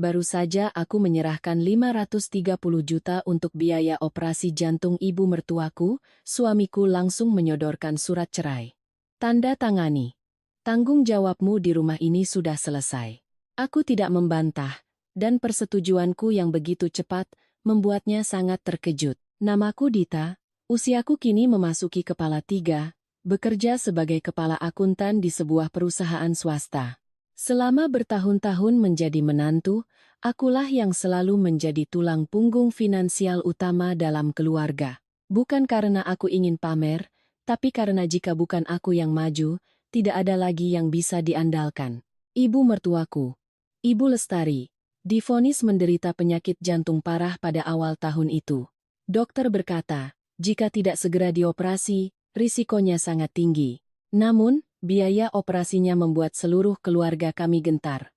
baru saja aku menyerahkan 530 juta untuk biaya operasi jantung ibu mertuaku, suamiku langsung menyodorkan surat cerai. Tanda tangani. Tanggung jawabmu di rumah ini sudah selesai. Aku tidak membantah, dan persetujuanku yang begitu cepat membuatnya sangat terkejut. Namaku Dita, usiaku kini memasuki kepala 3, bekerja sebagai kepala akuntan di sebuah perusahaan swasta. Selama bertahun-tahun menjadi menantu, akulah yang selalu menjadi tulang punggung finansial utama dalam keluarga. Bukan karena aku ingin pamer, tapi karena jika bukan aku yang maju, tidak ada lagi yang bisa diandalkan. Ibu mertuaku, Ibu Lestari, divonis menderita penyakit jantung parah pada awal tahun itu. Dokter berkata, jika tidak segera dioperasi, risikonya sangat tinggi. Namun, biaya operasinya membuat seluruh keluarga kami gentar.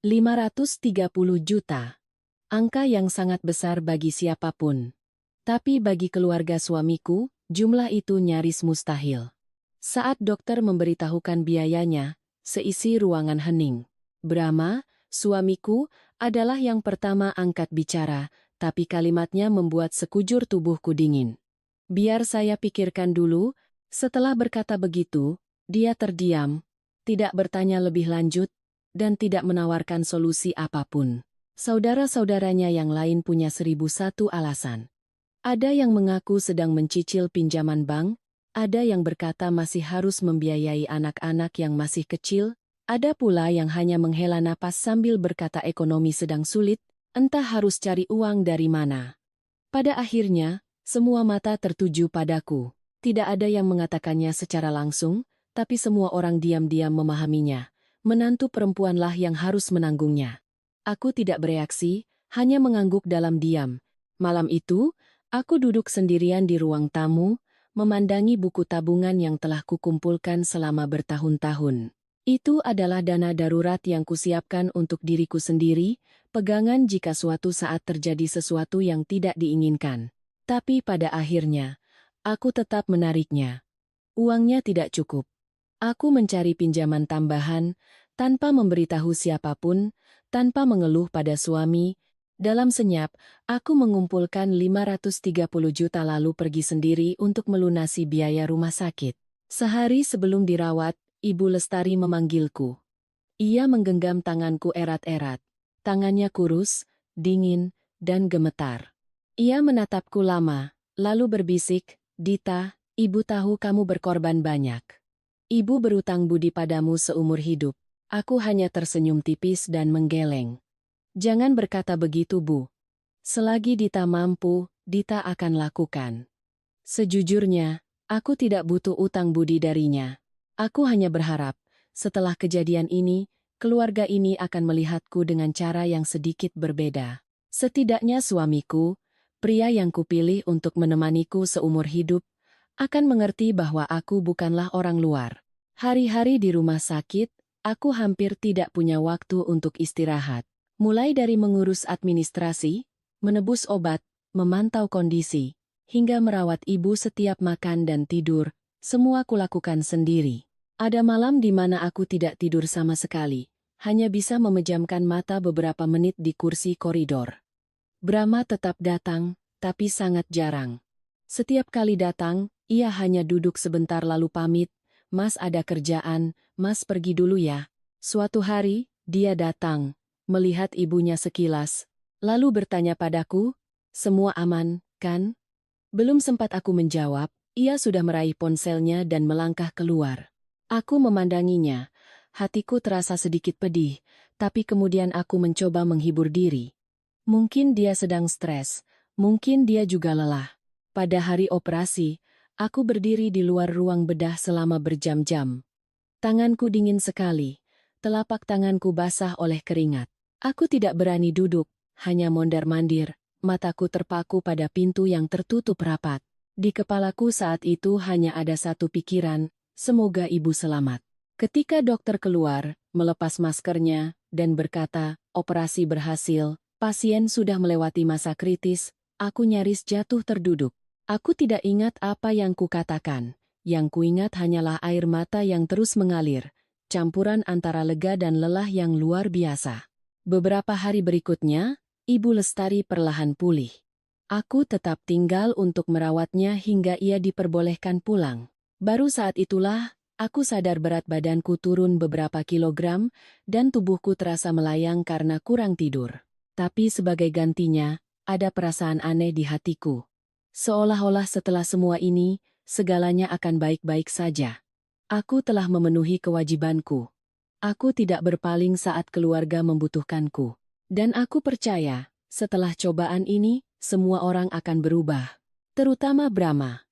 530 juta. Angka yang sangat besar bagi siapapun. Tapi bagi keluarga suamiku, jumlah itu nyaris mustahil. Saat dokter memberitahukan biayanya, seisi ruangan hening. Brahma, suamiku, adalah yang pertama angkat bicara, tapi kalimatnya membuat sekujur tubuhku dingin. Biar saya pikirkan dulu. Setelah berkata begitu, dia terdiam, tidak bertanya lebih lanjut, dan tidak menawarkan solusi apapun. Saudara-saudaranya yang lain punya 1001 alasan. Ada yang mengaku sedang mencicil pinjaman bank, ada yang berkata masih harus membiayai anak-anak yang masih kecil, ada pula yang hanya menghela napas sambil berkata ekonomi sedang sulit, entah harus cari uang dari mana. Pada akhirnya, semua mata tertuju padaku. Tidak ada yang mengatakannya secara langsung, tapi semua orang diam-diam memahaminya. Menantu perempuanlah yang harus menanggungnya. Aku tidak bereaksi, hanya mengangguk dalam diam. Malam itu, aku duduk sendirian di ruang tamu, memandangi buku tabungan yang telah kukumpulkan selama bertahun-tahun. Itu adalah dana darurat yang kusiapkan untuk diriku sendiri, pegangan jika suatu saat terjadi sesuatu yang tidak diinginkan. Tapi pada akhirnya, aku tetap menariknya. Uangnya tidak cukup. Aku mencari pinjaman tambahan, tanpa memberitahu siapapun, tanpa mengeluh pada suami. Dalam senyap, aku mengumpulkan 530 juta lalu pergi sendiri untuk melunasi biaya rumah sakit. Sehari sebelum dirawat, Ibu Lestari memanggilku. Ia menggenggam tanganku erat-erat. Tangannya kurus, dingin, dan gemetar. Ia menatapku lama, lalu berbisik, Dita, Ibu tahu kamu berkorban banyak. Ibu berutang budi padamu seumur hidup. Aku hanya tersenyum tipis dan menggeleng. Jangan berkata begitu, Bu. Selagi Dita mampu, Dita akan lakukan. Sejujurnya, aku tidak butuh utang budi darinya. Aku hanya berharap, setelah kejadian ini, keluarga ini akan melihatku dengan cara yang sedikit berbeda. Setidaknya suamiku, pria yang kupilih untuk menemaniku seumur hidup, akan mengerti bahwa aku bukanlah orang luar. Hari-hari di rumah sakit, aku hampir tidak punya waktu untuk istirahat. Mulai dari mengurus administrasi, menebus obat, memantau kondisi, hingga merawat ibu setiap makan dan tidur, semua kulakukan sendiri. Ada malam di mana aku tidak tidur sama sekali, hanya bisa memejamkan mata beberapa menit di kursi koridor. Brahma tetap datang, tapi sangat jarang. Setiap kali datang, ia hanya duduk sebentar lalu pamit, Mas ada kerjaan, Mas pergi dulu ya. Suatu hari, dia datang, melihat ibunya sekilas, lalu bertanya padaku, semua aman, kan? Belum sempat aku menjawab, ia sudah meraih ponselnya dan melangkah keluar. Aku memandanginya, hatiku terasa sedikit pedih, tapi kemudian aku mencoba menghibur diri. Mungkin dia sedang stres, mungkin dia juga lelah. Pada hari operasi, aku berdiri di luar ruang bedah selama berjam-jam. Tanganku dingin sekali, telapak tanganku basah oleh keringat. Aku tidak berani duduk, hanya mondar-mandir, mataku terpaku pada pintu yang tertutup rapat. Di kepalaku saat itu hanya ada satu pikiran, semoga ibu selamat. Ketika dokter keluar, melepas maskernya, dan berkata, operasi berhasil, pasien sudah melewati masa kritis, aku nyaris jatuh terduduk. Aku tidak ingat apa yang kukatakan. Yang kuingat hanyalah air mata yang terus mengalir, campuran antara lega dan lelah yang luar biasa. Beberapa hari berikutnya, Ibu Lestari perlahan pulih. Aku tetap tinggal untuk merawatnya hingga ia diperbolehkan pulang. Baru saat itulah, aku sadar berat badanku turun beberapa kilogram dan tubuhku terasa melayang karena kurang tidur. Tapi sebagai gantinya, ada perasaan aneh di hatiku. Seolah-olah setelah semua ini, segalanya akan baik-baik saja. Aku telah memenuhi kewajibanku. Aku tidak berpaling saat keluarga membutuhkanku. Dan aku percaya, setelah cobaan ini, semua orang akan berubah. Terutama Brahma.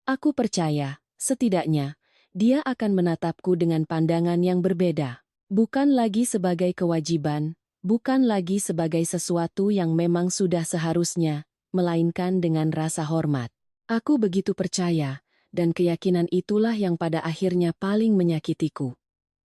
Aku percaya, setidaknya, dia akan menatapku dengan pandangan yang berbeda. Bukan lagi sebagai kewajiban, bukan lagi sebagai sesuatu yang memang sudah seharusnya, melainkan dengan rasa hormat. Aku begitu percaya, dan keyakinan itulah yang pada akhirnya paling menyakitiku.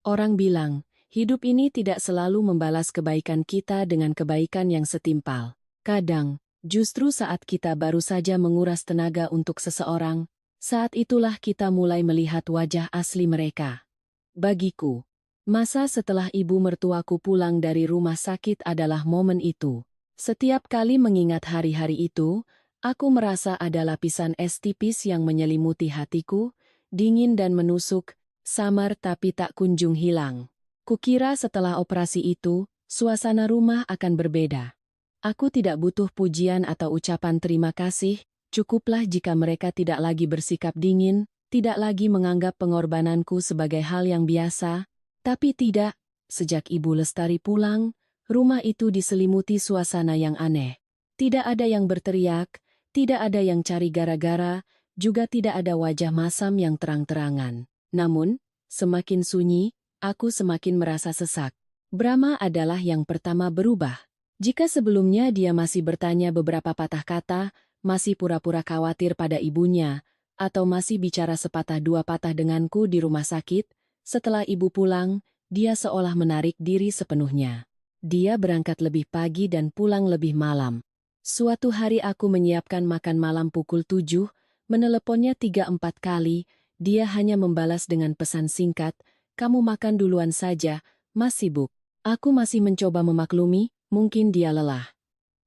Orang bilang, hidup ini tidak selalu membalas kebaikan kita dengan kebaikan yang setimpal. Kadang, justru saat kita baru saja menguras tenaga untuk seseorang, saat itulah kita mulai melihat wajah asli mereka. Bagiku, masa setelah ibu mertuaku pulang dari rumah sakit adalah momen itu. Setiap kali mengingat hari-hari itu, aku merasa ada lapisan es tipis yang menyelimuti hatiku, dingin dan menusuk, samar tapi tak kunjung hilang. Kukira setelah operasi itu, suasana rumah akan berbeda. Aku tidak butuh pujian atau ucapan terima kasih, cukuplah jika mereka tidak lagi bersikap dingin, tidak lagi menganggap pengorbananku sebagai hal yang biasa. Tapi tidak, sejak Ibu Lestari pulang, rumah itu diselimuti suasana yang aneh. Tidak ada yang berteriak, tidak ada yang cari gara-gara, juga tidak ada wajah masam yang terang-terangan. Namun, semakin sunyi, aku semakin merasa sesak. Brahma adalah yang pertama berubah. Jika sebelumnya dia masih bertanya beberapa patah kata, masih pura-pura khawatir pada ibunya, atau masih bicara sepatah dua patah denganku di rumah sakit, setelah ibu pulang, dia seolah menarik diri sepenuhnya. Dia berangkat lebih pagi dan pulang lebih malam. Suatu hari aku menyiapkan makan malam pukul 7, meneleponnya 3-4 kali, dia hanya membalas dengan pesan singkat, "Kamu makan duluan saja, Mas sibuk." Aku masih mencoba memaklumi, mungkin dia lelah.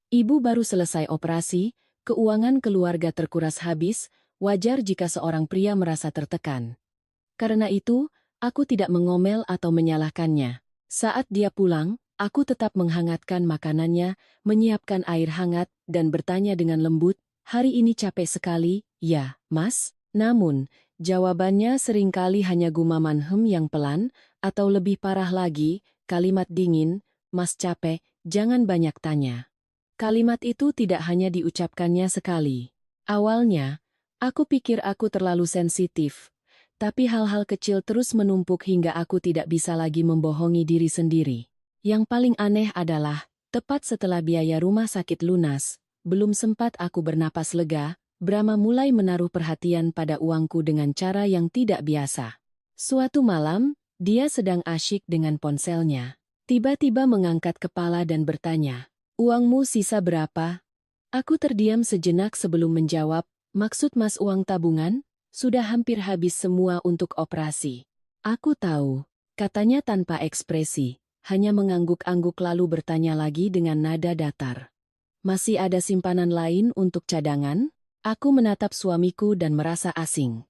Ibu baru selesai operasi, keuangan keluarga terkuras habis, wajar jika seorang pria merasa tertekan. Karena itu, aku tidak mengomel atau menyalahkannya. Saat dia pulang, aku tetap menghangatkan makanannya, menyiapkan air hangat, dan bertanya dengan lembut, "Hari ini capek sekali, ya, Mas?" Namun, jawabannya seringkali hanya gumaman yang pelan, atau lebih parah lagi, kalimat dingin, "Mas capek, jangan banyak tanya." Kalimat itu tidak hanya diucapkannya sekali. Awalnya, aku pikir aku terlalu sensitif. Tapi hal-hal kecil terus menumpuk hingga aku tidak bisa lagi membohongi diri sendiri. Yang paling aneh adalah, tepat setelah biaya rumah sakit lunas, belum sempat aku bernapas lega, Brahma mulai menaruh perhatian pada uangku dengan cara yang tidak biasa. Suatu malam, dia sedang asyik dengan ponselnya. Tiba-tiba mengangkat kepala dan bertanya, "Uangmu sisa berapa?" Aku terdiam sejenak sebelum menjawab, "Maksud Mas uang tabungan? Sudah hampir habis semua untuk operasi." "Aku tahu," katanya tanpa ekspresi, hanya mengangguk-angguk lalu bertanya lagi dengan nada datar. "Masih ada simpanan lain untuk cadangan?" Aku menatap suamiku dan merasa asing.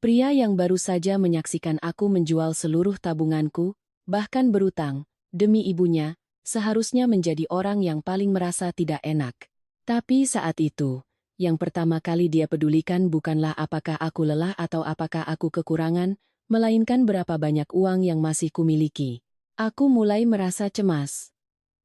Pria yang baru saja menyaksikan aku menjual seluruh tabunganku, bahkan berutang, demi ibunya, seharusnya menjadi orang yang paling merasa tidak enak. Tapi saat itu, yang pertama kali dia pedulikan bukanlah apakah aku lelah atau apakah aku kekurangan, melainkan berapa banyak uang yang masih kumiliki. Aku mulai merasa cemas.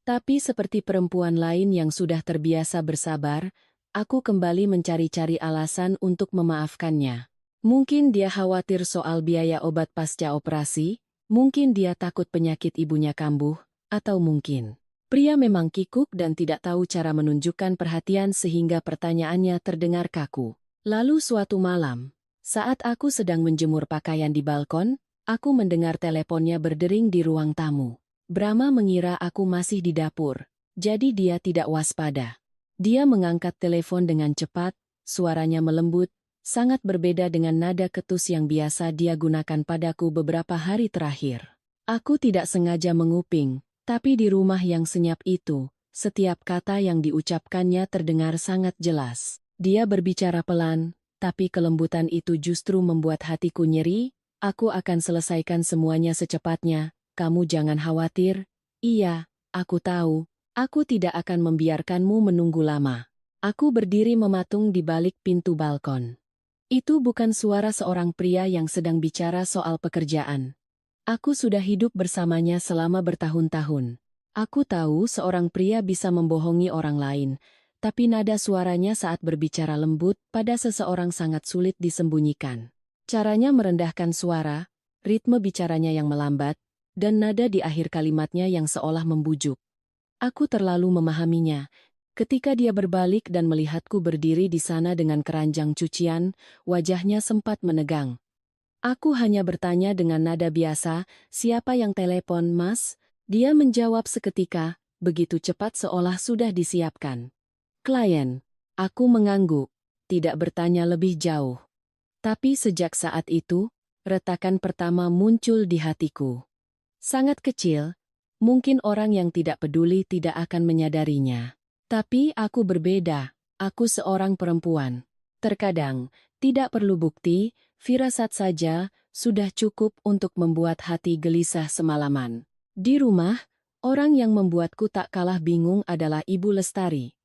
Tapi seperti perempuan lain yang sudah terbiasa bersabar, aku kembali mencari-cari alasan untuk memaafkannya. Mungkin dia khawatir soal biaya obat pasca operasi, mungkin dia takut penyakit ibunya kambuh, atau mungkin pria memang kikuk dan tidak tahu cara menunjukkan perhatian sehingga pertanyaannya terdengar kaku. Lalu suatu malam, saat aku sedang menjemur pakaian di balkon, aku mendengar teleponnya berdering di ruang tamu. Brahma mengira aku masih di dapur, jadi dia tidak waspada. Dia mengangkat telepon dengan cepat, suaranya melembut, sangat berbeda dengan nada ketus yang biasa dia gunakan padaku beberapa hari terakhir. Aku tidak sengaja menguping, Tapi di rumah yang senyap itu, setiap kata yang diucapkannya terdengar sangat jelas. Dia berbicara pelan, tapi kelembutan itu justru membuat hatiku nyeri. Aku akan selesaikan semuanya secepatnya, kamu jangan khawatir. Iya, aku tahu, aku tidak akan membiarkanmu menunggu lama. Aku berdiri mematung di balik pintu balkon. Itu bukan suara seorang pria yang sedang bicara soal pekerjaan. Aku sudah hidup bersamanya selama bertahun-tahun. Aku tahu seorang pria bisa membohongi orang lain, tapi nada suaranya saat berbicara lembut pada seseorang sangat sulit disembunyikan. Caranya merendahkan suara, ritme bicaranya yang melambat, dan nada di akhir kalimatnya yang seolah membujuk. Aku terlalu memahaminya. Ketika dia berbalik dan melihatku berdiri di sana dengan keranjang cucian, wajahnya sempat menegang. Aku hanya bertanya dengan nada biasa, "Siapa yang telepon, Mas?" Dia menjawab seketika, begitu cepat seolah sudah disiapkan. "Klien." Aku mengangguk, tidak bertanya lebih jauh. Tapi sejak saat itu, retakan pertama muncul di hatiku. Sangat kecil, mungkin orang yang tidak peduli tidak akan menyadarinya. Tapi aku berbeda, aku seorang perempuan. Terkadang, tidak perlu bukti, firasat saja sudah cukup untuk membuat hati gelisah semalaman. Di rumah, orang yang membuatku tak kalah bingung adalah Ibu Lestari.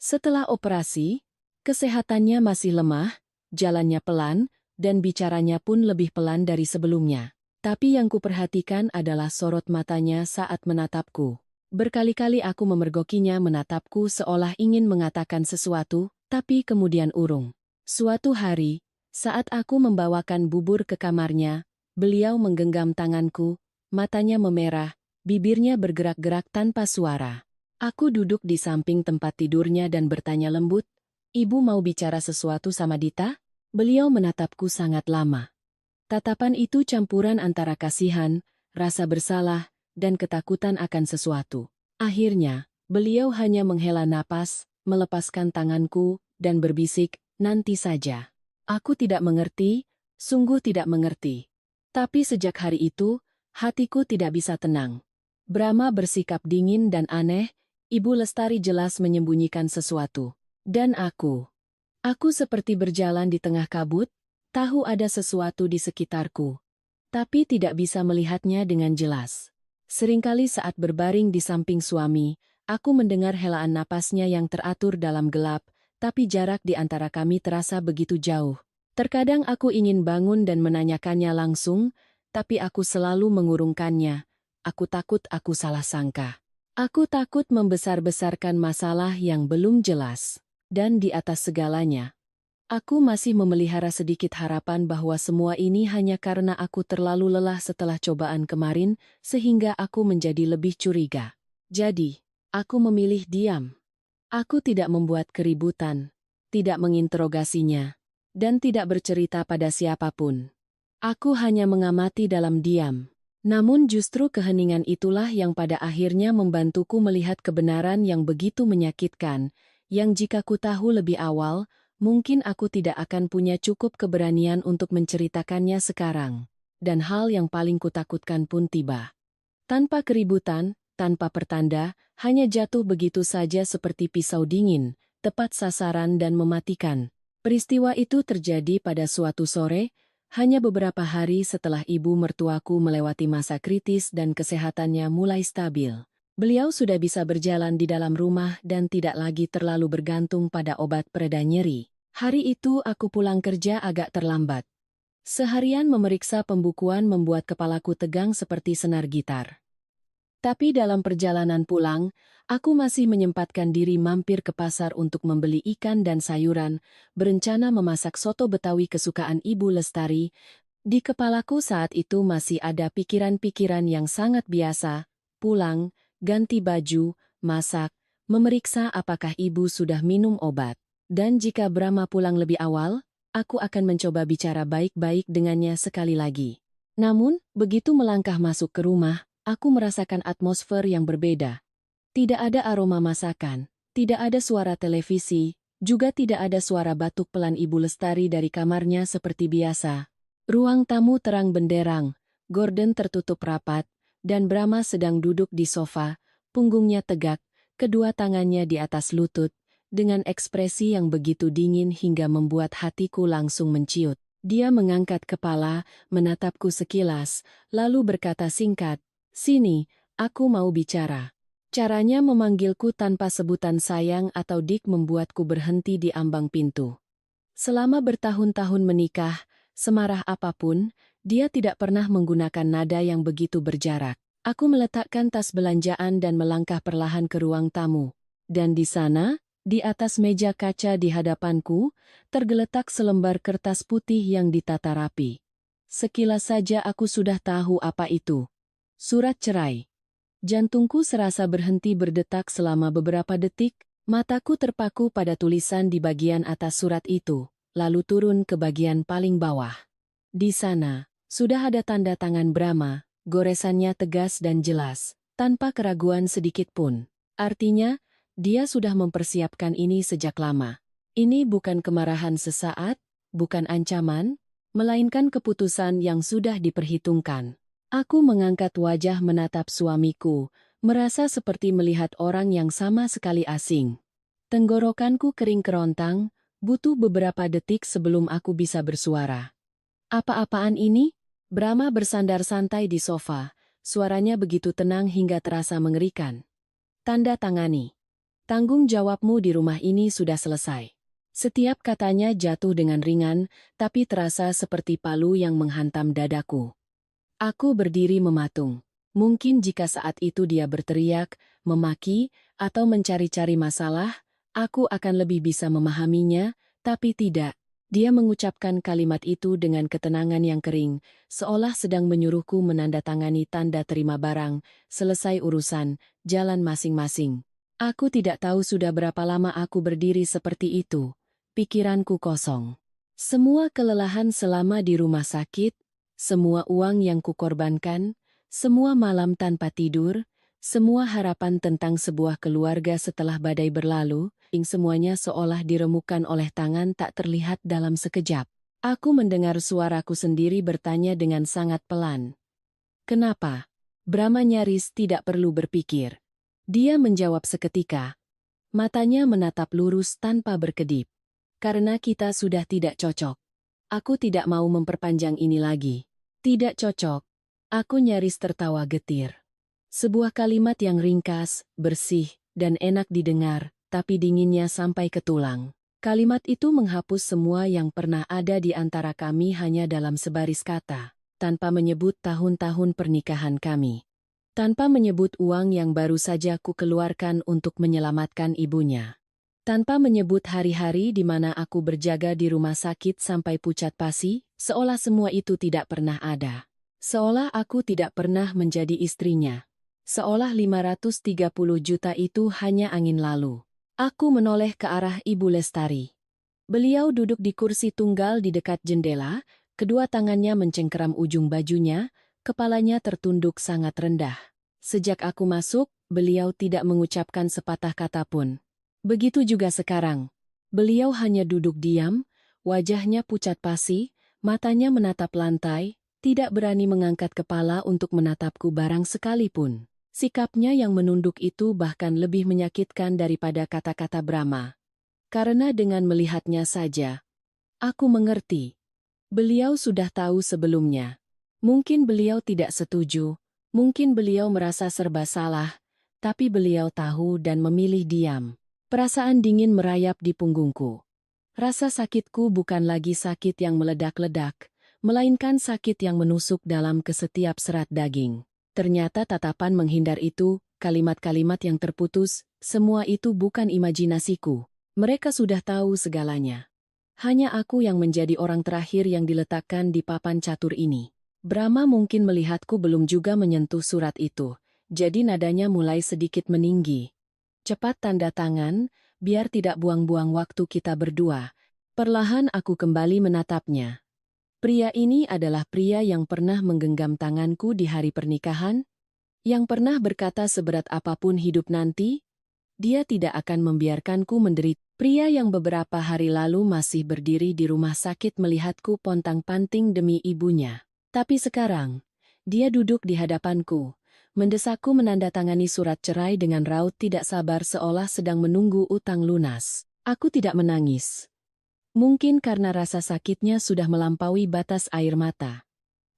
Setelah operasi, kesehatannya masih lemah, jalannya pelan, dan bicaranya pun lebih pelan dari sebelumnya. Tapi yang kuperhatikan adalah sorot matanya saat menatapku. Berkali-kali aku memergokinya menatapku seolah ingin mengatakan sesuatu, tapi kemudian urung. Suatu hari, saat aku membawakan bubur ke kamarnya, beliau menggenggam tanganku, matanya memerah, bibirnya bergerak-gerak tanpa suara. Aku duduk di samping tempat tidurnya dan bertanya lembut, "Ibu mau bicara sesuatu sama Dita?" Beliau menatapku sangat lama. Tatapan itu campuran antara kasihan, rasa bersalah, dan ketakutan akan sesuatu. Akhirnya, beliau hanya menghela napas, melepaskan tanganku, dan berbisik, "Nanti saja." Aku tidak mengerti, sungguh tidak mengerti. Tapi sejak hari itu, hatiku tidak bisa tenang. Brahma bersikap dingin dan aneh, Ibu Lestari jelas menyembunyikan sesuatu. Dan aku seperti berjalan di tengah kabut, tahu ada sesuatu di sekitarku, tapi tidak bisa melihatnya dengan jelas. Seringkali saat berbaring di samping suami, aku mendengar helaan napasnya yang teratur dalam gelap, tapi jarak di antara kami terasa begitu jauh. Terkadang aku ingin bangun dan menanyakannya langsung, tapi aku selalu mengurungkannya. Aku takut aku salah sangka. Aku takut membesar-besarkan masalah yang belum jelas. Dan di atas segalanya, aku masih memelihara sedikit harapan bahwa semua ini hanya karena aku terlalu lelah setelah cobaan kemarin, sehingga aku menjadi lebih curiga. Jadi, aku memilih diam. Aku tidak membuat keributan, tidak menginterogasinya, dan tidak bercerita pada siapapun. Aku hanya mengamati dalam diam. Namun justru keheningan itulah yang pada akhirnya membantuku melihat kebenaran yang begitu menyakitkan, yang jika ku tahu lebih awal, mungkin aku tidak akan punya cukup keberanian untuk menceritakannya sekarang. Dan hal yang paling kutakutkan pun tiba. Tanpa keributan, tanpa pertanda, hanya jatuh begitu saja seperti pisau dingin, tepat sasaran dan mematikan. Peristiwa itu terjadi pada suatu sore, hanya beberapa hari setelah ibu mertuaku melewati masa kritis dan kesehatannya mulai stabil. Beliau sudah bisa berjalan di dalam rumah dan tidak lagi terlalu bergantung pada obat pereda nyeri. Hari itu aku pulang kerja agak terlambat. Seharian memeriksa pembukuan membuat kepalaku tegang seperti senar gitar. Tapi dalam perjalanan pulang, aku masih menyempatkan diri mampir ke pasar untuk membeli ikan dan sayuran, berencana memasak soto Betawi kesukaan Ibu Lestari. Di kepalaku saat itu masih ada pikiran-pikiran yang sangat biasa, pulang, ganti baju, masak, memeriksa apakah ibu sudah minum obat. Dan jika Brahma pulang lebih awal, aku akan mencoba bicara baik-baik dengannya sekali lagi. Namun, begitu melangkah masuk ke rumah, aku merasakan atmosfer yang berbeda. Tidak ada aroma masakan, tidak ada suara televisi, juga tidak ada suara batuk pelan Ibu Lestari dari kamarnya seperti biasa. Ruang tamu terang benderang, gorden tertutup rapat, dan Brahma sedang duduk di sofa, punggungnya tegak, kedua tangannya di atas lutut, dengan ekspresi yang begitu dingin hingga membuat hatiku langsung menciut. Dia mengangkat kepala, menatapku sekilas, lalu berkata singkat, "Sini, aku mau bicara." Caranya memanggilku tanpa sebutan sayang atau dik membuatku berhenti di ambang pintu. Selama bertahun-tahun menikah, semarah apapun, dia tidak pernah menggunakan nada yang begitu berjarak. Aku meletakkan tas belanjaan dan melangkah perlahan ke ruang tamu. Dan di sana, di atas meja kaca di hadapanku, tergeletak selembar kertas putih yang ditata rapi. Sekilas saja aku sudah tahu apa itu. Surat cerai. Jantungku serasa berhenti berdetak selama beberapa detik, mataku terpaku pada tulisan di bagian atas surat itu, lalu turun ke bagian paling bawah. Di sana, sudah ada tanda tangan Brahma, goresannya tegas dan jelas, tanpa keraguan sedikit pun. Artinya, dia sudah mempersiapkan ini sejak lama. Ini bukan kemarahan sesaat, bukan ancaman, melainkan keputusan yang sudah diperhitungkan. Aku mengangkat wajah menatap suamiku, merasa seperti melihat orang yang sama sekali asing. Tenggorokanku kering kerontang, butuh beberapa detik sebelum aku bisa bersuara. "Apa-apaan ini?" Brahma bersandar santai di sofa, suaranya begitu tenang hingga terasa mengerikan. "Tanda tangani. Tanggung jawabmu di rumah ini sudah selesai." Setiap katanya jatuh dengan ringan, tapi terasa seperti palu yang menghantam dadaku. Aku berdiri mematung. Mungkin jika saat itu dia berteriak, memaki, atau mencari-cari masalah, aku akan lebih bisa memahaminya, tapi tidak. Dia mengucapkan kalimat itu dengan ketenangan yang kering, seolah sedang menyuruhku menandatangani tanda terima barang, selesai urusan, jalan masing-masing. Aku tidak tahu sudah berapa lama aku berdiri seperti itu. Pikiranku kosong. Semua kelelahan selama di rumah sakit, semua uang yang kukorbankan, semua malam tanpa tidur, semua harapan tentang sebuah keluarga setelah badai berlalu, semuanya seolah diremukkan oleh tangan tak terlihat dalam sekejap. Aku mendengar suaraku sendiri bertanya dengan sangat pelan. "Kenapa?" Brahma nyaris tidak perlu berpikir. Dia menjawab seketika. Matanya menatap lurus tanpa berkedip. "Karena kita sudah tidak cocok. Aku tidak mau memperpanjang ini lagi." "Tidak cocok." Aku nyaris tertawa getir. Sebuah kalimat yang ringkas, bersih, dan enak didengar, tapi dinginnya sampai ke tulang. Kalimat itu menghapus semua yang pernah ada di antara kami hanya dalam sebaris kata, tanpa menyebut tahun-tahun pernikahan kami. Tanpa menyebut uang yang baru saja ku keluarkan untuk menyelamatkan ibunya. Tanpa menyebut hari-hari di mana aku berjaga di rumah sakit sampai pucat pasi, seolah semua itu tidak pernah ada. Seolah aku tidak pernah menjadi istrinya. Seolah 530 juta itu hanya angin lalu. Aku menoleh ke arah Ibu Lestari. Beliau duduk di kursi tunggal di dekat jendela, kedua tangannya mencengkeram ujung bajunya, kepalanya tertunduk sangat rendah. Sejak aku masuk, beliau tidak mengucapkan sepatah kata pun. Begitu juga sekarang. Beliau hanya duduk diam, wajahnya pucat pasi, matanya menatap lantai, tidak berani mengangkat kepala untuk menatapku barang sekalipun. Sikapnya yang menunduk itu bahkan lebih menyakitkan daripada kata-kata Brahma. Karena dengan melihatnya saja, aku mengerti. Beliau sudah tahu sebelumnya. Mungkin beliau tidak setuju, mungkin beliau merasa serba salah, tapi beliau tahu dan memilih diam. Perasaan dingin merayap di punggungku. Rasa sakitku bukan lagi sakit yang meledak-ledak, melainkan sakit yang menusuk dalam ke setiap serat daging. Ternyata tatapan menghindar itu, kalimat-kalimat yang terputus, semua itu bukan imajinasiku. Mereka sudah tahu segalanya. Hanya aku yang menjadi orang terakhir yang diletakkan di papan catur ini. Brahma mungkin melihatku belum juga menyentuh surat itu, jadi nadanya mulai sedikit meninggi. "Cepat tanda tangan, biar tidak buang-buang waktu kita berdua." Perlahan aku kembali menatapnya. Pria ini adalah pria yang pernah menggenggam tanganku di hari pernikahan, yang pernah berkata seberat apapun hidup nanti, dia tidak akan membiarkanku menderita. Pria yang beberapa hari lalu masih berdiri di rumah sakit melihatku pontang-panting demi ibunya. Tapi sekarang, dia duduk di hadapanku, mendesakku menandatangani surat cerai dengan raut tidak sabar seolah sedang menunggu utang lunas. Aku tidak menangis. Mungkin karena rasa sakitnya sudah melampaui batas air mata.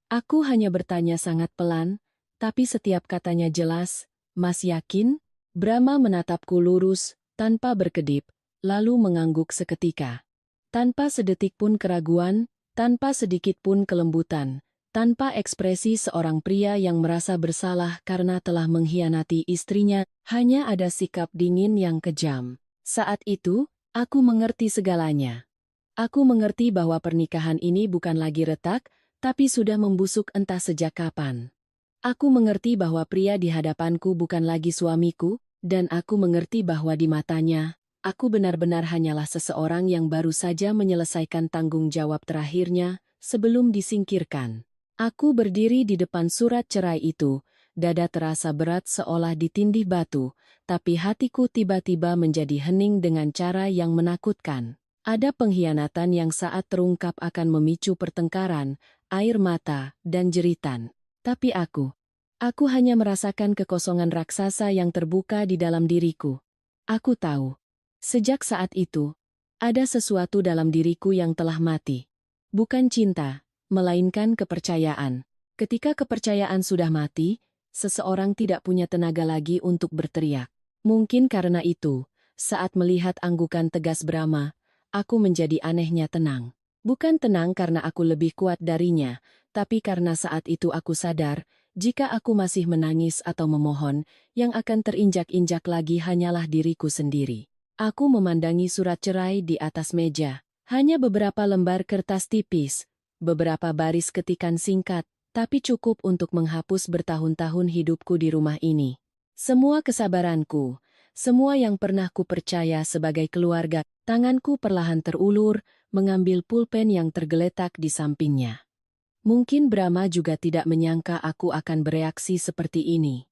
Aku hanya bertanya sangat pelan, tapi setiap katanya jelas. Mas yakin? Brahma menatapku lurus, tanpa berkedip, lalu mengangguk seketika. Tanpa sedetik pun keraguan, tanpa sedikit pun kelembutan, tanpa ekspresi seorang pria yang merasa bersalah karena telah mengkhianati istrinya, hanya ada sikap dingin yang kejam. Saat itu, aku mengerti segalanya. Aku mengerti bahwa pernikahan ini bukan lagi retak, tapi sudah membusuk entah sejak kapan. Aku mengerti bahwa pria di hadapanku bukan lagi suamiku, dan aku mengerti bahwa di matanya, aku benar-benar hanyalah seseorang yang baru saja menyelesaikan tanggung jawab terakhirnya sebelum disingkirkan. Aku berdiri di depan surat cerai itu, dada terasa berat seolah ditindih batu, tapi hatiku tiba-tiba menjadi hening dengan cara yang menakutkan. Ada pengkhianatan yang saat terungkap akan memicu pertengkaran, air mata, dan jeritan. Tapi aku hanya merasakan kekosongan raksasa yang terbuka di dalam diriku. Aku tahu, sejak saat itu, ada sesuatu dalam diriku yang telah mati. Bukan cinta, melainkan kepercayaan. Ketika kepercayaan sudah mati, seseorang tidak punya tenaga lagi untuk berteriak. Mungkin karena itu, saat melihat anggukan tegas Brahma, aku menjadi anehnya tenang. Bukan tenang karena aku lebih kuat darinya, tapi karena saat itu aku sadar, jika aku masih menangis atau memohon, yang akan terinjak-injak lagi hanyalah diriku sendiri. Aku memandangi surat cerai di atas meja. Hanya beberapa lembar kertas tipis, beberapa baris ketikan singkat, tapi cukup untuk menghapus bertahun-tahun hidupku di rumah ini. Semua kesabaranku, semua yang pernah ku percaya sebagai keluarga, tanganku perlahan terulur, mengambil pulpen yang tergeletak di sampingnya. Mungkin Brahma juga tidak menyangka aku akan bereaksi seperti ini.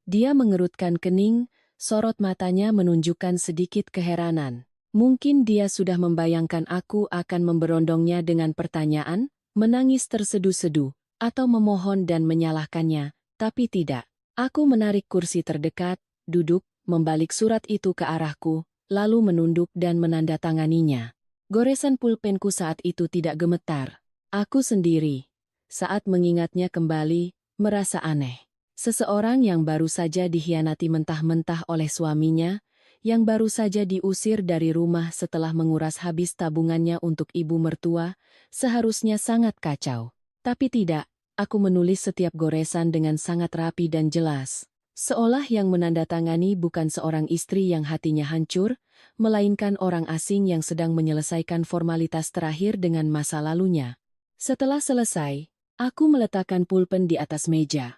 Dia mengerutkan kening, sorot matanya menunjukkan sedikit keheranan. Mungkin dia sudah membayangkan aku akan memberondongnya dengan pertanyaan, menangis terseduh-seduh, atau memohon dan menyalahkannya, tapi tidak. Aku menarik kursi terdekat, duduk, membalik surat itu ke arahku, lalu menunduk dan menandatanganinya. Goresan pulpenku saat itu tidak gemetar. Aku sendiri, saat mengingatnya kembali, merasa aneh. Seseorang yang baru saja dikhianati mentah-mentah oleh suaminya, yang baru saja diusir dari rumah setelah menguras habis tabungannya untuk ibu mertua, seharusnya sangat kacau. Tapi tidak, aku menulis setiap goresan dengan sangat rapi dan jelas. Seolah yang menandatangani bukan seorang istri yang hatinya hancur, melainkan orang asing yang sedang menyelesaikan formalitas terakhir dengan masa lalunya. Setelah selesai, aku meletakkan pulpen di atas meja.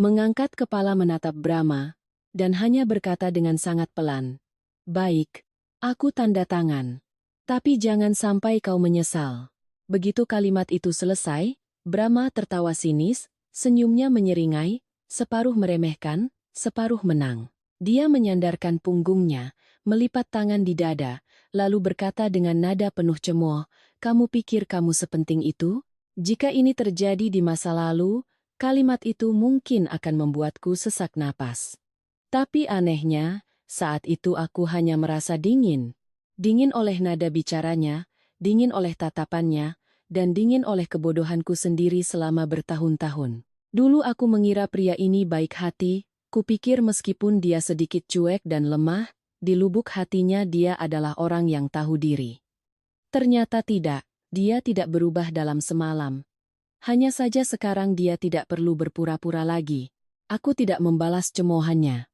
Mengangkat kepala menatap Brahma, dan hanya berkata dengan sangat pelan, "Baik, aku tanda tangan. Tapi jangan sampai kau menyesal." Begitu kalimat itu selesai, Brahma tertawa sinis, senyumnya menyeringai, separuh meremehkan, separuh menang. Dia menyandarkan punggungnya, melipat tangan di dada, lalu berkata dengan nada penuh cemooh, "Kamu pikir kamu sepenting itu? Jika ini terjadi di masa lalu, kalimat itu mungkin akan membuatku sesak napas." Tapi anehnya, saat itu aku hanya merasa dingin. Dingin oleh nada bicaranya, dingin oleh tatapannya, dan dingin oleh kebodohanku sendiri selama bertahun-tahun. Dulu aku mengira pria ini baik hati, kupikir meskipun dia sedikit cuek dan lemah, di lubuk hatinya dia adalah orang yang tahu diri. Ternyata tidak, dia tidak berubah dalam semalam. Hanya saja sekarang dia tidak perlu berpura-pura lagi. Aku tidak membalas cemoohannya.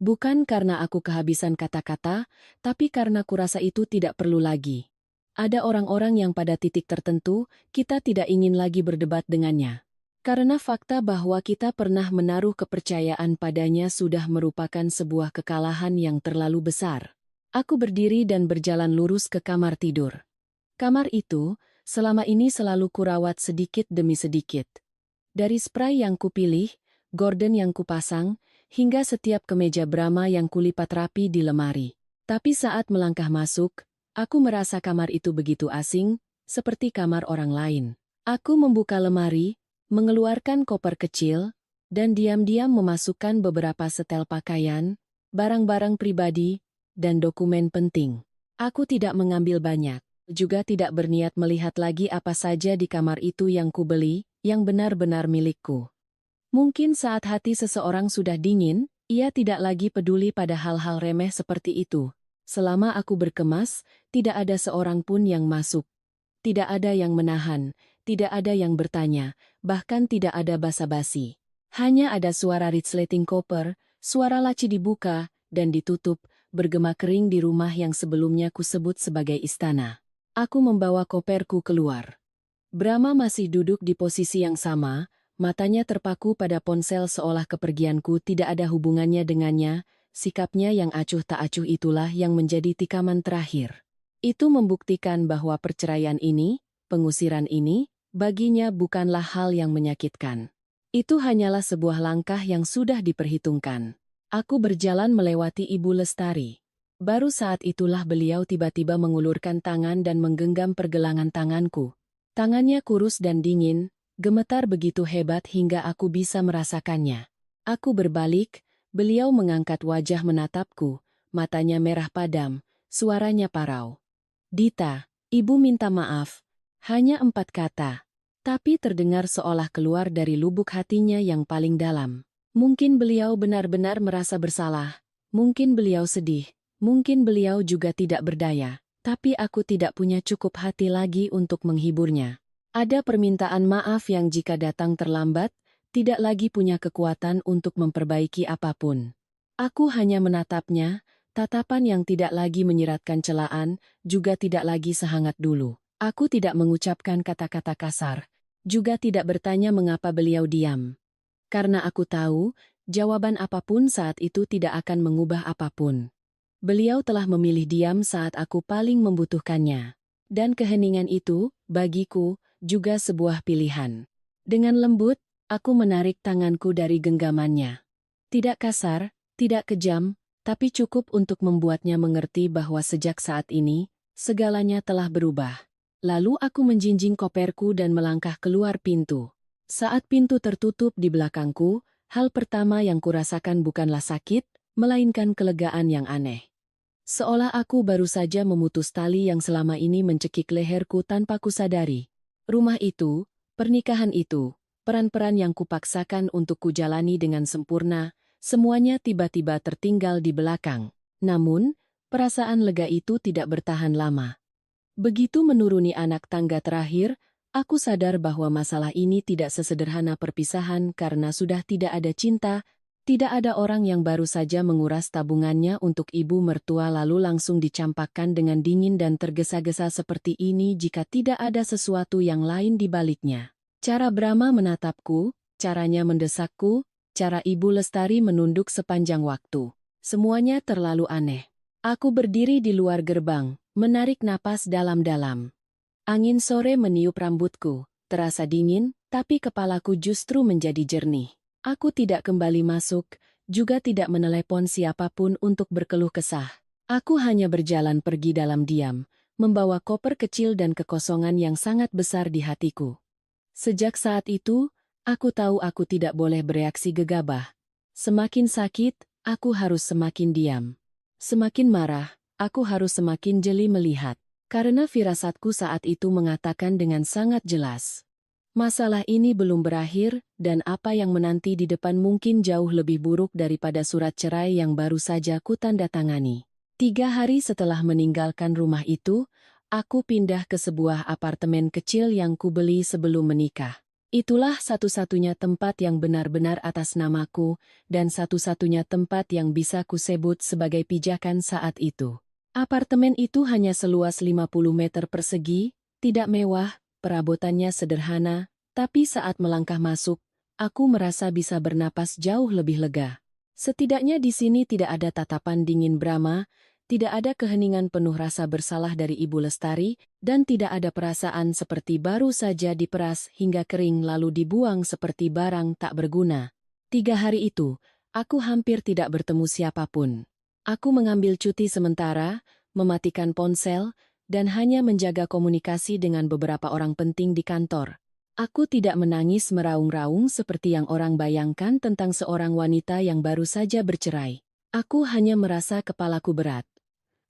Bukan karena aku kehabisan kata-kata, tapi karena kurasa itu tidak perlu lagi. Ada orang-orang yang pada titik tertentu, kita tidak ingin lagi berdebat dengannya. Karena fakta bahwa kita pernah menaruh kepercayaan padanya sudah merupakan sebuah kekalahan yang terlalu besar. Aku berdiri dan berjalan lurus ke kamar tidur. Kamar itu, selama ini selalu kurawat sedikit demi sedikit. Dari spray yang kupilih, gorden yang kupasang, hingga setiap kemeja Brahma yang kulipat rapi di lemari. Tapi saat melangkah masuk, aku merasa kamar itu begitu asing, seperti kamar orang lain. Aku membuka lemari, mengeluarkan koper kecil, dan diam-diam memasukkan beberapa setel pakaian, barang-barang pribadi, dan dokumen penting. Aku tidak mengambil banyak, juga tidak berniat melihat lagi apa saja di kamar itu yang kubeli, yang benar-benar milikku. Mungkin saat hati seseorang sudah dingin, ia tidak lagi peduli pada hal-hal remeh seperti itu. Selama aku berkemas, tidak ada seorang pun yang masuk. Tidak ada yang menahan, tidak ada yang bertanya, bahkan tidak ada basa-basi. Hanya ada suara resleting koper, suara laci dibuka dan ditutup, bergema kering di rumah yang sebelumnya kusebut sebagai istana. Aku membawa koperku keluar. Brahma masih duduk di posisi yang sama, matanya terpaku pada ponsel seolah kepergianku tidak ada hubungannya dengannya, sikapnya yang acuh tak acuh itulah yang menjadi tikaman terakhir. Itu membuktikan bahwa perceraian ini, pengusiran ini, baginya bukanlah hal yang menyakitkan. Itu hanyalah sebuah langkah yang sudah diperhitungkan. Aku berjalan melewati Ibu Lestari. Baru saat itulah beliau tiba-tiba mengulurkan tangan dan menggenggam pergelangan tanganku. Tangannya kurus dan dingin, gemetar begitu hebat hingga aku bisa merasakannya. Aku berbalik, beliau mengangkat wajah menatapku, matanya merah padam, suaranya parau. Dita, Ibu minta maaf. Hanya 4 kata. Tapi terdengar seolah keluar dari lubuk hatinya yang paling dalam. Mungkin beliau benar-benar merasa bersalah. Mungkin beliau sedih. Mungkin beliau juga tidak berdaya. Tapi aku tidak punya cukup hati lagi untuk menghiburnya. Ada permintaan maaf yang jika datang terlambat, tidak lagi punya kekuatan untuk memperbaiki apapun. Aku hanya menatapnya, tatapan yang tidak lagi menyiratkan celaan, juga tidak lagi sehangat dulu. Aku tidak mengucapkan kata-kata kasar, juga tidak bertanya mengapa beliau diam. Karena aku tahu, jawaban apapun saat itu tidak akan mengubah apapun. Beliau telah memilih diam saat aku paling membutuhkannya. Dan keheningan itu, bagiku, juga sebuah pilihan. Dengan lembut, aku menarik tanganku dari genggamannya. Tidak kasar, tidak kejam, tapi cukup untuk membuatnya mengerti bahwa sejak saat ini, segalanya telah berubah. Lalu aku menjinjing koperku dan melangkah keluar pintu. Saat pintu tertutup di belakangku, hal pertama yang kurasakan bukanlah sakit, melainkan kelegaan yang aneh. Seolah aku baru saja memutus tali yang selama ini mencekik leherku tanpa kusadari. Rumah itu, pernikahan itu, peran-peran yang kupaksakan untuk kujalani dengan sempurna, semuanya tiba-tiba tertinggal di belakang. Namun, perasaan lega itu tidak bertahan lama. Begitu menuruni anak tangga terakhir, aku sadar bahwa masalah ini tidak sesederhana perpisahan karena sudah tidak ada cinta, tidak ada orang yang baru saja menguras tabungannya untuk ibu mertua lalu langsung dicampakkan dengan dingin dan tergesa-gesa seperti ini jika tidak ada sesuatu yang lain di baliknya. Cara Brahma menatapku, caranya mendesakku, cara Ibu Lestari menunduk sepanjang waktu. Semuanya terlalu aneh. Aku berdiri di luar gerbang, menarik napas dalam-dalam. Angin sore meniup rambutku, terasa dingin, tapi kepalaku justru menjadi jernih. Aku tidak kembali masuk, juga tidak menelepon siapapun untuk berkeluh kesah. Aku hanya berjalan pergi dalam diam, membawa koper kecil dan kekosongan yang sangat besar di hatiku. Sejak saat itu, aku tahu aku tidak boleh bereaksi gegabah. Semakin sakit, aku harus semakin diam. Semakin marah, aku harus semakin jeli melihat. Karena firasatku saat itu mengatakan dengan sangat jelas. Masalah ini belum berakhir, dan apa yang menanti di depan mungkin jauh lebih buruk daripada surat cerai yang baru saja kutandatangani. 3 hari setelah meninggalkan rumah itu, aku pindah ke sebuah apartemen kecil yang kubeli sebelum menikah. Itulah satu-satunya tempat yang benar-benar atas namaku, dan satu-satunya tempat yang bisa kusebut sebagai pijakan saat itu. Apartemen itu hanya seluas 50 meter persegi, tidak mewah, perabotannya sederhana, tapi saat melangkah masuk, aku merasa bisa bernapas jauh lebih lega. Setidaknya di sini tidak ada tatapan dingin Brahma, tidak ada keheningan penuh rasa bersalah dari Ibu Lestari, dan tidak ada perasaan seperti baru saja diperas hingga kering lalu dibuang seperti barang tak berguna. 3 hari itu, aku hampir tidak bertemu siapapun. Aku mengambil cuti sementara, mematikan ponsel, dan hanya menjaga komunikasi dengan beberapa orang penting di kantor. Aku tidak menangis meraung-raung seperti yang orang bayangkan tentang seorang wanita yang baru saja bercerai. Aku hanya merasa kepalaku berat.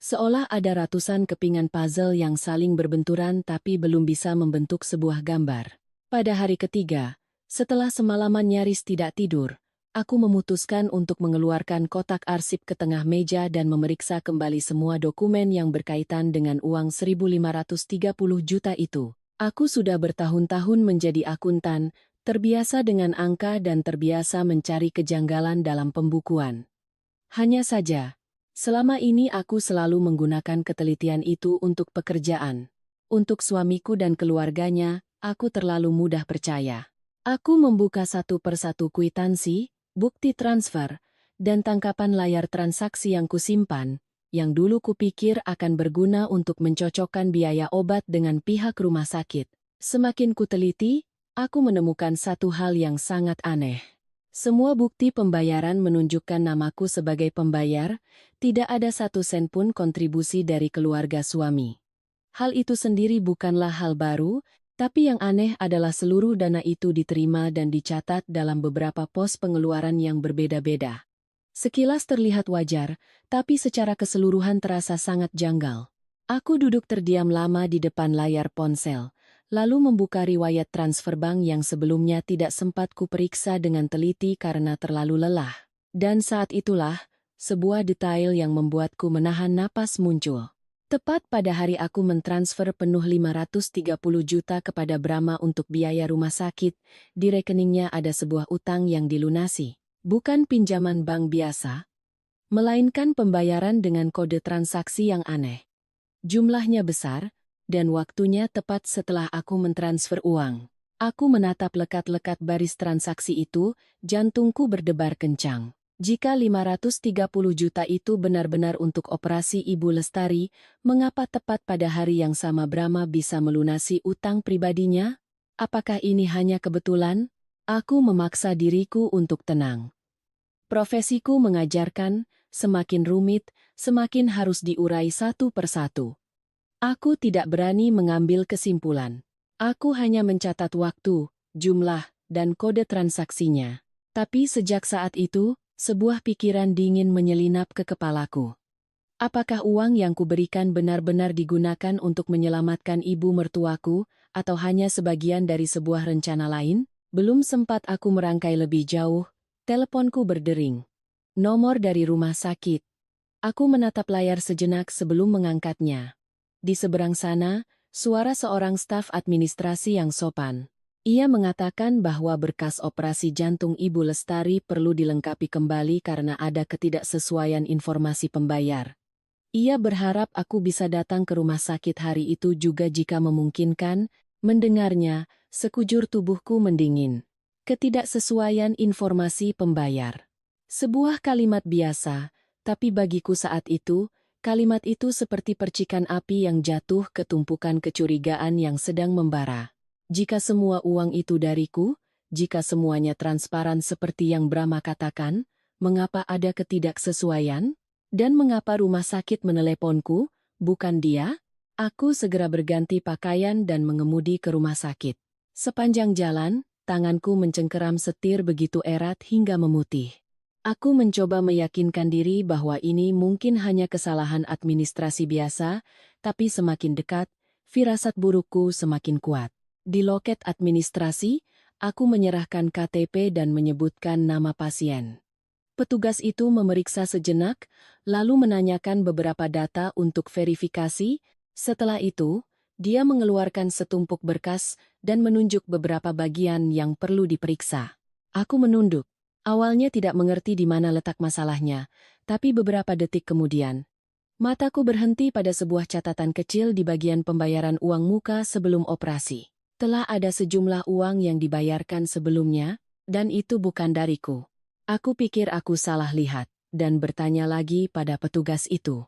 Seolah ada ratusan kepingan puzzle yang saling berbenturan tapi belum bisa membentuk sebuah gambar. Pada hari ketiga, setelah semalaman nyaris tidak tidur, aku memutuskan untuk mengeluarkan kotak arsip ke tengah meja dan memeriksa kembali semua dokumen yang berkaitan dengan uang 1.530 juta itu. Aku sudah bertahun-tahun menjadi akuntan, terbiasa dengan angka dan terbiasa mencari kejanggalan dalam pembukuan. Hanya saja, selama ini aku selalu menggunakan ketelitian itu untuk pekerjaan. Untuk suamiku dan keluarganya, aku terlalu mudah percaya. Aku membuka satu persatu kwitansi, bukti transfer, dan tangkapan layar transaksi yang kusimpan, yang dulu kupikir akan berguna untuk mencocokkan biaya obat dengan pihak rumah sakit. Semakin kuteliti, aku menemukan satu hal yang sangat aneh. Semua bukti pembayaran menunjukkan namaku sebagai pembayar, tidak ada satu sen pun kontribusi dari keluarga suami. Hal itu sendiri bukanlah hal baru, tapi yang aneh adalah seluruh dana itu diterima dan dicatat dalam beberapa pos pengeluaran yang berbeda-beda. Sekilas terlihat wajar, tapi secara keseluruhan terasa sangat janggal. Aku duduk terdiam lama di depan layar ponsel, lalu membuka riwayat transfer bank yang sebelumnya tidak sempat kuperiksa dengan teliti karena terlalu lelah. Dan saat itulah, sebuah detail yang membuatku menahan napas muncul. Tepat pada hari aku mentransfer penuh 530 juta kepada Brahma untuk biaya rumah sakit, di rekeningnya ada sebuah utang yang dilunasi. Bukan pinjaman bank biasa, melainkan pembayaran dengan kode transaksi yang aneh. Jumlahnya besar, dan waktunya tepat setelah aku mentransfer uang. Aku menatap lekat-lekat baris transaksi itu, jantungku berdebar kencang. Jika 530 juta itu benar-benar untuk operasi Ibu Lestari, mengapa tepat pada hari yang sama Brahma bisa melunasi utang pribadinya? Apakah ini hanya kebetulan? Aku memaksa diriku untuk tenang. Profesiku mengajarkan, semakin rumit, semakin harus diurai satu persatu. Aku tidak berani mengambil kesimpulan. Aku hanya mencatat waktu, jumlah, dan kode transaksinya. Tapi sejak saat itu, sebuah pikiran dingin menyelinap ke kepalaku. Apakah uang yang kuberikan benar-benar digunakan untuk menyelamatkan ibu mertuaku, atau hanya sebagian dari sebuah rencana lain? Belum sempat aku merangkai lebih jauh, teleponku berdering. Nomor dari rumah sakit. Aku menatap layar sejenak sebelum mengangkatnya. Di seberang sana, suara seorang staf administrasi yang sopan. Ia mengatakan bahwa berkas operasi jantung Ibu Lestari perlu dilengkapi kembali karena ada ketidaksesuaian informasi pembayar. Ia berharap aku bisa datang ke rumah sakit hari itu juga jika memungkinkan. Mendengarnya, sekujur tubuhku mendingin. Ketidaksesuaian informasi pembayar. Sebuah kalimat biasa, tapi bagiku saat itu, kalimat itu seperti percikan api yang jatuh ke tumpukan kecurigaan yang sedang membara. Jika semua uang itu dariku, jika semuanya transparan seperti yang Brahma katakan, mengapa ada ketidaksesuaian? Dan mengapa rumah sakit meneleponku, bukan dia? Aku segera berganti pakaian dan mengemudi ke rumah sakit. Sepanjang jalan, tanganku mencengkeram setir begitu erat hingga memutih. Aku mencoba meyakinkan diri bahwa ini mungkin hanya kesalahan administrasi biasa, tapi semakin dekat, firasat burukku semakin kuat. Di loket administrasi, aku menyerahkan KTP dan menyebutkan nama pasien. Petugas itu memeriksa sejenak, lalu menanyakan beberapa data untuk verifikasi. Setelah itu, dia mengeluarkan setumpuk berkas dan menunjuk beberapa bagian yang perlu diperiksa. Aku menunduk. Awalnya tidak mengerti di mana letak masalahnya, tapi beberapa detik kemudian, mataku berhenti pada sebuah catatan kecil di bagian pembayaran uang muka sebelum operasi. Telah ada sejumlah uang yang dibayarkan sebelumnya, dan itu bukan dariku. Aku pikir aku salah lihat, dan bertanya lagi pada petugas itu.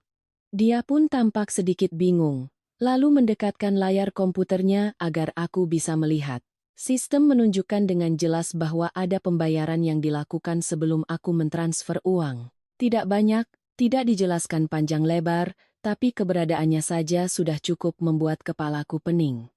Dia pun tampak sedikit bingung, lalu mendekatkan layar komputernya agar aku bisa melihat. Sistem menunjukkan dengan jelas bahwa ada pembayaran yang dilakukan sebelum aku mentransfer uang. Tidak banyak, tidak dijelaskan panjang lebar, tapi keberadaannya saja sudah cukup membuat kepalaku pening.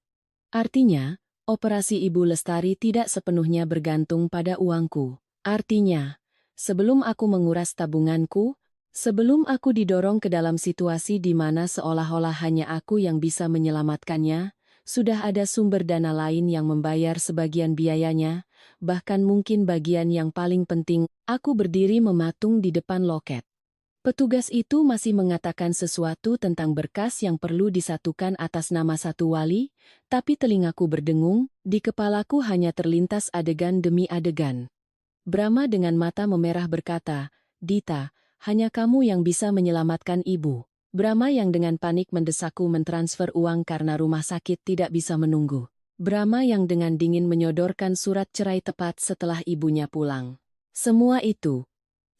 Artinya, Operasi Ibu Lestari tidak sepenuhnya bergantung pada uangku. Artinya, sebelum aku menguras tabunganku, sebelum aku didorong ke dalam situasi di mana seolah-olah hanya aku yang bisa menyelamatkannya, sudah ada sumber dana lain yang membayar sebagian biayanya, bahkan mungkin bagian yang paling penting, aku berdiri mematung di depan loket. Petugas itu masih mengatakan sesuatu tentang berkas yang perlu disatukan atas nama satu wali, tapi telingaku berdengung, di kepalaku hanya terlintas adegan demi adegan. Brahma dengan mata memerah berkata, "Dita, hanya kamu yang bisa menyelamatkan ibu." Brahma yang dengan panik mendesakku mentransfer uang karena rumah sakit tidak bisa menunggu. Brahma yang dengan dingin menyodorkan surat cerai tepat setelah ibunya pulang. Semua itu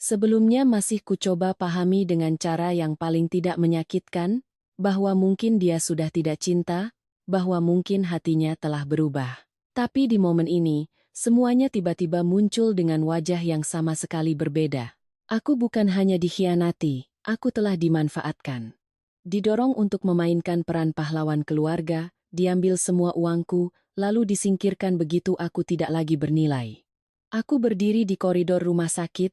sebelumnya masih kucoba pahami dengan cara yang paling tidak menyakitkan, bahwa mungkin dia sudah tidak cinta, bahwa mungkin hatinya telah berubah. Tapi di momen ini, semuanya tiba-tiba muncul dengan wajah yang sama sekali berbeda. Aku bukan hanya dikhianati, aku telah dimanfaatkan. Didorong untuk memainkan peran pahlawan keluarga, diambil semua uangku, lalu disingkirkan begitu aku tidak lagi bernilai. Aku berdiri di koridor rumah sakit,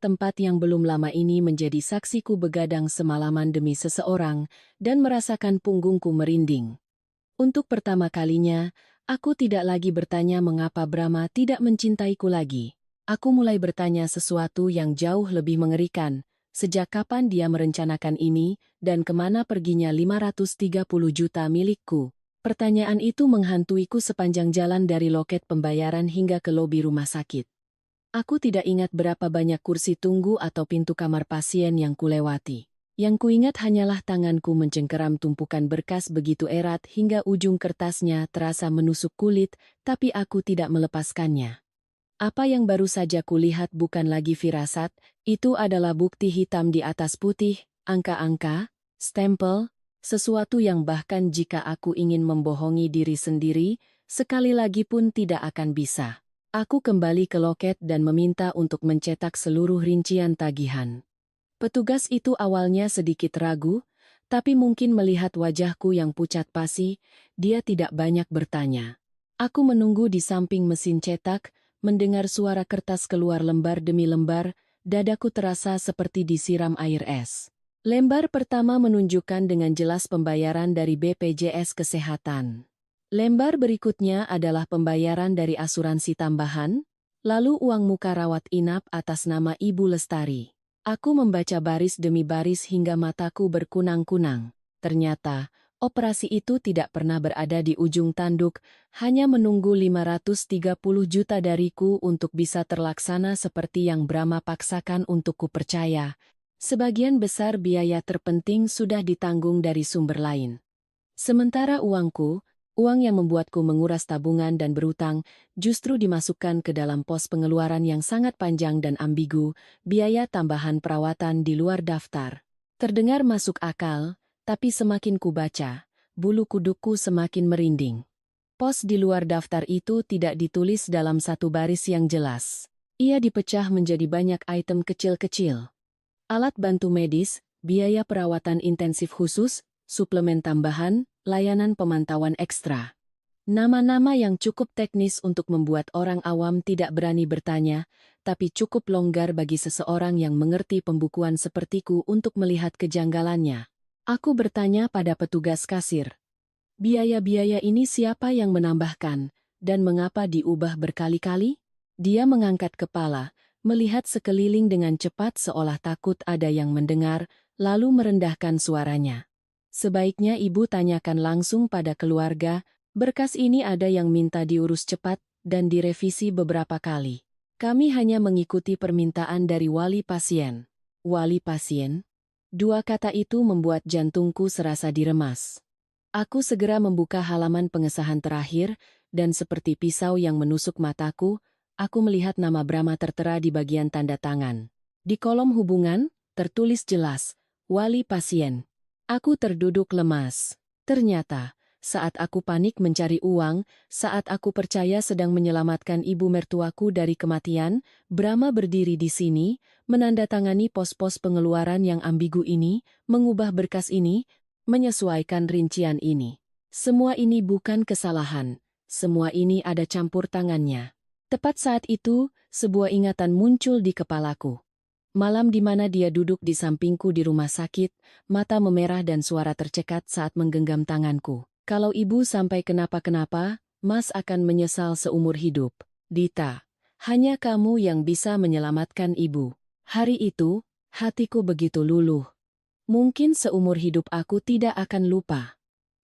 tempat yang belum lama ini menjadi saksiku begadang semalaman demi seseorang, dan merasakan punggungku merinding. Untuk pertama kalinya, aku tidak lagi bertanya mengapa Brahma tidak mencintaiku lagi. Aku mulai bertanya sesuatu yang jauh lebih mengerikan. Sejak kapan dia merencanakan ini, dan kemana perginya 530 juta milikku? Pertanyaan itu menghantuiku sepanjang jalan dari loket pembayaran hingga ke lobi rumah sakit. Aku tidak ingat berapa banyak kursi tunggu atau pintu kamar pasien yang kulewati. Yang kuingat hanyalah tanganku mencengkeram tumpukan berkas begitu erat hingga ujung kertasnya terasa menusuk kulit, tapi aku tidak melepaskannya. Apa yang baru saja kulihat bukan lagi firasat, itu adalah bukti hitam di atas putih, angka-angka, stempel, sesuatu yang bahkan jika aku ingin membohongi diri sendiri, sekali lagi pun tidak akan bisa. Aku kembali ke loket dan meminta untuk mencetak seluruh rincian tagihan. Petugas itu awalnya sedikit ragu, tapi mungkin melihat wajahku yang pucat pasi, dia tidak banyak bertanya. Aku menunggu di samping mesin cetak, mendengar suara kertas keluar lembar demi lembar, dadaku terasa seperti disiram air es. Lembar pertama menunjukkan dengan jelas pembayaran dari BPJS Kesehatan. Lembar berikutnya adalah pembayaran dari asuransi tambahan, lalu uang muka rawat inap atas nama Ibu Lestari. Aku membaca baris demi baris hingga mataku berkunang-kunang. Ternyata, operasi itu tidak pernah berada di ujung tanduk, hanya menunggu 530 juta dariku untuk bisa terlaksana seperti yang Brahma paksakan untukku percaya. Sebagian besar biaya terpenting sudah ditanggung dari sumber lain. Sementara uangku, uang yang membuatku menguras tabungan dan berutang, justru dimasukkan ke dalam pos pengeluaran yang sangat panjang dan ambigu, biaya tambahan perawatan di luar daftar. Terdengar masuk akal, tapi semakin kubaca, bulu kudukku semakin merinding. Pos di luar daftar itu tidak ditulis dalam satu baris yang jelas. Ia dipecah menjadi banyak item kecil-kecil. Alat bantu medis, biaya perawatan intensif khusus, suplemen tambahan, layanan pemantauan ekstra. Nama-nama yang cukup teknis untuk membuat orang awam tidak berani bertanya, tapi cukup longgar bagi seseorang yang mengerti pembukuan sepertiku untuk melihat kejanggalannya. Aku bertanya pada petugas kasir. Biaya-biaya ini siapa yang menambahkan, dan mengapa diubah berkali-kali? Dia mengangkat kepala, melihat sekeliling dengan cepat seolah takut ada yang mendengar, lalu merendahkan suaranya. Sebaiknya ibu tanyakan langsung pada keluarga, berkas ini ada yang minta diurus cepat dan direvisi beberapa kali. Kami hanya mengikuti permintaan dari wali pasien. Wali pasien? Dua kata itu membuat jantungku serasa diremas. Aku segera membuka halaman pengesahan terakhir, dan seperti pisau yang menusuk mataku, aku melihat nama Brahma tertera di bagian tanda tangan. Di kolom hubungan, tertulis jelas, wali pasien. Aku terduduk lemas. Ternyata, saat aku panik mencari uang, saat aku percaya sedang menyelamatkan ibu mertuaku dari kematian, Brahma berdiri di sini, menandatangani pos-pos pengeluaran yang ambigu ini, mengubah berkas ini, menyesuaikan rincian ini. Semua ini bukan kesalahan. semua ini ada campur tangannya. Tepat saat itu, sebuah ingatan muncul di kepalaku. Malam di mana dia duduk di sampingku di rumah sakit, mata memerah dan suara tercekat saat menggenggam tanganku. Kalau ibu sampai kenapa-kenapa, Mas akan menyesal seumur hidup. Dita, hanya kamu yang bisa menyelamatkan ibu. Hari itu, hatiku begitu luluh. Mungkin seumur hidup aku tidak akan lupa.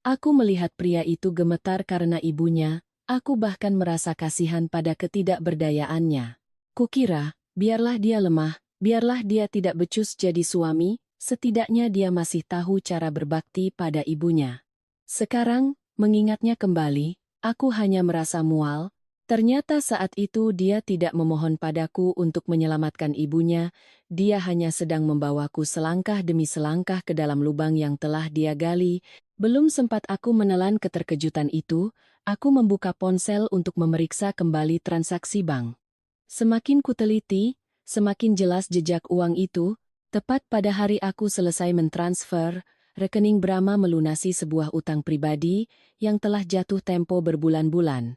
Aku melihat pria itu gemetar karena ibunya, aku bahkan merasa kasihan pada ketidakberdayaannya. Kukira, biarlah dia lemah, biarlah dia tidak becus jadi suami, setidaknya dia masih tahu cara berbakti pada ibunya. Sekarang, mengingatnya kembali, aku hanya merasa mual. Ternyata saat itu dia tidak memohon padaku untuk menyelamatkan ibunya, dia hanya sedang membawaku selangkah demi selangkah ke dalam lubang yang telah dia gali. Belum sempat aku menelan keterkejutan itu, aku membuka ponsel untuk memeriksa kembali transaksi bank. Semakin kuteliti, semakin jelas jejak uang itu. Tepat pada hari aku selesai mentransfer, rekening Brahma melunasi sebuah utang pribadi yang telah jatuh tempo berbulan-bulan.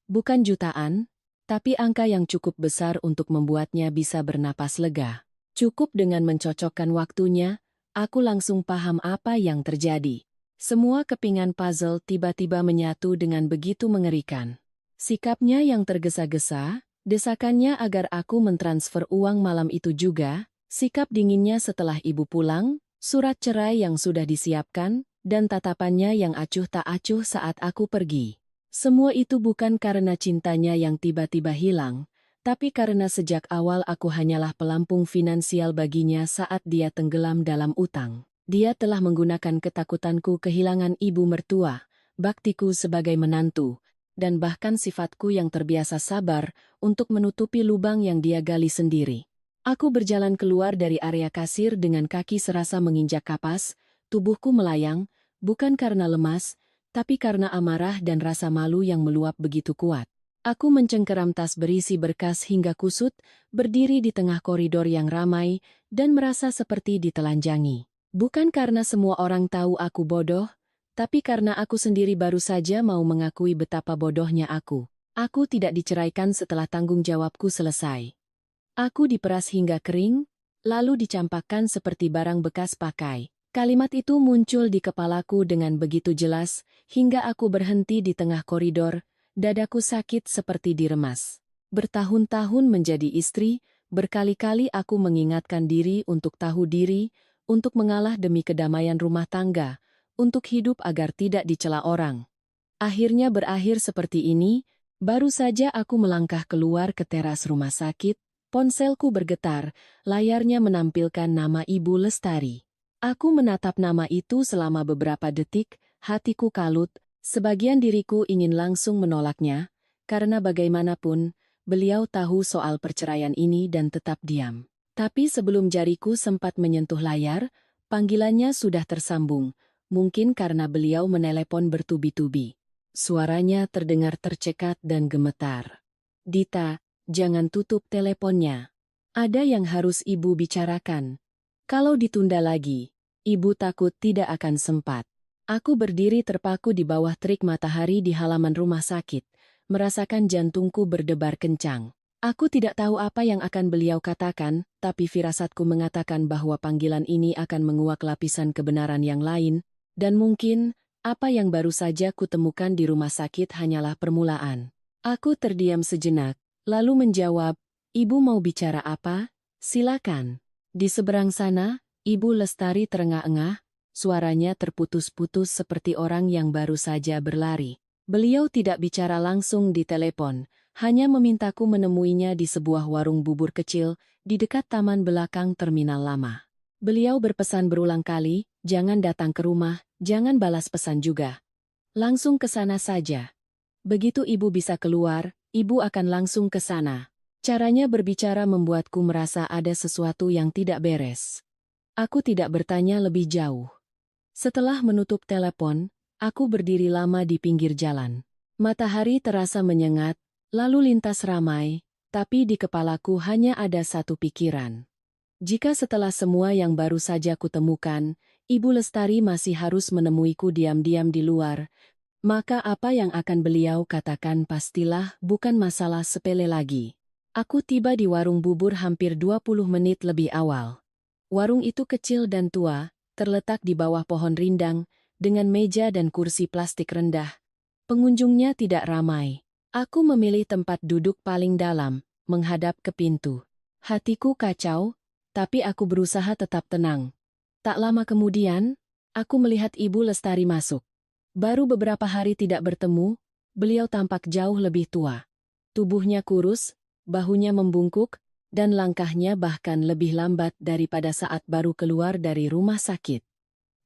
Bukan jutaan, tapi angka yang cukup besar untuk membuatnya bisa bernapas lega. Cukup dengan mencocokkan waktunya, aku langsung paham apa yang terjadi. Semua kepingan puzzle tiba-tiba menyatu dengan begitu mengerikan. Sikapnya yang tergesa-gesa, desakannya agar aku mentransfer uang malam itu juga, sikap dinginnya setelah ibu pulang, surat cerai yang sudah disiapkan, dan tatapannya yang acuh tak acuh saat aku pergi. Semua itu bukan karena cintanya yang tiba-tiba hilang, tapi karena sejak awal aku hanyalah pelampung finansial baginya saat dia tenggelam dalam utang. Dia telah menggunakan ketakutanku kehilangan ibu mertua, baktiku sebagai menantu, dan bahkan sifatku yang terbiasa sabar untuk menutupi lubang yang dia gali sendiri. Aku berjalan keluar dari area kasir dengan kaki serasa menginjak kapas, tubuhku melayang, bukan karena lemas, tapi karena amarah dan rasa malu yang meluap begitu kuat. Aku mencengkeram tas berisi berkas hingga kusut, berdiri di tengah koridor yang ramai, dan merasa seperti ditelanjangi. Bukan karena semua orang tahu aku bodoh, tapi karena aku sendiri baru saja mau mengakui betapa bodohnya aku. Aku tidak diceraikan setelah tanggung jawabku selesai. Aku diperas hingga kering, lalu dicampakkan seperti barang bekas pakai. Kalimat itu muncul di kepalaku dengan begitu jelas, hingga aku berhenti di tengah koridor, dadaku sakit seperti diremas. Bertahun-tahun menjadi istri, berkali-kali aku mengingatkan diri untuk tahu diri, untuk mengalah demi kedamaian rumah tangga, untuk hidup agar tidak dicela orang. Akhirnya berakhir seperti ini, baru saja aku melangkah keluar ke teras rumah sakit, ponselku bergetar, layarnya menampilkan nama Ibu Lestari. Aku menatap nama itu selama beberapa detik, hatiku kalut, sebagian diriku ingin langsung menolaknya, karena bagaimanapun, beliau tahu soal perceraian ini dan tetap diam. Tapi sebelum jariku sempat menyentuh layar, panggilannya sudah tersambung, mungkin karena beliau menelepon bertubi-tubi. Suaranya terdengar tercekat dan gemetar. Dita, jangan tutup teleponnya. Ada yang harus ibu bicarakan. Kalau ditunda lagi, ibu takut tidak akan sempat. Aku berdiri terpaku di bawah terik matahari di halaman rumah sakit, merasakan jantungku berdebar kencang. Aku tidak tahu apa yang akan beliau katakan, tapi firasatku mengatakan bahwa panggilan ini akan menguak lapisan kebenaran yang lain, dan mungkin, apa yang baru saja kutemukan di rumah sakit hanyalah permulaan. Aku terdiam sejenak, lalu menjawab, "Ibu mau bicara apa? Silakan." Di seberang sana, Ibu Lestari terengah-engah, suaranya terputus-putus seperti orang yang baru saja berlari. Beliau tidak bicara langsung di telepon, hanya memintaku menemuinya di sebuah warung bubur kecil di dekat taman belakang terminal lama. Beliau berpesan berulang kali, jangan datang ke rumah, jangan balas pesan juga. Langsung ke sana saja. Begitu ibu bisa keluar, ibu akan langsung ke sana. Caranya berbicara membuatku merasa ada sesuatu yang tidak beres. Aku tidak bertanya lebih jauh. Setelah menutup telepon, aku berdiri lama di pinggir jalan. Matahari terasa menyengat, lalu lintas ramai, tapi di kepalaku hanya ada satu pikiran. Jika setelah semua yang baru saja kutemukan, Ibu Lestari masih harus menemuiku diam-diam di luar, Maka apa yang akan beliau katakan pastilah bukan masalah sepele lagi. Aku tiba di warung bubur hampir 20 menit lebih awal. Warung itu kecil dan tua, terletak di bawah pohon rindang, dengan meja dan kursi plastik rendah. Pengunjungnya tidak ramai. Aku memilih tempat duduk paling dalam, menghadap ke pintu. Hatiku kacau, tapi aku berusaha tetap tenang. Tak lama kemudian, aku melihat Ibu Lestari masuk. Baru beberapa hari tidak bertemu, beliau tampak jauh lebih tua. Tubuhnya kurus, bahunya membungkuk, dan langkahnya bahkan lebih lambat daripada saat baru keluar dari rumah sakit.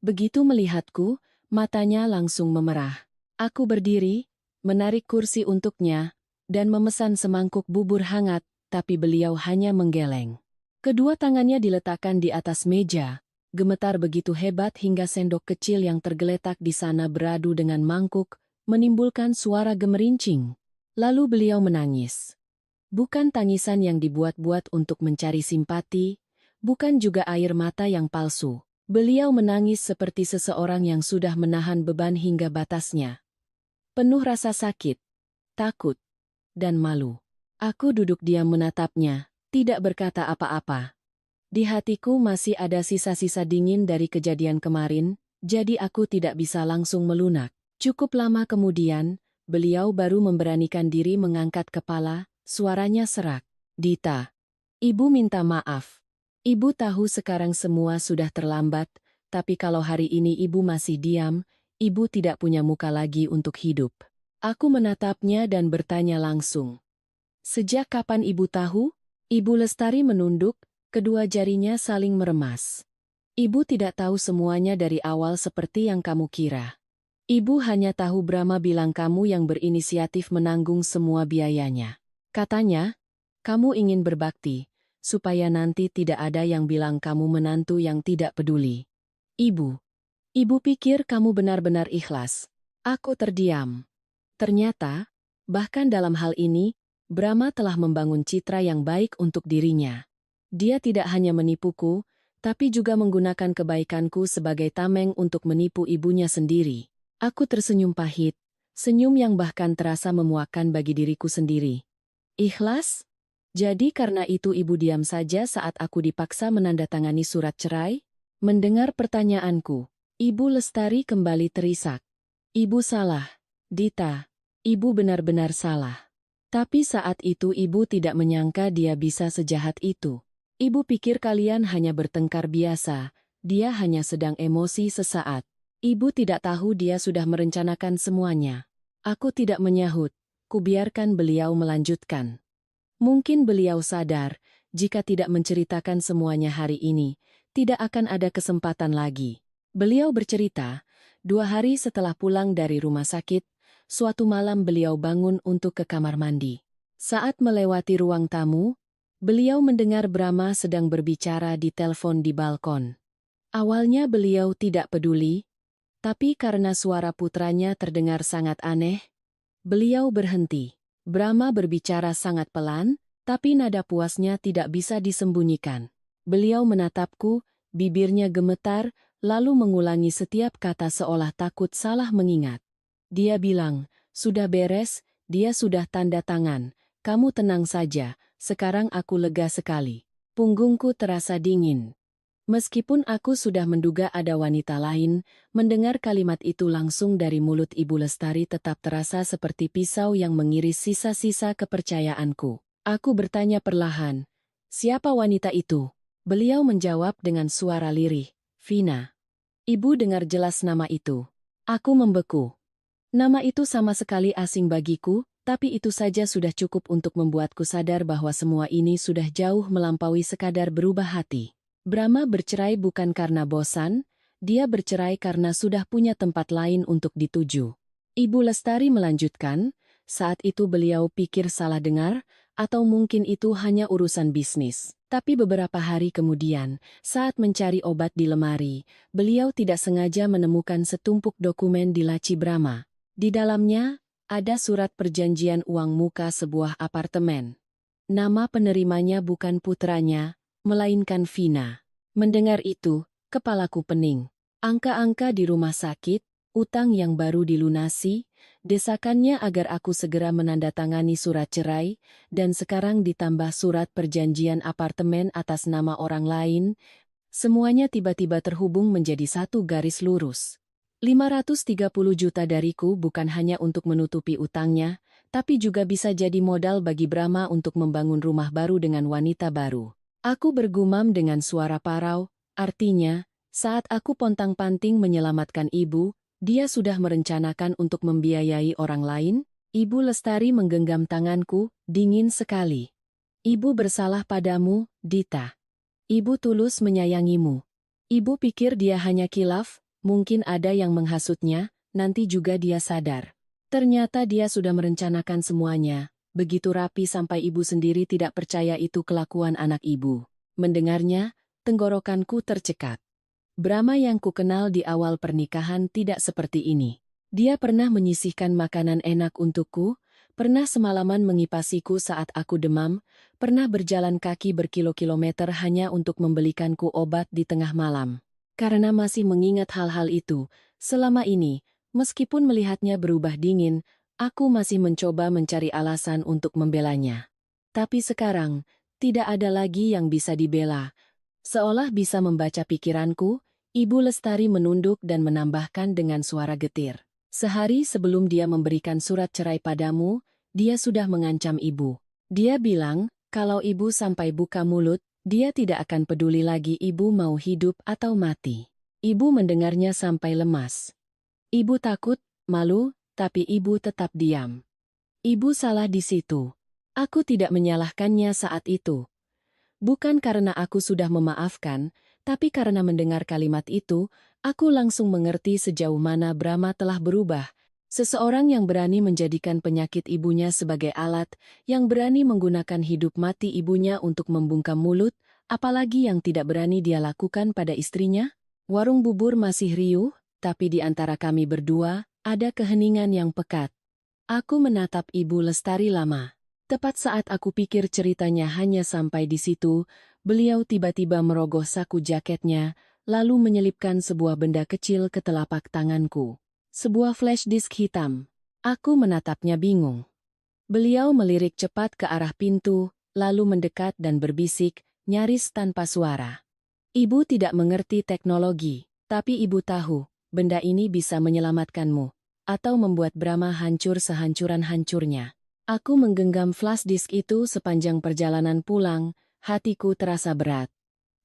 Begitu melihatku, matanya langsung memerah. Aku berdiri, menarik kursi untuknya, dan memesan semangkuk bubur hangat, tapi beliau hanya menggeleng. Kedua tangannya diletakkan di atas meja, gemetar begitu hebat hingga sendok kecil yang tergeletak di sana beradu dengan mangkuk, menimbulkan suara gemerincing. Lalu beliau menangis. Bukan tangisan yang dibuat-buat untuk mencari simpati, bukan juga air mata yang palsu. Beliau menangis seperti seseorang yang sudah menahan beban hingga batasnya. Penuh rasa sakit, takut, dan malu. Aku duduk diam menatapnya, tidak berkata apa-apa. Di hatiku masih ada sisa-sisa dingin dari kejadian kemarin, jadi aku tidak bisa langsung melunak. Cukup lama kemudian, beliau baru memberanikan diri mengangkat kepala, suaranya serak. "Dita, Ibu minta maaf. Ibu tahu sekarang semua sudah terlambat, tapi kalau hari ini Ibu masih diam, Ibu tidak punya muka lagi untuk hidup." Aku menatapnya dan bertanya langsung. "Sejak kapan Ibu tahu?" Ibu Lestari menunduk, kedua jarinya saling meremas. "Ibu tidak tahu semuanya dari awal seperti yang kamu kira. Ibu hanya tahu Brahma bilang kamu yang berinisiatif menanggung semua biayanya. Katanya, kamu ingin berbakti, supaya nanti tidak ada yang bilang kamu menantu yang tidak peduli. Ibu pikir kamu benar-benar ikhlas." Aku terdiam. Ternyata, bahkan dalam hal ini, Brahma telah membangun citra yang baik untuk dirinya. Dia tidak hanya menipuku, tapi juga menggunakan kebaikanku sebagai tameng untuk menipu ibunya sendiri. Aku tersenyum pahit, senyum yang bahkan terasa memuakkan bagi diriku sendiri. "Ikhlas? Jadi karena itu Ibu diam saja saat aku dipaksa menandatangani surat cerai?" Mendengar pertanyaanku, Ibu Lestari kembali terisak. "Ibu salah, Dita. Ibu benar-benar salah." Tapi saat itu Ibu tidak menyangka dia bisa sejahat itu. Ibu pikir kalian hanya bertengkar biasa, dia hanya sedang emosi sesaat. Ibu tidak tahu dia sudah merencanakan semuanya. Aku tidak menyahut, kubiarkan beliau melanjutkan. Mungkin beliau sadar, jika tidak menceritakan semuanya hari ini, tidak akan ada kesempatan lagi. Beliau bercerita, 2 hari setelah pulang dari rumah sakit, suatu malam beliau bangun untuk ke kamar mandi. Saat melewati ruang tamu, beliau mendengar Brahma sedang berbicara di telepon di balkon. Awalnya beliau tidak peduli, tapi karena suara putranya terdengar sangat aneh, beliau berhenti. Brahma berbicara sangat pelan, tapi nada puasnya tidak bisa disembunyikan. Beliau menatapku, bibirnya gemetar, lalu mengulangi setiap kata seolah takut salah mengingat. Dia bilang, "Sudah beres, dia sudah tanda tangan. Kamu tenang saja, sekarang aku lega sekali." Punggungku terasa dingin. Meskipun aku sudah menduga ada wanita lain, mendengar kalimat itu langsung dari mulut Ibu Lestari tetap terasa seperti pisau yang mengiris sisa-sisa kepercayaanku. Aku bertanya perlahan, "Siapa wanita itu?" Beliau menjawab dengan suara lirih, "Vina." Ibu dengar jelas nama itu. Aku membeku. Nama itu sama sekali asing bagiku, tapi itu saja sudah cukup untuk membuatku sadar bahwa semua ini sudah jauh melampaui sekadar berubah hati. Brahma bercerai bukan karena bosan, dia bercerai karena sudah punya tempat lain untuk dituju. Ibu Lestari melanjutkan, saat itu beliau pikir salah dengar, atau mungkin itu hanya urusan bisnis. Tapi beberapa hari kemudian, saat mencari obat di lemari, beliau tidak sengaja menemukan setumpuk dokumen di laci Brahma. Di dalamnya, ada surat perjanjian uang muka sebuah apartemen. Nama penerimanya bukan putranya, melainkan Vina. Mendengar itu, kepalaku pening. Angka-angka di rumah sakit, utang yang baru dilunasi, desakannya agar aku segera menandatangani surat cerai, dan sekarang ditambah surat perjanjian apartemen atas nama orang lain, semuanya tiba-tiba terhubung menjadi satu garis lurus. 530 juta dariku bukan hanya untuk menutupi utangnya, tapi juga bisa jadi modal bagi Brahma untuk membangun rumah baru dengan wanita baru. Aku bergumam dengan suara parau, artinya, saat aku pontang-panting menyelamatkan ibu, dia sudah merencanakan untuk membiayai orang lain. Ibu Lestari menggenggam tanganku, dingin sekali. Ibu bersalah padamu, Dita. Ibu tulus menyayangimu. Ibu pikir dia hanya kilaf, mungkin ada yang menghasutnya, nanti juga dia sadar. Ternyata dia sudah merencanakan semuanya, begitu rapi sampai ibu sendiri tidak percaya itu kelakuan anak ibu. Mendengarnya, tenggorokanku tercekat. Brahma yang kukenal di awal pernikahan tidak seperti ini. Dia pernah menyisihkan makanan enak untukku, pernah semalaman mengipasiku saat aku demam, pernah berjalan kaki berkilo-kilometer hanya untuk membelikanku obat di tengah malam. Karena masih mengingat hal-hal itu, selama ini, meskipun melihatnya berubah dingin, aku masih mencoba mencari alasan untuk membelanya. Tapi sekarang, tidak ada lagi yang bisa dibela. Seolah bisa membaca pikiranku, Ibu Lestari menunduk dan menambahkan dengan suara getir. Sehari sebelum dia memberikan surat cerai padamu, dia sudah mengancam ibu. Dia bilang, kalau ibu sampai buka mulut, dia tidak akan peduli lagi ibu mau hidup atau mati. Ibu mendengarnya sampai lemas. Ibu takut, malu, tapi ibu tetap diam. Ibu salah di situ. Aku tidak menyalahkannya saat itu. Bukan karena aku sudah memaafkan, tapi karena mendengar kalimat itu, aku langsung mengerti sejauh mana Brahma telah berubah. Seseorang yang berani menjadikan penyakit ibunya sebagai alat, yang berani menggunakan hidup mati ibunya untuk membungkam mulut, apalagi yang tidak berani dia lakukan pada istrinya. Warung bubur masih riuh, tapi di antara kami berdua, ada keheningan yang pekat. Aku menatap Ibu Lestari lama. Tepat saat aku pikir ceritanya hanya sampai di situ, beliau tiba-tiba merogoh saku jaketnya, lalu menyelipkan sebuah benda kecil ke telapak tanganku. Sebuah flash disk hitam. Aku menatapnya bingung. Beliau melirik cepat ke arah pintu, lalu mendekat dan berbisik, nyaris tanpa suara. Ibu tidak mengerti teknologi, tapi ibu tahu, benda ini bisa menyelamatkanmu, atau membuat Brahma hancur sehancur-hancurnya. Aku menggenggam flash disk itu sepanjang perjalanan pulang, hatiku terasa berat.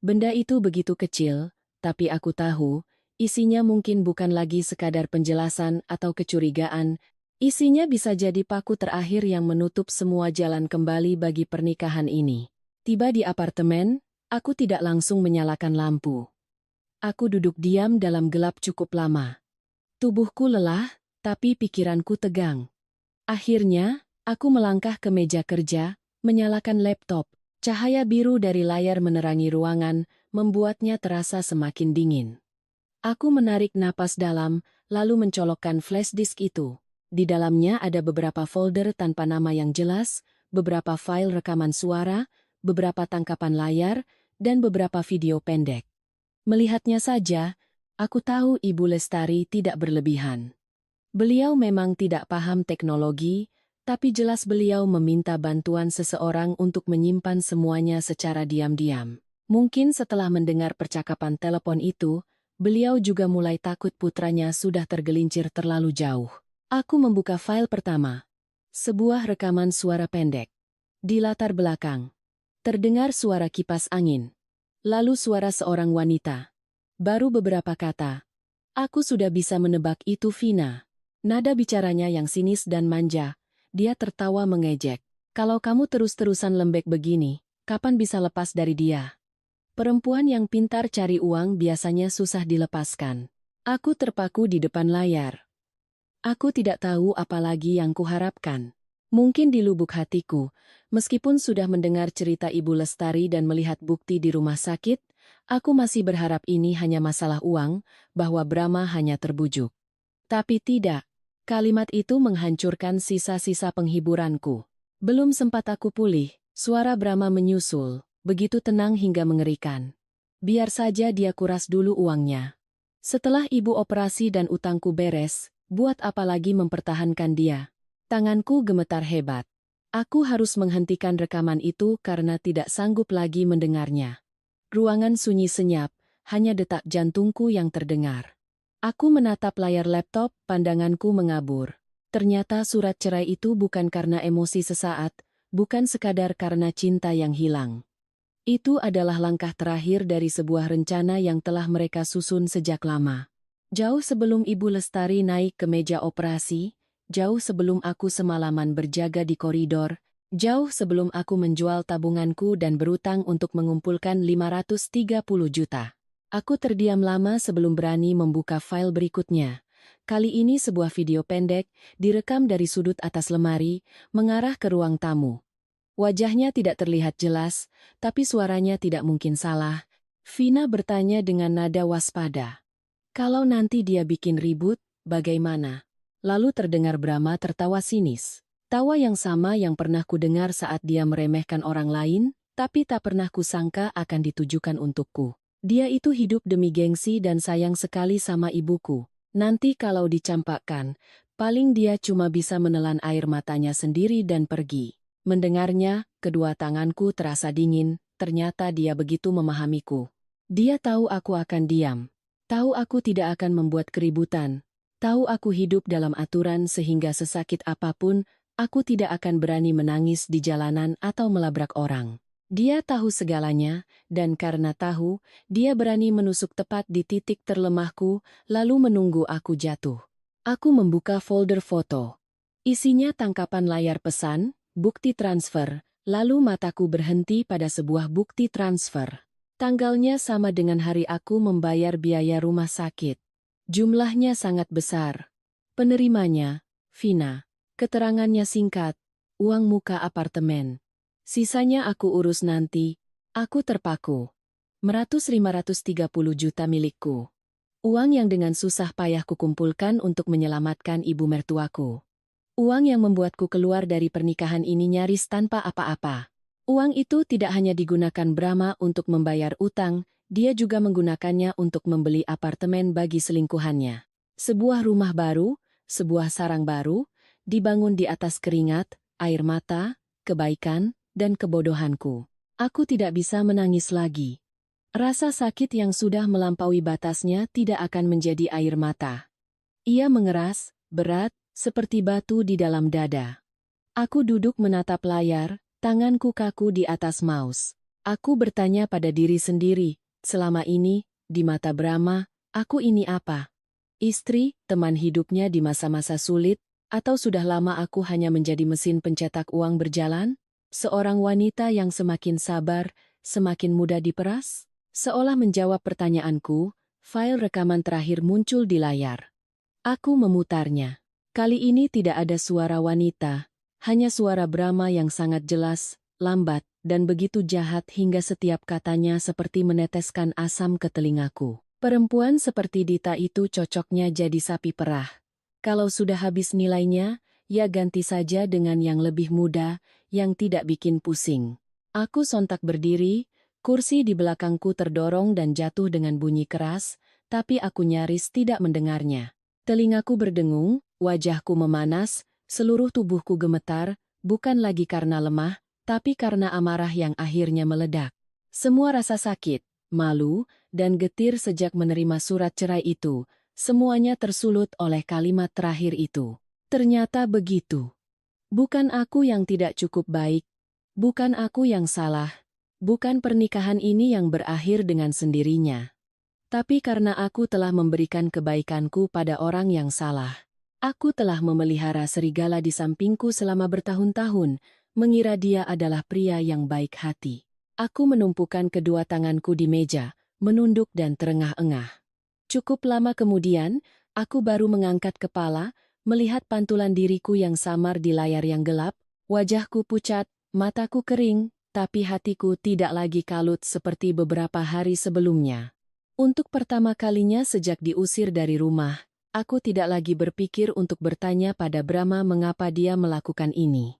Benda itu begitu kecil, tapi aku tahu, isinya mungkin bukan lagi sekadar penjelasan atau kecurigaan, isinya bisa jadi paku terakhir yang menutup semua jalan kembali bagi pernikahan ini. Tiba di apartemen, aku tidak langsung menyalakan lampu. Aku duduk diam dalam gelap cukup lama. Tubuhku lelah, tapi pikiranku tegang. Akhirnya, aku melangkah ke meja kerja, menyalakan laptop. Cahaya biru dari layar menerangi ruangan, membuatnya terasa semakin dingin. Aku menarik napas dalam, lalu mencolokkan flash disk itu. Di dalamnya ada beberapa folder tanpa nama yang jelas, beberapa file rekaman suara, beberapa tangkapan layar, dan beberapa video pendek. Melihatnya saja, aku tahu Ibu Lestari tidak berlebihan. Beliau memang tidak paham teknologi, tapi jelas beliau meminta bantuan seseorang untuk menyimpan semuanya secara diam-diam. Mungkin setelah mendengar percakapan telepon itu, beliau juga mulai takut putranya sudah tergelincir terlalu jauh. Aku membuka file pertama. Sebuah rekaman suara pendek. Di latar belakang, terdengar suara kipas angin. Lalu suara seorang wanita. Baru beberapa kata. Aku sudah bisa menebak itu Vina. Nada bicaranya yang sinis dan manja. Dia tertawa mengejek. Kalau kamu terus-terusan lembek begini, kapan bisa lepas dari dia? Perempuan yang pintar cari uang biasanya susah dilepaskan. Aku terpaku di depan layar. Aku tidak tahu apa lagi yang kuharapkan. Mungkin di lubuk hatiku, meskipun sudah mendengar cerita Ibu Lestari dan melihat bukti di rumah sakit, aku masih berharap ini hanya masalah uang, bahwa Brahma hanya terbujuk. Tapi tidak. Kalimat itu menghancurkan sisa-sisa penghiburanku. Belum sempat aku pulih, suara Brahma menyusul, begitu tenang hingga mengerikan. Biar saja dia kuras dulu uangnya. Setelah ibu operasi dan utangku beres, buat apa lagi mempertahankan dia? Tanganku gemetar hebat. Aku harus menghentikan rekaman itu karena tidak sanggup lagi mendengarnya. Ruangan sunyi senyap, hanya detak jantungku yang terdengar. Aku menatap layar laptop, pandanganku mengabur. Ternyata surat cerai itu bukan karena emosi sesaat, bukan sekadar karena cinta yang hilang. Itu adalah langkah terakhir dari sebuah rencana yang telah mereka susun sejak lama. Jauh sebelum Ibu Lestari naik ke meja operasi, jauh sebelum aku semalaman berjaga di koridor, jauh sebelum aku menjual tabunganku dan berutang untuk mengumpulkan 530 juta. Aku terdiam lama sebelum berani membuka file berikutnya. Kali ini sebuah video pendek, direkam dari sudut atas lemari, mengarah ke ruang tamu. Wajahnya tidak terlihat jelas, tapi suaranya tidak mungkin salah. Vina bertanya dengan nada waspada. Kalau nanti dia bikin ribut, bagaimana? Lalu terdengar Brahma tertawa sinis. Tawa yang sama yang pernah kudengar saat dia meremehkan orang lain, tapi tak pernah kusangka akan ditujukan untukku. Dia itu hidup demi gengsi dan sayang sekali sama ibuku. Nanti kalau dicampakkan, paling dia cuma bisa menelan air matanya sendiri dan pergi. Mendengarnya, kedua tanganku terasa dingin, ternyata dia begitu memahamiku. Dia tahu aku akan diam. Tahu aku tidak akan membuat keributan. Tahu aku hidup dalam aturan sehingga sesakit apapun, aku tidak akan berani menangis di jalanan atau melabrak orang. Dia tahu segalanya, dan karena tahu, dia berani menusuk tepat di titik terlemahku, lalu menunggu aku jatuh. Aku membuka folder foto. Isinya tangkapan layar pesan, bukti transfer, lalu mataku berhenti pada sebuah bukti transfer. Tanggalnya sama dengan hari aku membayar biaya rumah sakit. Jumlahnya sangat besar. Penerimanya, Vina. Keterangannya singkat, uang muka apartemen. Sisanya aku urus nanti, aku terpaku. 530 juta milikku. Uang yang dengan susah payah kukumpulkan untuk menyelamatkan ibu mertuaku. Uang yang membuatku keluar dari pernikahan ini nyaris tanpa apa-apa. Uang itu tidak hanya digunakan Brahma untuk membayar utang, dia juga menggunakannya untuk membeli apartemen bagi selingkuhannya. Sebuah rumah baru, sebuah sarang baru, dibangun di atas keringat, air mata, kebaikan, dan kebodohanku. Aku tidak bisa menangis lagi. Rasa sakit yang sudah melampaui batasnya tidak akan menjadi air mata. Ia mengeras, berat, seperti batu di dalam dada. Aku duduk menatap layar, tanganku kaku di atas mouse. Aku bertanya pada diri sendiri, selama ini, di mata Brahma, aku ini apa? Istri, teman hidupnya di masa-masa sulit, atau sudah lama aku hanya menjadi mesin pencetak uang berjalan? Seorang wanita yang semakin sabar, semakin mudah diperas? Seolah menjawab pertanyaanku, file rekaman terakhir muncul di layar. Aku memutarnya. Kali ini tidak ada suara wanita, hanya suara Brahma yang sangat jelas, lambat, dan begitu jahat hingga setiap katanya seperti meneteskan asam ke telingaku. Perempuan seperti Dita itu cocoknya jadi sapi perah. Kalau sudah habis nilainya, ya ganti saja dengan yang lebih muda, yang tidak bikin pusing. Aku sontak berdiri, kursi di belakangku terdorong dan jatuh dengan bunyi keras, tapi aku nyaris tidak mendengarnya. Telingaku berdengung, wajahku memanas, seluruh tubuhku gemetar, bukan lagi karena lemah, tapi karena amarah yang akhirnya meledak. Semua rasa sakit, malu, dan getir sejak menerima surat cerai itu, semuanya tersulut oleh kalimat terakhir itu. Ternyata begitu. Bukan aku yang tidak cukup baik, bukan aku yang salah, bukan pernikahan ini yang berakhir dengan sendirinya. Tapi karena aku telah memberikan kebaikanku pada orang yang salah. Aku telah memelihara serigala di sampingku selama bertahun-tahun, mengira dia adalah pria yang baik hati. Aku menumpukan kedua tanganku di meja, menunduk dan terengah-engah. Cukup lama kemudian, aku baru mengangkat kepala, melihat pantulan diriku yang samar di layar yang gelap, wajahku pucat, mataku kering, tapi hatiku tidak lagi kalut seperti beberapa hari sebelumnya. Untuk pertama kalinya sejak diusir dari rumah, aku tidak lagi berpikir untuk bertanya pada Brahma mengapa dia melakukan ini.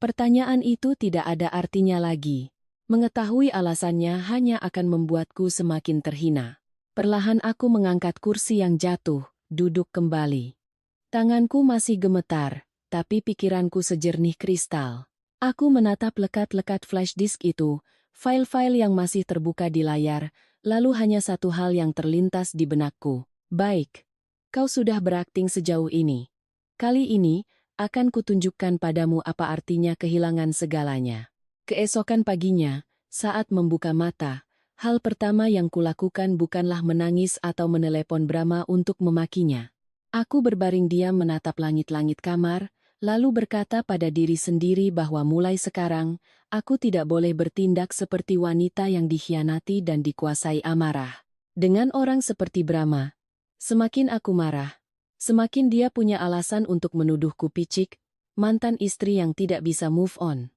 Pertanyaan itu tidak ada artinya lagi. Mengetahui alasannya hanya akan membuatku semakin terhina. Perlahan aku mengangkat kursi yang jatuh, duduk kembali. Tanganku masih gemetar, tapi pikiranku sejernih kristal. Aku menatap lekat-lekat flash disk itu, file-file yang masih terbuka di layar, lalu hanya satu hal yang terlintas di benakku. Baik, kau sudah berakting sejauh ini. Kali ini, akan kutunjukkan padamu apa artinya kehilangan segalanya. Keesokan paginya, saat membuka mata, hal pertama yang kulakukan bukanlah menangis atau menelepon Brahma untuk memakinya. Aku berbaring diam menatap langit-langit kamar, lalu berkata pada diri sendiri bahwa mulai sekarang, aku tidak boleh bertindak seperti wanita yang dikhianati dan dikuasai amarah. Dengan orang seperti Brahma, semakin aku marah, semakin dia punya alasan untuk menuduhku picik, mantan istri yang tidak bisa move on.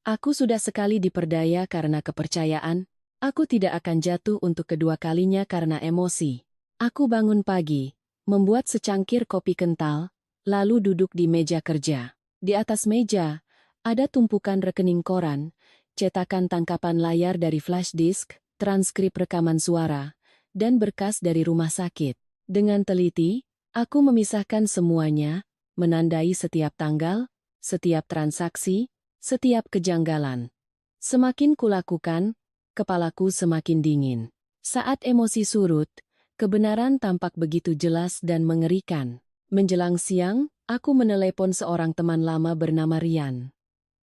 Aku sudah sekali diperdaya karena kepercayaan, aku tidak akan jatuh untuk kedua kalinya karena emosi. Aku bangun pagi, membuat secangkir kopi kental, lalu duduk di meja kerja. Di atas meja, ada tumpukan rekening koran, cetakan tangkapan layar dari flash disk, transkrip rekaman suara, dan berkas dari rumah sakit. Dengan teliti, aku memisahkan semuanya, menandai setiap tanggal, setiap transaksi, setiap kejanggalan. Semakin kulakukan, kepalaku semakin dingin. Saat emosi surut, kebenaran tampak begitu jelas dan mengerikan. Menjelang siang, aku menelepon seorang teman lama bernama Rian.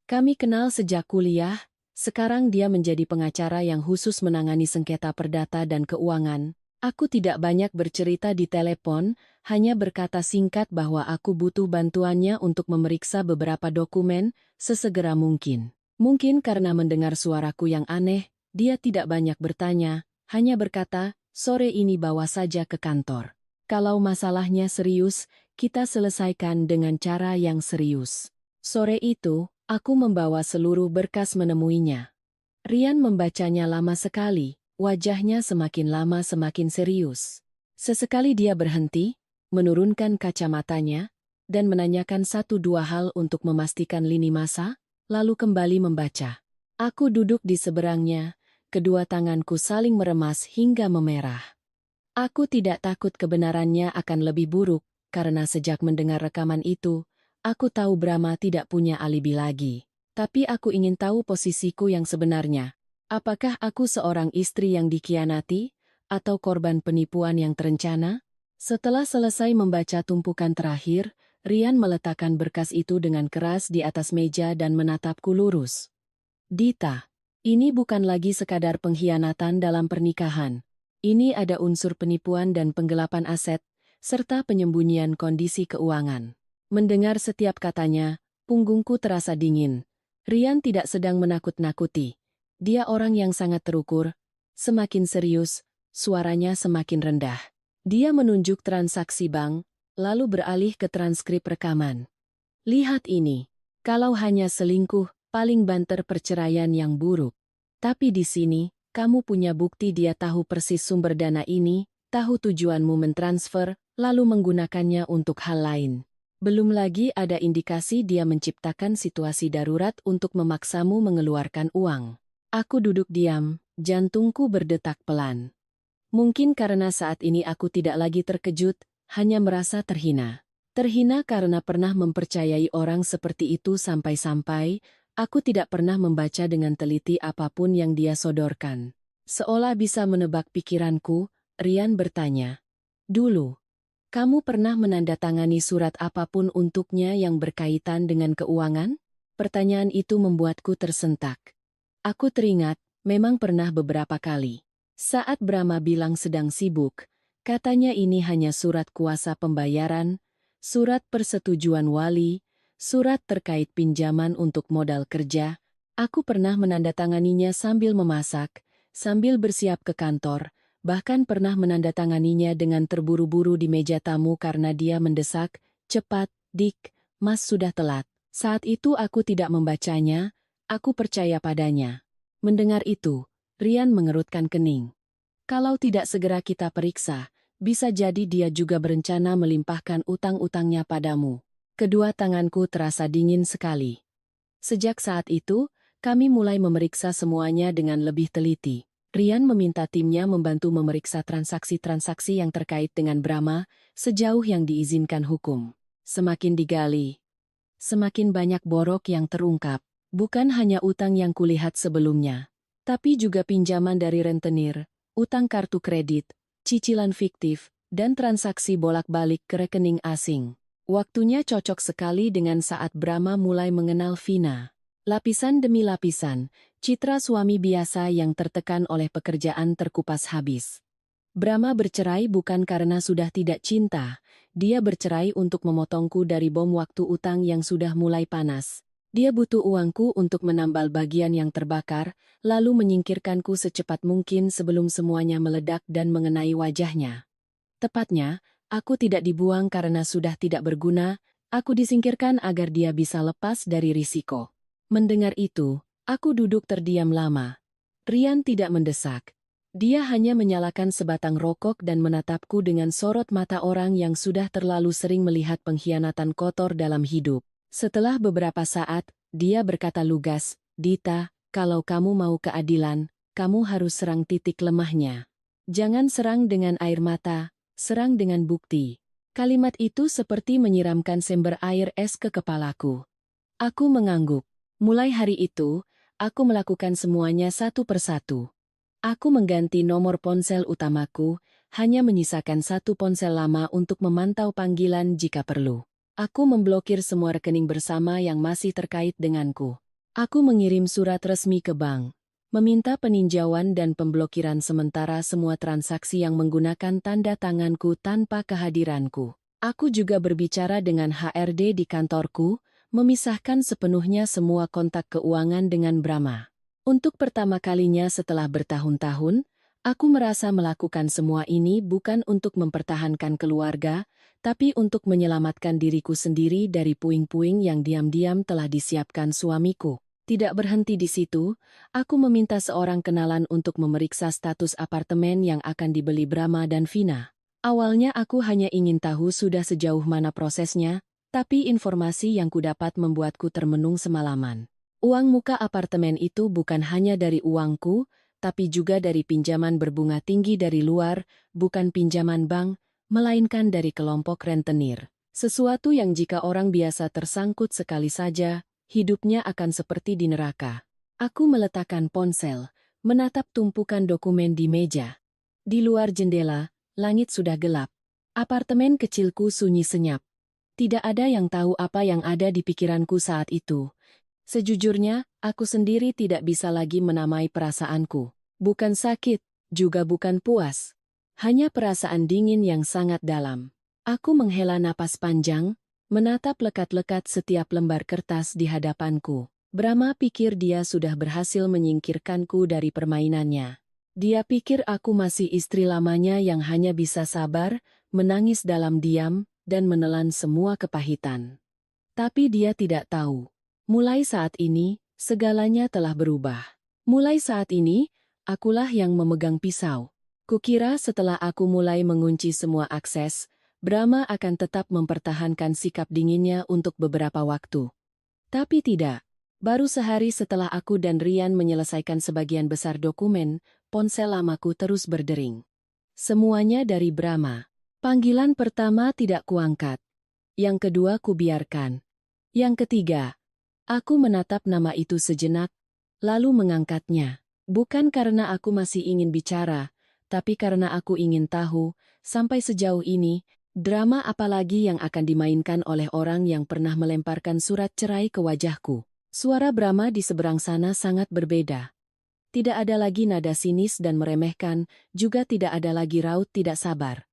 Kami kenal sejak kuliah, sekarang dia menjadi pengacara yang khusus menangani sengketa perdata dan keuangan. Aku tidak banyak bercerita di telepon, hanya berkata singkat bahwa aku butuh bantuannya untuk memeriksa beberapa dokumen sesegera mungkin. Mungkin karena mendengar suaraku yang aneh, dia tidak banyak bertanya, hanya berkata, "Sore ini bawa saja ke kantor. Kalau masalahnya serius, kita selesaikan dengan cara yang serius." Sore itu, aku membawa seluruh berkas menemuinya. Rian membacanya lama sekali. Wajahnya semakin lama semakin serius. Sesekali dia berhenti, menurunkan kacamatanya, dan menanyakan satu dua hal untuk memastikan lini masa, lalu kembali membaca. Aku duduk di seberangnya, kedua tanganku saling meremas hingga memerah. Aku tidak takut kebenarannya akan lebih buruk, karena sejak mendengar rekaman itu, aku tahu Brahma tidak punya alibi lagi. Tapi aku ingin tahu posisiku yang sebenarnya. Apakah aku seorang istri yang dikhianati, atau korban penipuan yang terencana? Setelah selesai membaca tumpukan terakhir, Rian meletakkan berkas itu dengan keras di atas meja dan menatapku lurus. "Dita, ini bukan lagi sekadar pengkhianatan dalam pernikahan. Ini ada unsur penipuan dan penggelapan aset, serta penyembunyian kondisi keuangan." Mendengar setiap katanya, punggungku terasa dingin. Rian tidak sedang menakut-nakuti. Dia orang yang sangat terukur, semakin serius, suaranya semakin rendah. Dia menunjuk transaksi bank, lalu beralih ke transkrip rekaman. "Lihat ini, kalau hanya selingkuh, paling banter perceraian yang buruk. Tapi di sini, kamu punya bukti dia tahu persis sumber dana ini, tahu tujuanmu mentransfer, lalu menggunakannya untuk hal lain. Belum lagi ada indikasi dia menciptakan situasi darurat untuk memaksamu mengeluarkan uang." Aku duduk diam, jantungku berdetak pelan. Mungkin karena saat ini aku tidak lagi terkejut, hanya merasa terhina. Terhina karena pernah mempercayai orang seperti itu sampai-sampai, aku tidak pernah membaca dengan teliti apapun yang dia sodorkan. Seolah bisa menebak pikiranku, Rian bertanya, "Dulu, kamu pernah menandatangani surat apapun untuknya yang berkaitan dengan keuangan?" Pertanyaan itu membuatku tersentak. Aku teringat, memang pernah beberapa kali. Saat Brahma bilang sedang sibuk, katanya ini hanya surat kuasa pembayaran, surat persetujuan wali, surat terkait pinjaman untuk modal kerja. Aku pernah menandatanganinya sambil memasak, sambil bersiap ke kantor, bahkan pernah menandatanganinya dengan terburu-buru di meja tamu karena dia mendesak, "Cepat, Dik, Mas sudah telat." Saat itu aku tidak membacanya, aku percaya padanya. Mendengar itu, Rian mengerutkan kening. Kalau tidak segera kita periksa, bisa jadi dia juga berencana melimpahkan utang-utangnya padamu. Kedua tanganku terasa dingin sekali. Sejak saat itu, kami mulai memeriksa semuanya dengan lebih teliti. Rian meminta timnya membantu memeriksa transaksi-transaksi yang terkait dengan Brahma sejauh yang diizinkan hukum. Semakin digali, semakin banyak borok yang terungkap. Bukan hanya utang yang kulihat sebelumnya, tapi juga pinjaman dari rentenir, utang kartu kredit, cicilan fiktif, dan transaksi bolak-balik ke rekening asing. Waktunya cocok sekali dengan saat Brahma mulai mengenal Vina. Lapisan demi lapisan, citra suami biasa yang tertekan oleh pekerjaan terkupas habis. Brahma bercerai bukan karena sudah tidak cinta, dia bercerai untuk memotongku dari bom waktu utang yang sudah mulai panas. Dia butuh uangku untuk menambal bagian yang terbakar, lalu menyingkirkanku secepat mungkin sebelum semuanya meledak dan mengenai wajahnya. Tepatnya, aku tidak dibuang karena sudah tidak berguna, aku disingkirkan agar dia bisa lepas dari risiko. Mendengar itu, aku duduk terdiam lama. Rian tidak mendesak. Dia hanya menyalakan sebatang rokok dan menatapku dengan sorot mata orang yang sudah terlalu sering melihat pengkhianatan kotor dalam hidup. Setelah beberapa saat, dia berkata lugas, "Dita, kalau kamu mau keadilan, kamu harus serang titik lemahnya. Jangan serang dengan air mata, serang dengan bukti." Kalimat itu seperti menyiramkan sember air es ke kepalaku. Aku mengangguk. Mulai hari itu, aku melakukan semuanya satu persatu. Aku mengganti nomor ponsel utamaku, hanya menyisakan satu ponsel lama untuk memantau panggilan jika perlu. Aku memblokir semua rekening bersama yang masih terkait denganku. Aku mengirim surat resmi ke bank, meminta peninjauan dan pemblokiran sementara semua transaksi yang menggunakan tanda tanganku tanpa kehadiranku. Aku juga berbicara dengan HRD di kantorku, memisahkan sepenuhnya semua kontak keuangan dengan Brahma. Untuk pertama kalinya setelah bertahun-tahun, aku merasa melakukan semua ini bukan untuk mempertahankan keluarga, tapi untuk menyelamatkan diriku sendiri dari puing-puing yang diam-diam telah disiapkan suamiku. Tidak berhenti di situ, aku meminta seorang kenalan untuk memeriksa status apartemen yang akan dibeli Brahma dan Vina. Awalnya aku hanya ingin tahu sudah sejauh mana prosesnya, tapi informasi yang kudapat membuatku termenung semalaman. Uang muka apartemen itu bukan hanya dari uangku, tapi juga dari pinjaman berbunga tinggi dari luar, bukan pinjaman bank, melainkan dari kelompok rentenir. Sesuatu yang jika orang biasa tersangkut sekali saja, hidupnya akan seperti di neraka. Aku meletakkan ponsel, menatap tumpukan dokumen di meja. Di luar jendela, langit sudah gelap. Apartemen kecilku sunyi senyap. Tidak ada yang tahu apa yang ada di pikiranku saat itu. Sejujurnya, aku sendiri tidak bisa lagi menamai perasaanku. Bukan sakit, juga bukan puas. Hanya perasaan dingin yang sangat dalam. Aku menghela napas panjang, menatap lekat-lekat setiap lembar kertas di hadapanku. Brahma pikir dia sudah berhasil menyingkirkanku dari permainannya. Dia pikir aku masih istri lamanya yang hanya bisa sabar, menangis dalam diam, dan menelan semua kepahitan. Tapi dia tidak tahu. Mulai saat ini, segalanya telah berubah. Mulai saat ini, akulah yang memegang pisau. Kukira setelah aku mulai mengunci semua akses, Brahma akan tetap mempertahankan sikap dinginnya untuk beberapa waktu. Tapi tidak. Baru sehari setelah aku dan Rian menyelesaikan sebagian besar dokumen, ponsel lamaku terus berdering. Semuanya dari Brahma. Panggilan pertama tidak kuangkat. Yang kedua kubiarkan. Yang ketiga, aku menatap nama itu sejenak, lalu mengangkatnya. Bukan karena aku masih ingin bicara, tapi karena aku ingin tahu, sampai sejauh ini, drama apa lagi yang akan dimainkan oleh orang yang pernah melemparkan surat cerai ke wajahku. Suara Brahma di seberang sana sangat berbeda. Tidak ada lagi nada sinis dan meremehkan, juga tidak ada lagi raut tidak sabar.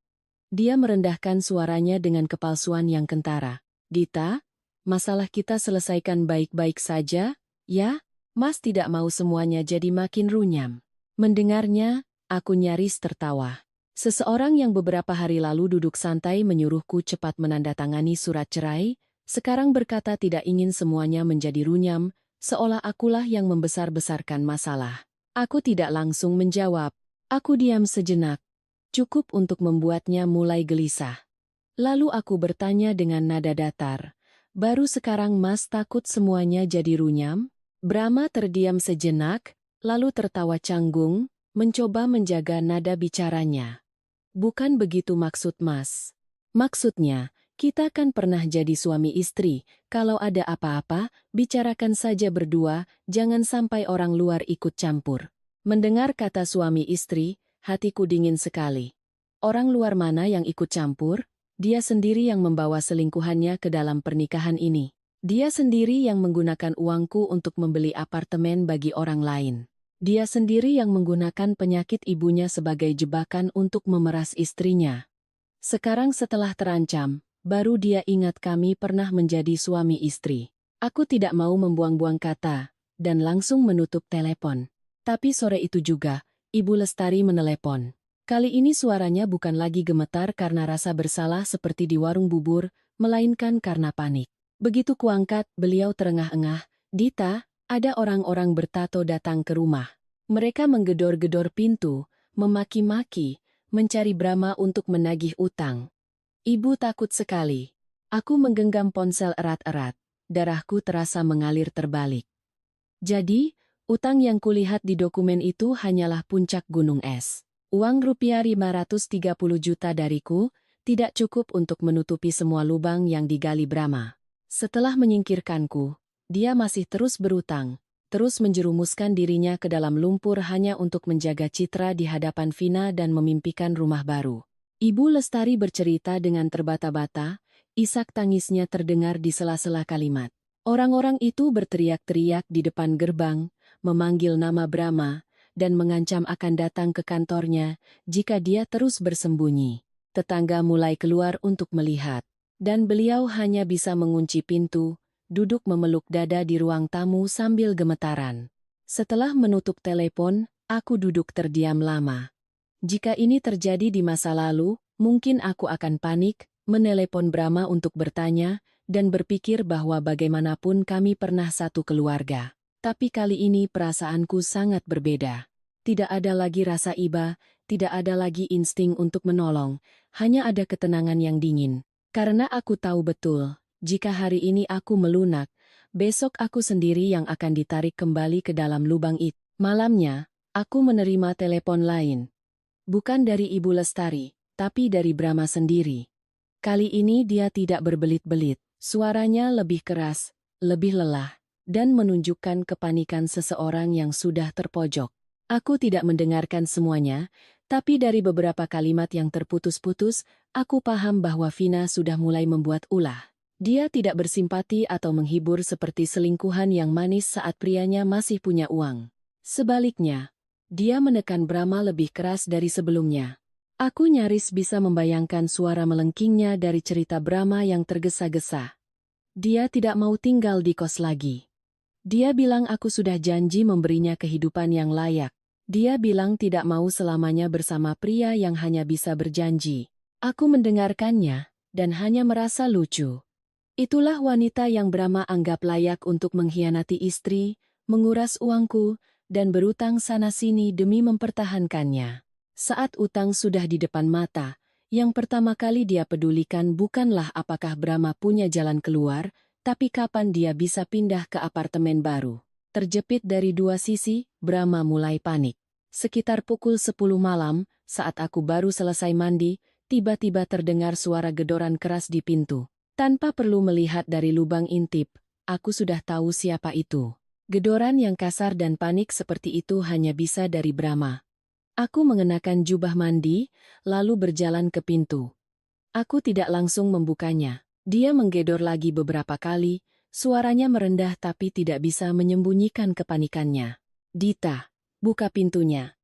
Dia merendahkan suaranya dengan kepalsuan yang kentara. "Dita, masalah kita selesaikan baik-baik saja, ya? Mas tidak mau semuanya jadi makin runyam." Mendengarnya, aku nyaris tertawa. Seseorang yang beberapa hari lalu duduk santai menyuruhku cepat menandatangani surat cerai, sekarang berkata tidak ingin semuanya menjadi runyam, seolah akulah yang membesar-besarkan masalah. Aku tidak langsung menjawab. Aku diam sejenak. Cukup untuk membuatnya mulai gelisah. Lalu aku bertanya dengan nada datar, "Baru sekarang Mas takut semuanya jadi runyam?" Brahma terdiam sejenak, lalu tertawa canggung, mencoba menjaga nada bicaranya. Bukan begitu maksud Mas. Maksudnya, kita kan pernah jadi suami istri, kalau ada apa-apa, bicarakan saja berdua, jangan sampai orang luar ikut campur. Mendengar kata suami istri, hatiku dingin sekali. Orang luar mana yang ikut campur? Dia sendiri yang membawa selingkuhannya ke dalam pernikahan ini. Dia sendiri yang menggunakan uangku untuk membeli apartemen bagi orang lain. Dia sendiri yang menggunakan penyakit ibunya sebagai jebakan untuk memeras istrinya. Sekarang setelah terancam, baru dia ingat kami pernah menjadi suami istri. Aku tidak mau membuang-buang kata, dan langsung menutup telepon. Tapi sore itu juga, Ibu Lestari menelepon. Kali ini suaranya bukan lagi gemetar karena rasa bersalah seperti di warung bubur, melainkan karena panik. Begitu kuangkat, beliau terengah-engah, "Dita, ada orang-orang bertato datang ke rumah. Mereka menggedor-gedor pintu, memaki-maki, mencari Brahma untuk menagih utang." Ibu takut sekali. Aku menggenggam ponsel erat-erat, darahku terasa mengalir terbalik. Jadi, utang yang kulihat di dokumen itu hanyalah puncak gunung es. Uang rupiah 530 juta dariku, tidak cukup untuk menutupi semua lubang yang digali Brahma. Setelah menyingkirkanku, dia masih terus berutang, terus menjerumuskan dirinya ke dalam lumpur hanya untuk menjaga citra di hadapan Vina dan memimpikan rumah baru. Ibu Lestari bercerita dengan terbata-bata, isak tangisnya terdengar di sela-sela kalimat. Orang-orang itu berteriak-teriak di depan gerbang, memanggil nama Brahma, dan mengancam akan datang ke kantornya jika dia terus bersembunyi. Tetangga mulai keluar untuk melihat, dan beliau hanya bisa mengunci pintu, duduk memeluk dada di ruang tamu sambil gemetaran. Setelah menutup telepon, aku duduk terdiam lama. Jika ini terjadi di masa lalu, mungkin aku akan panik, menelepon Brahma untuk bertanya, dan berpikir bahwa bagaimanapun kami pernah satu keluarga. Tapi kali ini perasaanku sangat berbeda. Tidak ada lagi rasa iba, tidak ada lagi insting untuk menolong, hanya ada ketenangan yang dingin. Karena aku tahu betul, jika hari ini aku melunak, besok aku sendiri yang akan ditarik kembali ke dalam lubang itu. Malamnya, aku menerima telepon lain. Bukan dari Ibu Lestari, tapi dari Brahma sendiri. Kali ini dia tidak berbelit-belit, suaranya lebih keras, lebih lelah, dan menunjukkan kepanikan seseorang yang sudah terpojok. Aku tidak mendengarkan semuanya, tapi dari beberapa kalimat yang terputus-putus, aku paham bahwa Vina sudah mulai membuat ulah. Dia tidak bersimpati atau menghibur seperti selingkuhan yang manis saat prianya masih punya uang. Sebaliknya, dia menekan Brahma lebih keras dari sebelumnya. Aku nyaris bisa membayangkan suara melengkingnya dari cerita Brahma yang tergesa-gesa. Dia tidak mau tinggal di kos lagi. Dia bilang aku sudah janji memberinya kehidupan yang layak. Dia bilang tidak mau selamanya bersama pria yang hanya bisa berjanji. Aku mendengarkannya, dan hanya merasa lucu. Itulah wanita yang Brahma anggap layak untuk mengkhianati istri, menguras uangku, dan berutang sana-sini demi mempertahankannya. Saat utang sudah di depan mata, yang pertama kali dia pedulikan bukanlah apakah Brahma punya jalan keluar, tapi kapan dia bisa pindah ke apartemen baru. Terjepit dari dua sisi, Brahma mulai panik. Sekitar pukul 10 malam, saat aku baru selesai mandi, tiba-tiba terdengar suara gedoran keras di pintu. Tanpa perlu melihat dari lubang intip, aku sudah tahu siapa itu. Gedoran yang kasar dan panik seperti itu hanya bisa dari Brahma. Aku mengenakan jubah mandi, lalu berjalan ke pintu. Aku tidak langsung membukanya. Dia menggedor lagi beberapa kali, suaranya merendah tapi tidak bisa menyembunyikan kepanikannya. "Dita, buka pintunya.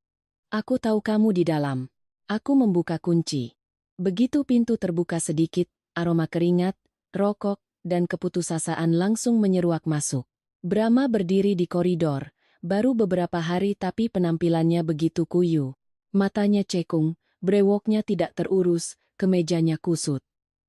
Aku tahu kamu di dalam." Aku membuka kunci. Begitu pintu terbuka sedikit, aroma keringat, rokok, dan keputusasaan langsung menyeruak masuk. Brahma berdiri di koridor, baru beberapa hari tapi penampilannya begitu kuyu. Matanya cekung, brewoknya tidak terurus, kemejanya kusut.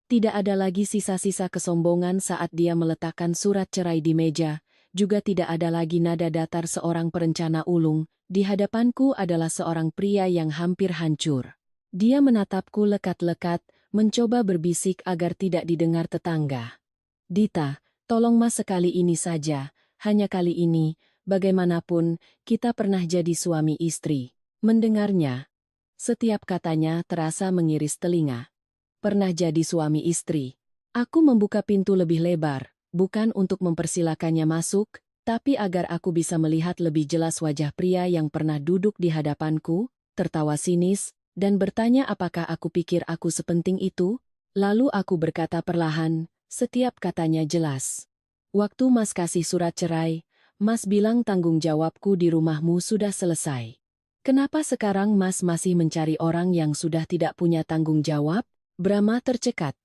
Tidak ada lagi sisa-sisa kesombongan saat dia meletakkan surat cerai di meja, juga tidak ada lagi nada datar seorang perencana ulung. Di hadapanku adalah seorang pria yang hampir hancur. Dia menatapku lekat-lekat, mencoba berbisik agar tidak didengar tetangga. "Dita, tolong Mas sekali ini saja, hanya kali ini, bagaimanapun, kita pernah jadi suami istri. Mendengarnya, setiap katanya terasa mengiris telinga. Pernah jadi suami istri. Aku membuka pintu lebih lebar, bukan untuk mempersilakannya masuk, tapi agar aku bisa melihat lebih jelas wajah pria yang pernah duduk di hadapanku, tertawa sinis, dan bertanya apakah aku pikir aku sepenting itu. Lalu aku berkata perlahan, setiap katanya jelas. Waktu Mas kasih surat cerai, Mas bilang tanggung jawabku di rumahmu sudah selesai. Kenapa sekarang Mas masih mencari orang yang sudah tidak punya tanggung jawab? Brahma tercekat.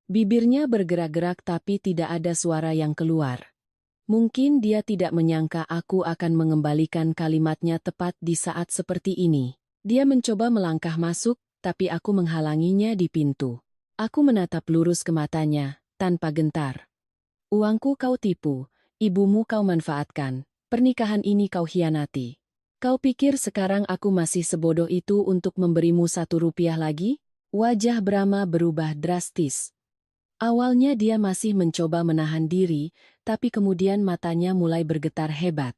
Bibirnya bergerak-gerak tapi tidak ada suara yang keluar. Mungkin dia tidak menyangka aku akan mengembalikan kalimatnya tepat di saat seperti ini. Dia mencoba melangkah masuk, tapi aku menghalanginya di pintu. Aku menatap lurus ke matanya, tanpa gentar. Uangku kau tipu, ibumu kau manfaatkan, pernikahan ini kau hianati. Kau pikir sekarang aku masih sebodoh itu untuk memberimu 1 rupiah lagi? Wajah Brahma berubah drastis. Awalnya dia masih mencoba menahan diri, tapi kemudian matanya mulai bergetar hebat.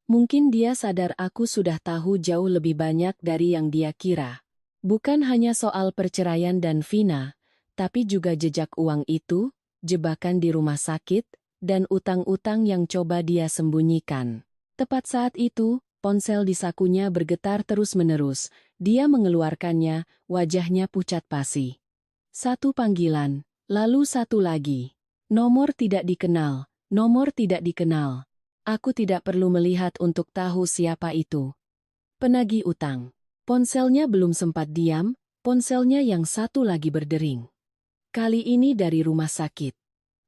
Mungkin dia sadar aku sudah tahu jauh lebih banyak dari yang dia kira. Bukan hanya soal perceraian dan Vina, tapi juga jejak uang itu, jebakan di rumah sakit, dan utang-utang yang coba dia sembunyikan. Tepat saat itu, ponsel di sakunya bergetar terus-menerus. Dia mengeluarkannya, wajahnya pucat pasi. 1 panggilan, lalu 1 lagi. Nomor tidak dikenal, nomor tidak dikenal. Aku tidak perlu melihat untuk tahu siapa itu. Penagih utang. Ponselnya belum sempat diam, ponselnya yang 1 lagi berdering. Kali ini dari rumah sakit.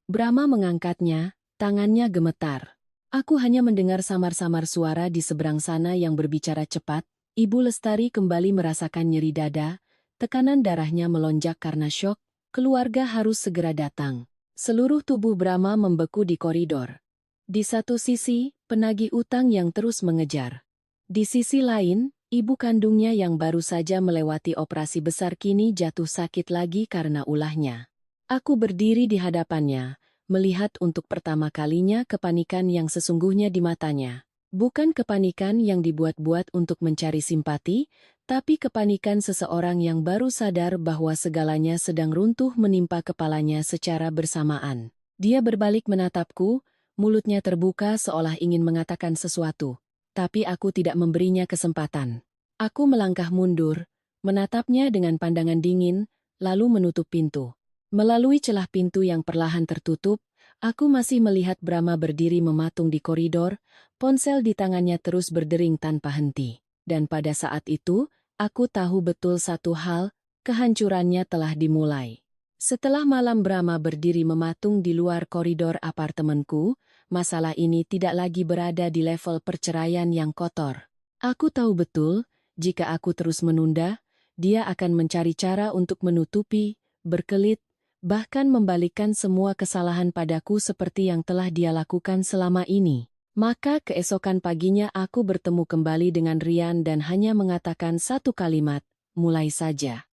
Brahma mengangkatnya, tangannya gemetar. Aku hanya mendengar samar-samar suara di seberang sana yang berbicara cepat. Ibu Lestari kembali merasakan nyeri dada, tekanan darahnya melonjak karena syok, keluarga harus segera datang. Seluruh tubuh Brahma membeku di koridor. Di satu sisi, penagih utang yang terus mengejar. Di sisi lain, ibu kandungnya yang baru saja melewati operasi besar kini jatuh sakit lagi karena ulahnya. Aku berdiri di hadapannya, melihat untuk pertama kalinya kepanikan yang sesungguhnya di matanya. Bukan kepanikan yang dibuat-buat untuk mencari simpati, tapi kepanikan seseorang yang baru sadar bahwa segalanya sedang runtuh menimpa kepalanya secara bersamaan. Dia berbalik menatapku, mulutnya terbuka seolah ingin mengatakan sesuatu. Tapi aku tidak memberinya kesempatan. Aku melangkah mundur, menatapnya dengan pandangan dingin, lalu menutup pintu. Melalui celah pintu yang perlahan tertutup, aku masih melihat Brahma berdiri mematung di koridor, ponsel di tangannya terus berdering tanpa henti. Dan pada saat itu, aku tahu betul satu hal, kehancurannya telah dimulai. Setelah malam Brahma berdiri mematung di luar koridor apartemenku, masalah ini tidak lagi berada di level perceraian yang kotor. Aku tahu betul, jika aku terus menunda, dia akan mencari cara untuk menutupi, berkelit, bahkan membalikkan semua kesalahan padaku seperti yang telah dia lakukan selama ini. Maka keesokan paginya aku bertemu kembali dengan Rian dan hanya mengatakan 1 kalimat, mulai saja.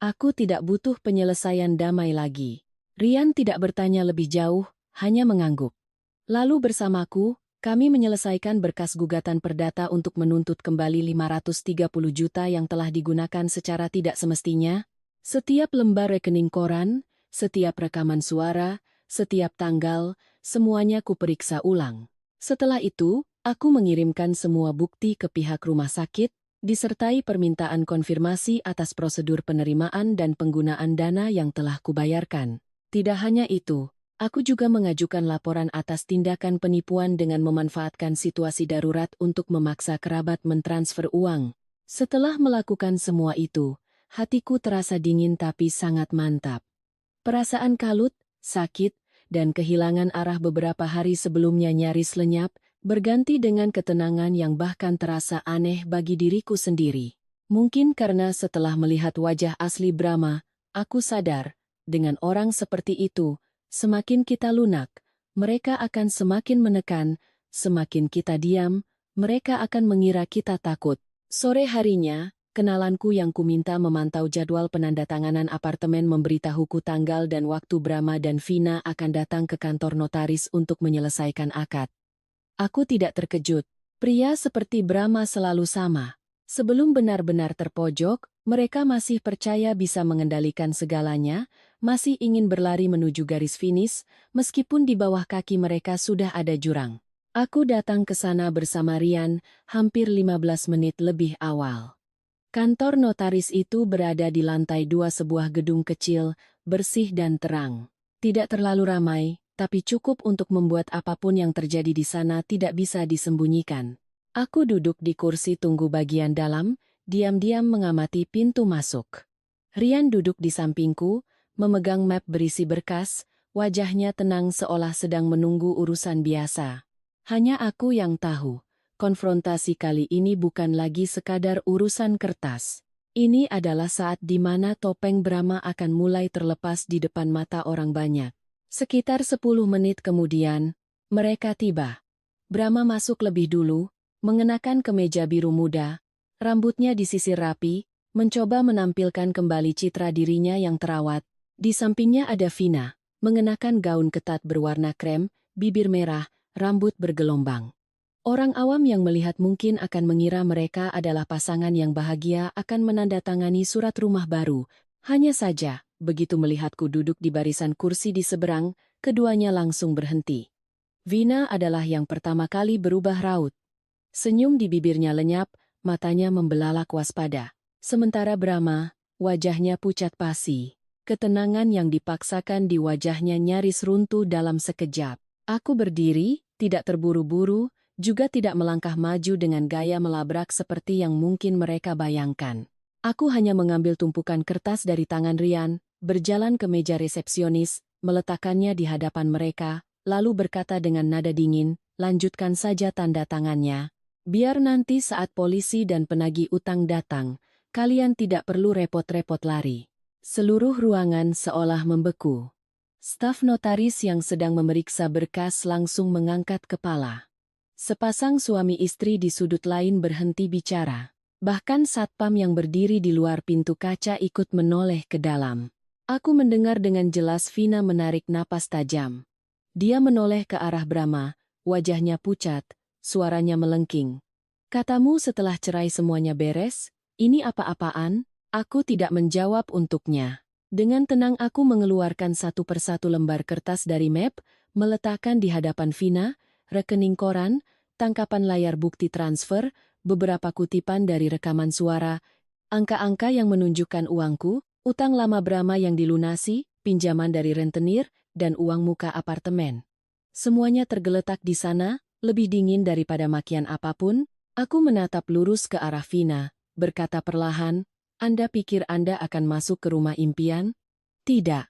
Aku tidak butuh penyelesaian damai lagi. Rian tidak bertanya lebih jauh, hanya mengangguk. Lalu bersamaku, kami menyelesaikan berkas gugatan perdata untuk menuntut kembali 530 juta yang telah digunakan secara tidak semestinya. Setiap lembar rekening koran, setiap rekaman suara, setiap tanggal, semuanya kuperiksa ulang. Setelah itu, aku mengirimkan semua bukti ke pihak rumah sakit, disertai permintaan konfirmasi atas prosedur penerimaan dan penggunaan dana yang telah kubayarkan. Tidak hanya itu, aku juga mengajukan laporan atas tindakan penipuan dengan memanfaatkan situasi darurat untuk memaksa kerabat mentransfer uang. Setelah melakukan semua itu, hatiku terasa dingin tapi sangat mantap. Perasaan kalut, sakit, dan kehilangan arah beberapa hari sebelumnya nyaris lenyap, berganti dengan ketenangan yang bahkan terasa aneh bagi diriku sendiri. Mungkin karena setelah melihat wajah asli Brahma, aku sadar, dengan orang seperti itu, semakin kita lunak, mereka akan semakin menekan, semakin kita diam, mereka akan mengira kita takut. Sore harinya, kenalanku yang kuminta memantau jadwal penandatanganan apartemen memberitahuku tanggal dan waktu Brahma dan Vina akan datang ke kantor notaris untuk menyelesaikan akad. Aku tidak terkejut. Pria seperti Brahma selalu sama. Sebelum benar-benar terpojok, mereka masih percaya bisa mengendalikan segalanya, masih ingin berlari menuju garis finish, meskipun di bawah kaki mereka sudah ada jurang. Aku datang ke sana bersama Rian, hampir 15 menit lebih awal. Kantor notaris itu berada di lantai 2 sebuah gedung kecil, bersih dan terang. Tidak terlalu ramai, tapi cukup untuk membuat apapun yang terjadi di sana tidak bisa disembunyikan. Aku duduk di kursi tunggu bagian dalam, diam-diam mengamati pintu masuk. Rian duduk di sampingku, memegang map berisi berkas, wajahnya tenang seolah sedang menunggu urusan biasa. Hanya aku yang tahu. Konfrontasi kali ini bukan lagi sekadar urusan kertas. Ini adalah saat di mana topeng Brahma akan mulai terlepas di depan mata orang banyak. Sekitar 10 menit kemudian, mereka tiba. Brahma masuk lebih dulu, mengenakan kemeja biru muda, rambutnya disisir rapi, mencoba menampilkan kembali citra dirinya yang terawat. Di sampingnya ada Vina, mengenakan gaun ketat berwarna krem, bibir merah, rambut bergelombang. Orang awam yang melihat mungkin akan mengira mereka adalah pasangan yang bahagia akan menandatangani surat rumah baru. Hanya saja, begitu melihatku duduk di barisan kursi di seberang, keduanya langsung berhenti. Vina adalah yang pertama kali berubah raut. Senyum di bibirnya lenyap, matanya membelalak waspada. Sementara Brahma, wajahnya pucat pasi. Ketenangan yang dipaksakan di wajahnya nyaris runtuh dalam sekejap. Aku berdiri, tidak terburu-buru, juga tidak melangkah maju dengan gaya melabrak seperti yang mungkin mereka bayangkan. Aku hanya mengambil tumpukan kertas dari tangan Rian, berjalan ke meja resepsionis, meletakkannya di hadapan mereka, lalu berkata dengan nada dingin, lanjutkan saja tanda tangannya. Biar nanti saat polisi dan penagih utang datang, kalian tidak perlu repot-repot lari. Seluruh ruangan seolah membeku. Staf notaris yang sedang memeriksa berkas langsung mengangkat kepala. Sepasang suami istri di sudut lain berhenti bicara. Bahkan satpam yang berdiri di luar pintu kaca ikut menoleh ke dalam. Aku mendengar dengan jelas Vina menarik napas tajam. Dia menoleh ke arah Brahma, wajahnya pucat, suaranya melengking. Katamu setelah cerai semuanya beres? Ini apa-apaan? Aku tidak menjawab untuknya. Dengan tenang aku mengeluarkan satu persatu lembar kertas dari map, meletakkan di hadapan Vina, rekening koran, tangkapan layar bukti transfer, beberapa kutipan dari rekaman suara, angka-angka yang menunjukkan uangku, utang lama Brahma yang dilunasi, pinjaman dari rentenir, dan uang muka apartemen. Semuanya tergeletak di sana, lebih dingin daripada makian apapun. Aku menatap lurus ke arah Vina, berkata perlahan, Anda pikir Anda akan masuk ke rumah impian? Tidak.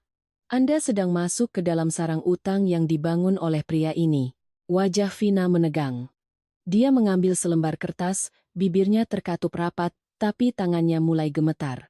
Anda sedang masuk ke dalam sarang utang yang dibangun oleh pria ini. Wajah Vina menegang. Dia mengambil selembar kertas, bibirnya terkatup rapat, tapi tangannya mulai gemetar.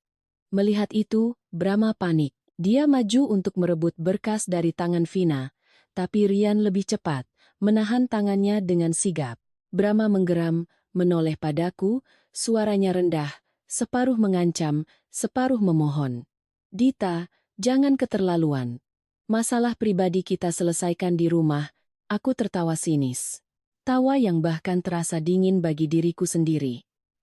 Melihat itu, Brahma panik. Dia maju untuk merebut berkas dari tangan Vina, tapi Rian lebih cepat, menahan tangannya dengan sigap. Brahma menggeram, menoleh padaku, suaranya rendah, separuh mengancam, separuh memohon. Dita, jangan keterlaluan. Masalah pribadi kita selesaikan di rumah. Aku tertawa sinis. Tawa yang bahkan terasa dingin bagi diriku sendiri.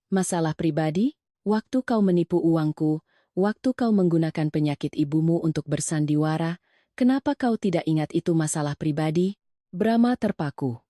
Masalah pribadi? Waktu kau menipu uangku, waktu kau menggunakan penyakit ibumu untuk bersandiwara, kenapa kau tidak ingat itu masalah pribadi? Brahma terpaku.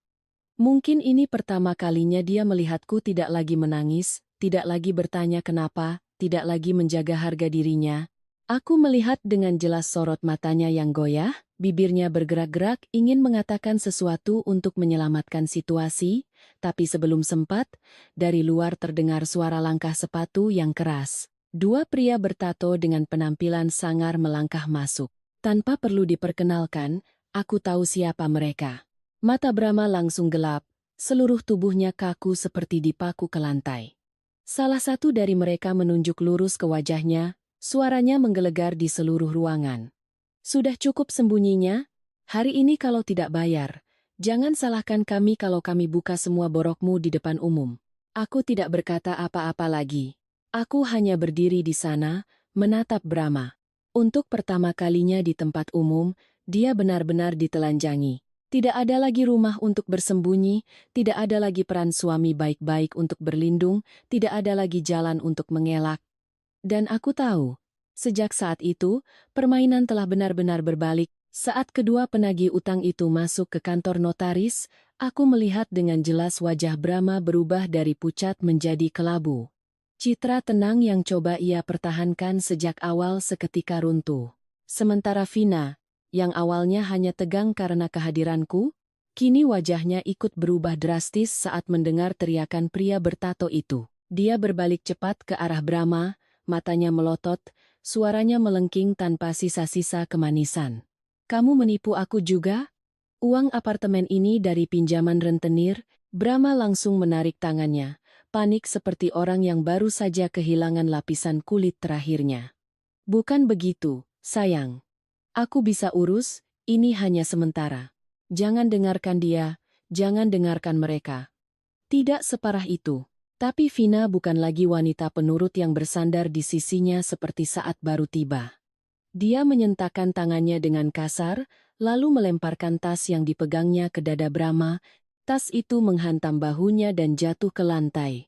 Mungkin ini pertama kalinya dia melihatku tidak lagi menangis, tidak lagi bertanya kenapa, tidak lagi menjaga harga dirinya. Aku melihat dengan jelas sorot matanya yang goyah, bibirnya bergerak-gerak ingin mengatakan sesuatu untuk menyelamatkan situasi, tapi sebelum sempat, dari luar terdengar suara langkah sepatu yang keras. Dua pria bertato dengan penampilan sangar melangkah masuk. Tanpa perlu diperkenalkan, aku tahu siapa mereka. Mata Brahma langsung gelap, seluruh tubuhnya kaku seperti dipaku ke lantai. Salah satu dari mereka menunjuk lurus ke wajahnya, suaranya menggelegar di seluruh ruangan. Sudah cukup sembunyinya? Hari ini kalau tidak bayar, jangan salahkan kami kalau kami buka semua borokmu di depan umum. Aku tidak berkata apa-apa lagi. Aku hanya berdiri di sana, menatap Brahma. Untuk pertama kalinya di tempat umum, dia benar-benar ditelanjangi. Tidak ada lagi rumah untuk bersembunyi, tidak ada lagi peran suami baik-baik untuk berlindung, tidak ada lagi jalan untuk mengelak. Dan aku tahu, sejak saat itu, permainan telah benar-benar berbalik. Saat kedua penagih utang itu masuk ke kantor notaris, aku melihat dengan jelas wajah Brahma berubah dari pucat menjadi kelabu. Citra tenang yang coba ia pertahankan sejak awal seketika runtuh. Sementara Vina, yang awalnya hanya tegang karena kehadiranku, kini wajahnya ikut berubah drastis saat mendengar teriakan pria bertato itu. Dia berbalik cepat ke arah Brahma, matanya melotot, suaranya melengking tanpa sisa-sisa kemanisan. "Kamu menipu aku juga? Uang apartemen ini dari pinjaman rentenir?" Brahma langsung menarik tangannya, panik seperti orang yang baru saja kehilangan lapisan kulit terakhirnya. "Bukan begitu, sayang. Aku bisa urus, ini hanya sementara. Jangan dengarkan dia, jangan dengarkan mereka." Tidak separah itu. Tapi Vina bukan lagi wanita penurut yang bersandar di sisinya seperti saat baru tiba. Dia menyentakkan tangannya dengan kasar, lalu melemparkan tas yang dipegangnya ke dada Brahma. Tas itu menghantam bahunya dan jatuh ke lantai.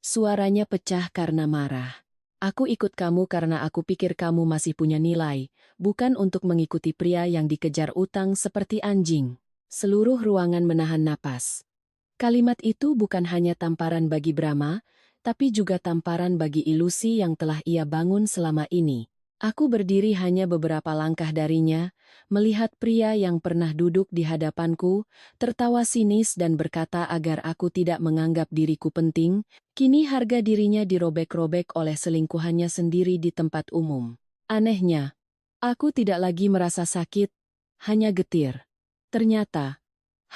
Suaranya pecah karena marah. "Aku ikut kamu karena aku pikir kamu masih punya nilai, bukan untuk mengikuti pria yang dikejar utang seperti anjing." Seluruh ruangan menahan napas. Kalimat itu bukan hanya tamparan bagi Brahma, tapi juga tamparan bagi ilusi yang telah ia bangun selama ini. Aku berdiri hanya beberapa langkah darinya, melihat pria yang pernah duduk di hadapanku, tertawa sinis dan berkata agar aku tidak menganggap diriku penting. Kini harga dirinya dirobek-robek oleh selingkuhannya sendiri di tempat umum. Anehnya, aku tidak lagi merasa sakit, hanya getir. Ternyata,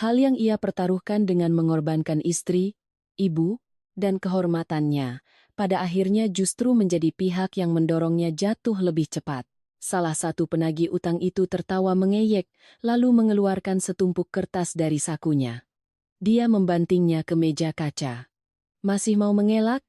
hal yang ia pertaruhkan dengan mengorbankan istri, ibu, dan kehormatannya, pada akhirnya justru menjadi pihak yang mendorongnya jatuh lebih cepat. Salah satu penagih utang itu tertawa mengeyek, lalu mengeluarkan setumpuk kertas dari sakunya. Dia membantingnya ke meja kaca. "Masih mau mengelak?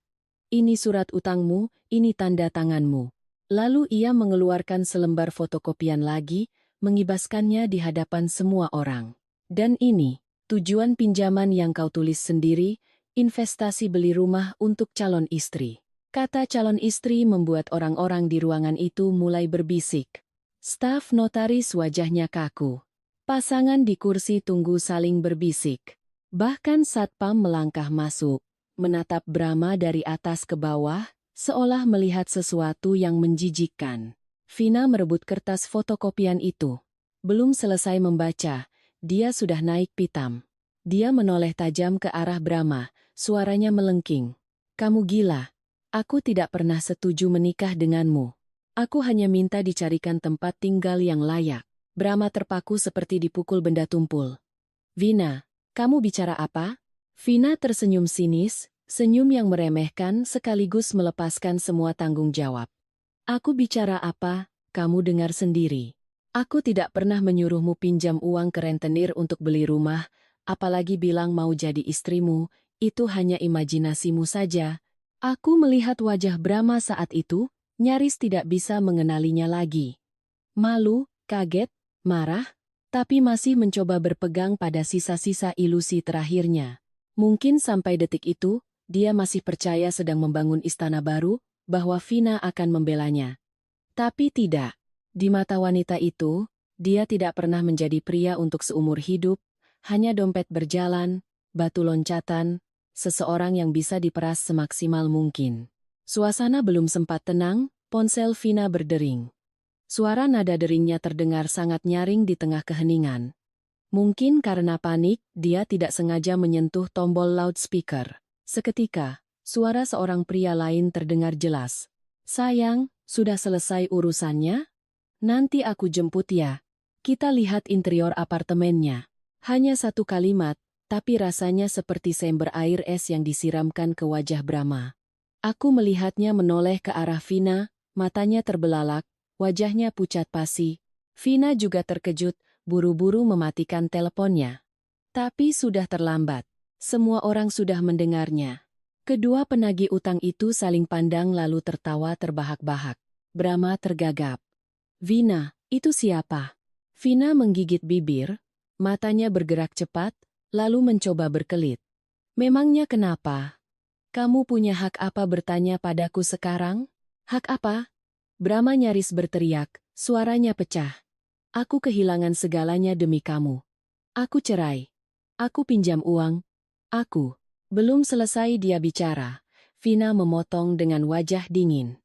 Ini surat utangmu, ini tanda tanganmu." Lalu ia mengeluarkan selembar fotokopian lagi, mengibaskannya di hadapan semua orang. "Dan ini, tujuan pinjaman yang kau tulis sendiri, investasi beli rumah untuk calon istri." Kata calon istri membuat orang-orang di ruangan itu mulai berbisik. Staf notaris wajahnya kaku. Pasangan di kursi tunggu saling berbisik. Bahkan satpam melangkah masuk, menatap Brahma dari atas ke bawah, seolah melihat sesuatu yang menjijikkan. Vina merebut kertas fotokopian itu. Belum selesai membaca, dia sudah naik pitam. Dia menoleh tajam ke arah Brahma, suaranya melengking. "Kamu gila. Aku tidak pernah setuju menikah denganmu. Aku hanya minta dicarikan tempat tinggal yang layak." Brahma terpaku seperti dipukul benda tumpul. "Vina, kamu bicara apa?" Vina tersenyum sinis, senyum yang meremehkan sekaligus melepaskan semua tanggung jawab. "Aku bicara apa, kamu dengar sendiri. Aku tidak pernah menyuruhmu pinjam uang ke rentenir untuk beli rumah, apalagi bilang mau jadi istrimu, itu hanya imajinasimu saja." Aku melihat wajah Brahma saat itu, nyaris tidak bisa mengenalinya lagi. Malu, kaget, marah, tapi masih mencoba berpegang pada sisa-sisa ilusi terakhirnya. Mungkin sampai detik itu, dia masih percaya sedang membangun istana baru, bahwa Vina akan membelanya. Tapi tidak. Di mata wanita itu, dia tidak pernah menjadi pria untuk seumur hidup, hanya dompet berjalan, batu loncatan, seseorang yang bisa diperas semaksimal mungkin. Suasana belum sempat tenang, ponsel Vina berdering. Suara nada deringnya terdengar sangat nyaring di tengah keheningan. Mungkin karena panik, dia tidak sengaja menyentuh tombol loudspeaker. Seketika, suara seorang pria lain terdengar jelas. "Sayang, sudah selesai urusannya? Nanti aku jemput ya. Kita lihat interior apartemennya." Hanya satu kalimat, tapi rasanya seperti sember air es yang disiramkan ke wajah Brahma. Aku melihatnya menoleh ke arah Vina, matanya terbelalak, wajahnya pucat pasi. Vina juga terkejut, buru-buru mematikan teleponnya. Tapi sudah terlambat. Semua orang sudah mendengarnya. Kedua penagih utang itu saling pandang lalu tertawa terbahak-bahak. Brahma tergagap. "Vina, itu siapa?" Vina menggigit bibir, Matanya bergerak cepat, lalu mencoba berkelit. Memangnya kenapa? Kamu punya hak apa bertanya padaku sekarang? Hak apa? Brahma nyaris berteriak, suaranya pecah. Aku kehilangan segalanya demi kamu. Aku cerai. Aku pinjam uang. Aku. Belum selesai dia bicara. Vina memotong dengan wajah dingin.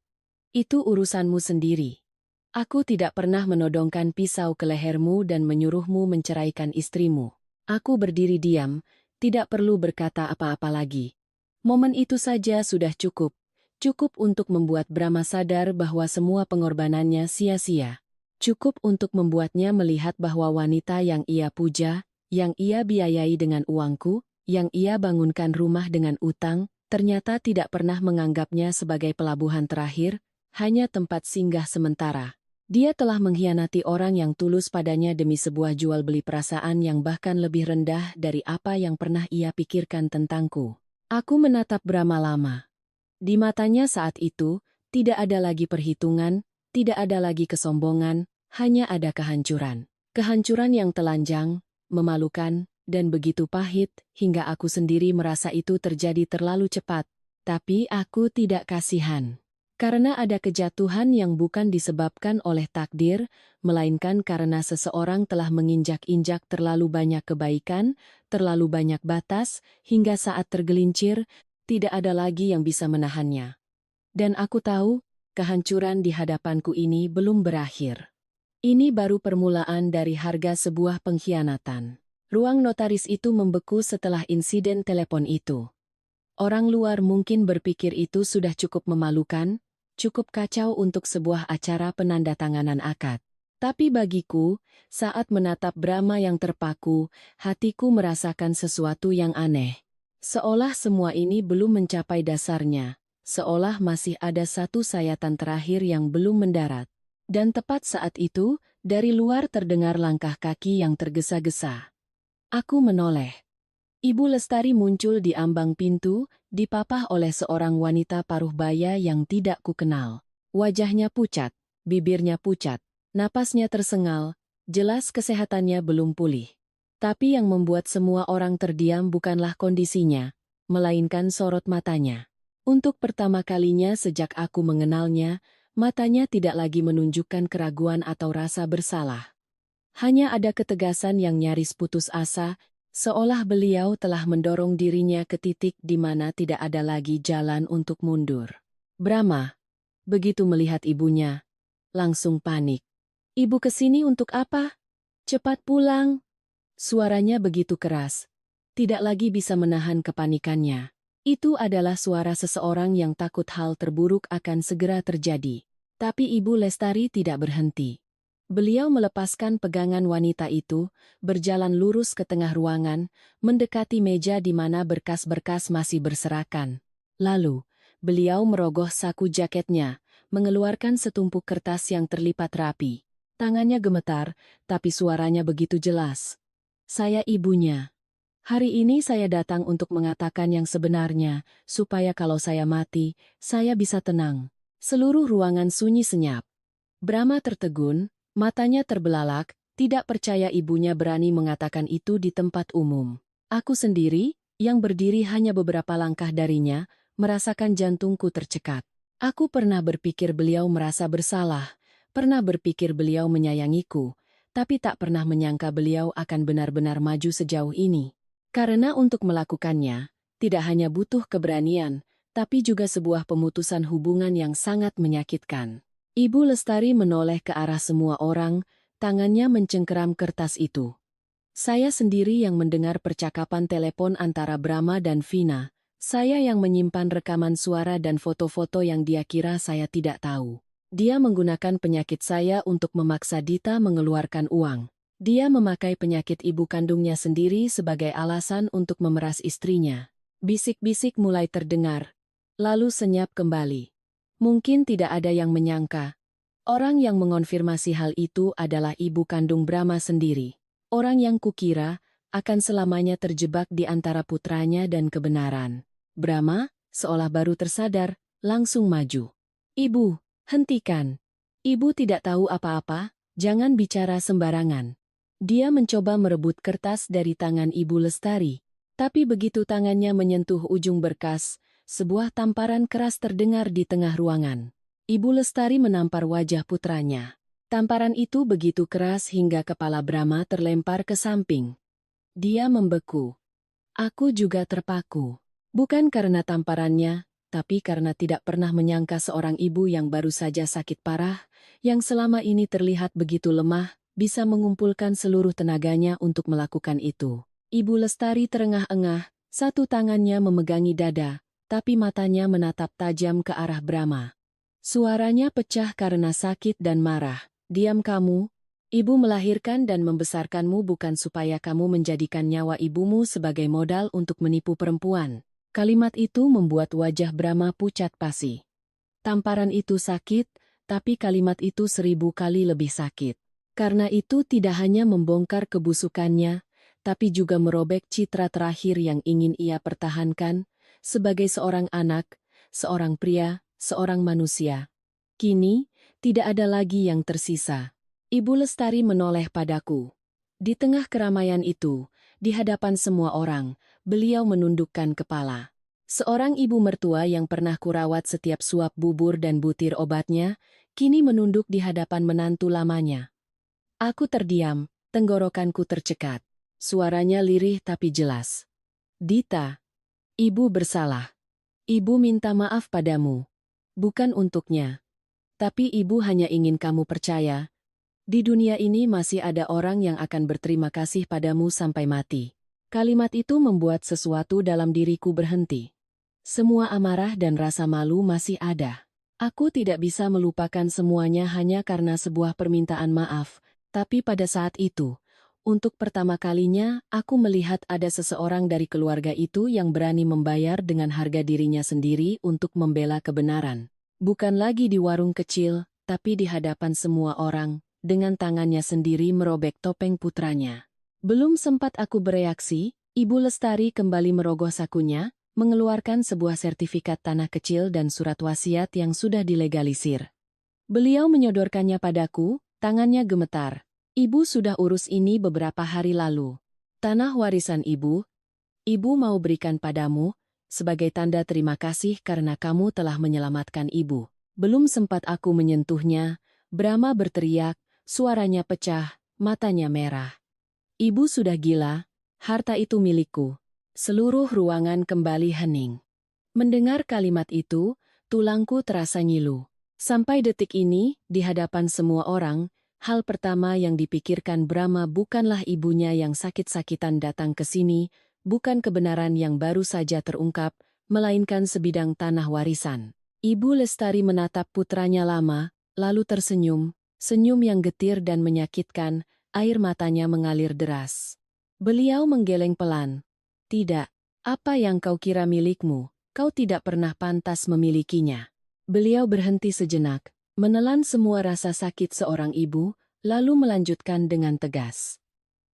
Itu urusanmu sendiri. Aku tidak pernah menodongkan pisau ke lehermu dan menyuruhmu menceraikan istrimu. Aku berdiri diam, tidak perlu berkata apa-apa lagi. Momen itu saja sudah cukup. Cukup untuk membuat Brahma sadar bahwa semua pengorbanannya sia-sia. Cukup untuk membuatnya melihat bahwa wanita yang ia puja, yang ia biayai dengan uangku, yang ia bangunkan rumah dengan utang, ternyata tidak pernah menganggapnya sebagai pelabuhan terakhir, hanya tempat singgah sementara. Dia telah mengkhianati orang yang tulus padanya demi sebuah jual beli perasaan yang bahkan lebih rendah dari apa yang pernah ia pikirkan tentangku. Aku menatap Brahma lama. Di matanya saat itu, tidak ada lagi perhitungan, tidak ada lagi kesombongan, hanya ada kehancuran. Kehancuran yang telanjang, memalukan, dan begitu pahit, hingga aku sendiri merasa itu terjadi terlalu cepat. Tapi aku tidak kasihan. Karena ada kejatuhan yang bukan disebabkan oleh takdir, melainkan karena seseorang telah menginjak-injak terlalu banyak kebaikan, terlalu banyak batas, hingga saat tergelincir, tidak ada lagi yang bisa menahannya. Dan aku tahu, kehancuran di hadapanku ini belum berakhir. Ini baru permulaan dari harga sebuah pengkhianatan. Ruang notaris itu membeku setelah insiden telepon itu. Orang luar mungkin berpikir itu sudah cukup memalukan, cukup kacau untuk sebuah acara penandatanganan akad. Tapi bagiku, saat menatap Brahma yang terpaku, hatiku merasakan sesuatu yang aneh. Seolah semua ini belum mencapai dasarnya, seolah masih ada satu sayatan terakhir yang belum mendarat. Dan tepat saat itu, dari luar terdengar langkah kaki yang tergesa-gesa. Aku menoleh. Ibu Lestari muncul di ambang pintu, dipapah oleh seorang wanita paruh baya yang tidak kukenal. Wajahnya pucat, bibirnya pucat, napasnya tersengal, jelas kesehatannya belum pulih. Tapi yang membuat semua orang terdiam bukanlah kondisinya, melainkan sorot matanya. Untuk pertama kalinya sejak aku mengenalnya, matanya tidak lagi menunjukkan keraguan atau rasa bersalah. Hanya ada ketegasan yang nyaris putus asa, seolah beliau telah mendorong dirinya ke titik di mana tidak ada lagi jalan untuk mundur. Brahma, begitu melihat ibunya, langsung panik. Ibu kesini untuk apa? Cepat pulang. Suaranya begitu keras. Tidak lagi bisa menahan kepanikannya. Itu adalah suara seseorang yang takut hal terburuk akan segera terjadi. Tapi Ibu Lestari tidak berhenti. Beliau melepaskan pegangan wanita itu, berjalan lurus ke tengah ruangan, mendekati meja di mana berkas-berkas masih berserakan. Lalu, beliau merogoh saku jaketnya, mengeluarkan setumpuk kertas yang terlipat rapi. Tangannya gemetar, tapi suaranya begitu jelas. Saya ibunya. Hari ini saya datang untuk mengatakan yang sebenarnya, supaya kalau saya mati, saya bisa tenang. Seluruh ruangan sunyi senyap. Brahma tertegun, matanya terbelalak, tidak percaya ibunya berani mengatakan itu di tempat umum. Aku sendiri, yang berdiri hanya beberapa langkah darinya, merasakan jantungku tercekat. Aku pernah berpikir beliau merasa bersalah, pernah berpikir beliau menyayangiku, tapi tak pernah menyangka beliau akan benar-benar maju sejauh ini. Karena untuk melakukannya, tidak hanya butuh keberanian, tapi juga sebuah pemutusan hubungan yang sangat menyakitkan. Ibu Lestari menoleh ke arah semua orang, tangannya mencengkeram kertas itu. Saya sendiri yang mendengar percakapan telepon antara Brahma dan Vina, saya yang menyimpan rekaman suara dan foto-foto yang dia kira saya tidak tahu. Dia menggunakan penyakit saya untuk memaksa Dita mengeluarkan uang. Dia memakai penyakit ibu kandungnya sendiri sebagai alasan untuk memeras istrinya. Bisik-bisik mulai terdengar, lalu senyap kembali. Mungkin tidak ada yang menyangka. Orang yang mengonfirmasi hal itu adalah ibu kandung Brahma sendiri. Orang yang kukira akan selamanya terjebak di antara putranya dan kebenaran. Brahma, seolah baru tersadar, langsung maju. Ibu, hentikan. Ibu tidak tahu apa-apa, jangan bicara sembarangan. Dia mencoba merebut kertas dari tangan Ibu Lestari. Tapi begitu tangannya menyentuh ujung berkas, sebuah tamparan keras terdengar di tengah ruangan. Ibu Lestari menampar wajah putranya. Tamparan itu begitu keras hingga kepala Brahma terlempar ke samping. Dia membeku. Aku juga terpaku. Bukan karena tamparannya, tapi karena tidak pernah menyangka seorang ibu yang baru saja sakit parah, yang selama ini terlihat begitu lemah, bisa mengumpulkan seluruh tenaganya untuk melakukan itu. Ibu Lestari terengah-engah, satu tangannya memegangi dada, tapi matanya menatap tajam ke arah Brahma. Suaranya pecah karena sakit dan marah. Diam kamu. Ibu melahirkan dan membesarkanmu bukan supaya kamu menjadikan nyawa ibumu sebagai modal untuk menipu perempuan. Kalimat itu membuat wajah Brahma pucat pasi. Tamparan itu sakit, tapi kalimat itu 1000 kali lebih sakit. Karena itu tidak hanya membongkar kebusukannya, tapi juga merobek citra terakhir yang ingin ia pertahankan, sebagai seorang anak, seorang pria, seorang manusia. Kini, tidak ada lagi yang tersisa. Ibu Lestari menoleh padaku. Di tengah keramaian itu, di hadapan semua orang, beliau menundukkan kepala. Seorang ibu mertua yang pernah kurawat setiap suap bubur dan butir obatnya, kini menunduk di hadapan menantu lamanya. Aku terdiam, tenggorokanku tercekat. Suaranya lirih tapi jelas. Dita, ibu bersalah. Ibu minta maaf padamu. Bukan untuknya. Tapi ibu hanya ingin kamu percaya, di dunia ini masih ada orang yang akan berterima kasih padamu sampai mati. Kalimat itu membuat sesuatu dalam diriku berhenti. Semua amarah dan rasa malu masih ada. Aku tidak bisa melupakan semuanya hanya karena sebuah permintaan maaf, tapi pada saat itu, untuk pertama kalinya aku melihat ada seseorang dari keluarga itu yang berani membayar dengan harga dirinya sendiri untuk membela kebenaran. Bukan lagi di warung kecil, tapi di hadapan semua orang, dengan tangannya sendiri merobek topeng putranya. Belum sempat aku bereaksi, Ibu Lestari kembali merogoh sakunya, mengeluarkan sebuah sertifikat tanah kecil dan surat wasiat yang sudah dilegalisir. Beliau menyodorkannya padaku, tangannya gemetar. Ibu sudah urus ini beberapa hari lalu. Tanah warisan ibu mau berikan padamu, sebagai tanda terima kasih karena kamu telah menyelamatkan ibu. Belum sempat aku menyentuhnya, Brahma berteriak, suaranya pecah, matanya merah. Ibu sudah gila, harta itu milikku. Seluruh ruangan kembali hening. Mendengar kalimat itu, tulangku terasa ngilu. Sampai detik ini, di hadapan semua orang, hal pertama yang dipikirkan Brahma bukanlah ibunya yang sakit-sakitan datang ke sini, bukan kebenaran yang baru saja terungkap, melainkan sebidang tanah warisan. Ibu Lestari menatap putranya lama, lalu tersenyum, senyum yang getir dan menyakitkan, air matanya mengalir deras. Beliau menggeleng pelan. Tidak, apa yang kau kira milikmu, kau tidak pernah pantas memilikinya. Beliau berhenti sejenak, menelan semua rasa sakit seorang ibu, lalu melanjutkan dengan tegas.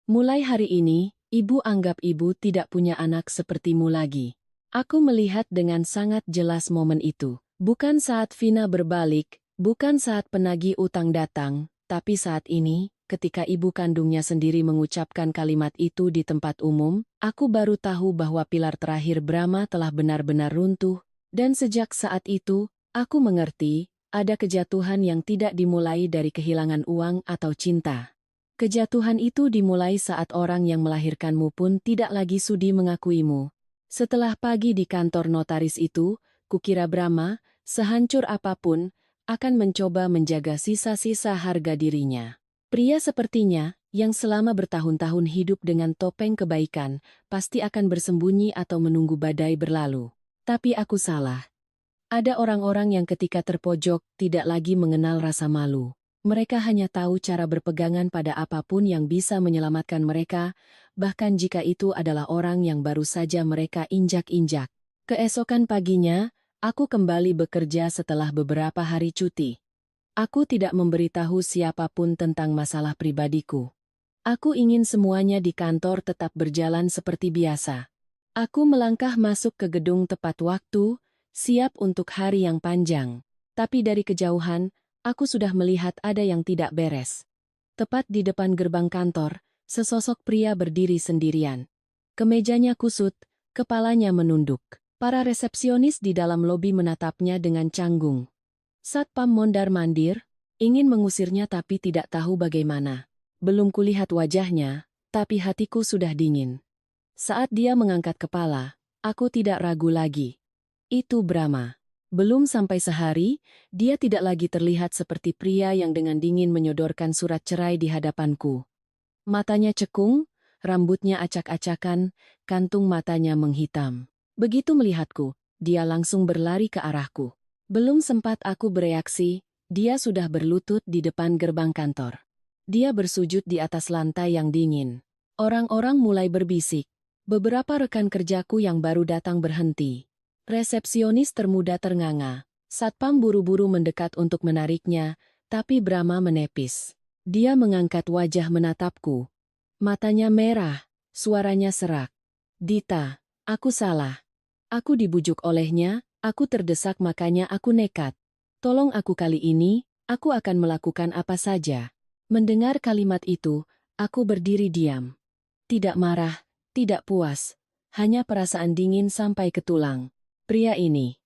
Mulai hari ini, ibu anggap ibu tidak punya anak sepertimu lagi. Aku melihat dengan sangat jelas momen itu. Bukan saat Vina berbalik, bukan saat penagih utang datang, tapi saat ini, ketika ibu kandungnya sendiri mengucapkan kalimat itu di tempat umum, aku baru tahu bahwa pilar terakhir Brahma telah benar-benar runtuh, dan sejak saat itu, aku mengerti, ada kejatuhan yang tidak dimulai dari kehilangan uang atau cinta. Kejatuhan itu dimulai saat orang yang melahirkanmu pun tidak lagi sudi mengakuimu. Setelah pagi di kantor notaris itu, kukira Brahma, sehancur apapun, akan mencoba menjaga sisa-sisa harga dirinya. Pria sepertinya, yang selama bertahun-tahun hidup dengan topeng kebaikan, pasti akan bersembunyi atau menunggu badai berlalu. Tapi aku salah. Ada orang-orang yang ketika terpojok tidak lagi mengenal rasa malu. Mereka hanya tahu cara berpegangan pada apapun yang bisa menyelamatkan mereka, bahkan jika itu adalah orang yang baru saja mereka injak-injak. Keesokan paginya, aku kembali bekerja setelah beberapa hari cuti. Aku tidak memberitahu siapapun tentang masalah pribadiku. Aku ingin semuanya di kantor tetap berjalan seperti biasa. Aku melangkah masuk ke gedung tepat waktu, siap untuk hari yang panjang. Tapi dari kejauhan, aku sudah melihat ada yang tidak beres. Tepat di depan gerbang kantor, Sesosok pria berdiri sendirian. Kemejanya kusut, kepalanya menunduk. Para resepsionis di dalam lobi menatapnya dengan canggung. Satpam mondar-mandir, ingin mengusirnya tapi tidak tahu bagaimana. Belum kulihat wajahnya, tapi hatiku sudah dingin. Saat dia mengangkat kepala, aku tidak ragu lagi. Itu Brahma. Belum sampai sehari, dia tidak lagi terlihat seperti pria yang dengan dingin menyodorkan surat cerai di hadapanku. Matanya cekung, rambutnya acak-acakan, kantung matanya menghitam. Begitu melihatku, dia langsung berlari ke arahku. Belum sempat aku bereaksi, dia sudah berlutut di depan gerbang kantor. Dia bersujud di atas lantai yang dingin. Orang-orang mulai berbisik. Beberapa rekan kerjaku yang baru datang berhenti. Resepsionis termuda ternganga. Satpam buru-buru mendekat untuk menariknya, tapi Brahma menepis. Dia mengangkat wajah menatapku. Matanya merah, suaranya serak. Dita, aku salah. Aku dibujuk olehnya, aku terdesak makanya aku nekat. Tolong aku kali ini, aku akan melakukan apa saja. Mendengar kalimat itu, aku berdiri diam. Tidak marah, tidak puas, hanya perasaan dingin sampai ke tulang. Pria ini,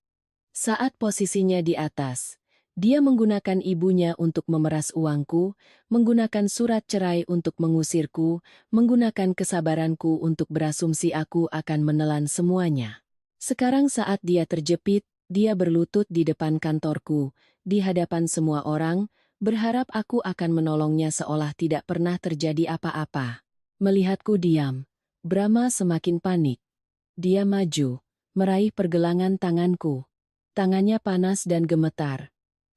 saat posisinya di atas, dia menggunakan ibunya untuk memeras uangku, menggunakan surat cerai untuk mengusirku, menggunakan kesabaranku untuk berasumsi aku akan menelan semuanya. Sekarang saat dia terjepit, dia berlutut di depan kantorku, di hadapan semua orang, berharap aku akan menolongnya seolah tidak pernah terjadi apa-apa. Melihatku diam, Brahma semakin panik. Dia maju, meraih pergelangan tanganku. Tangannya panas dan gemetar.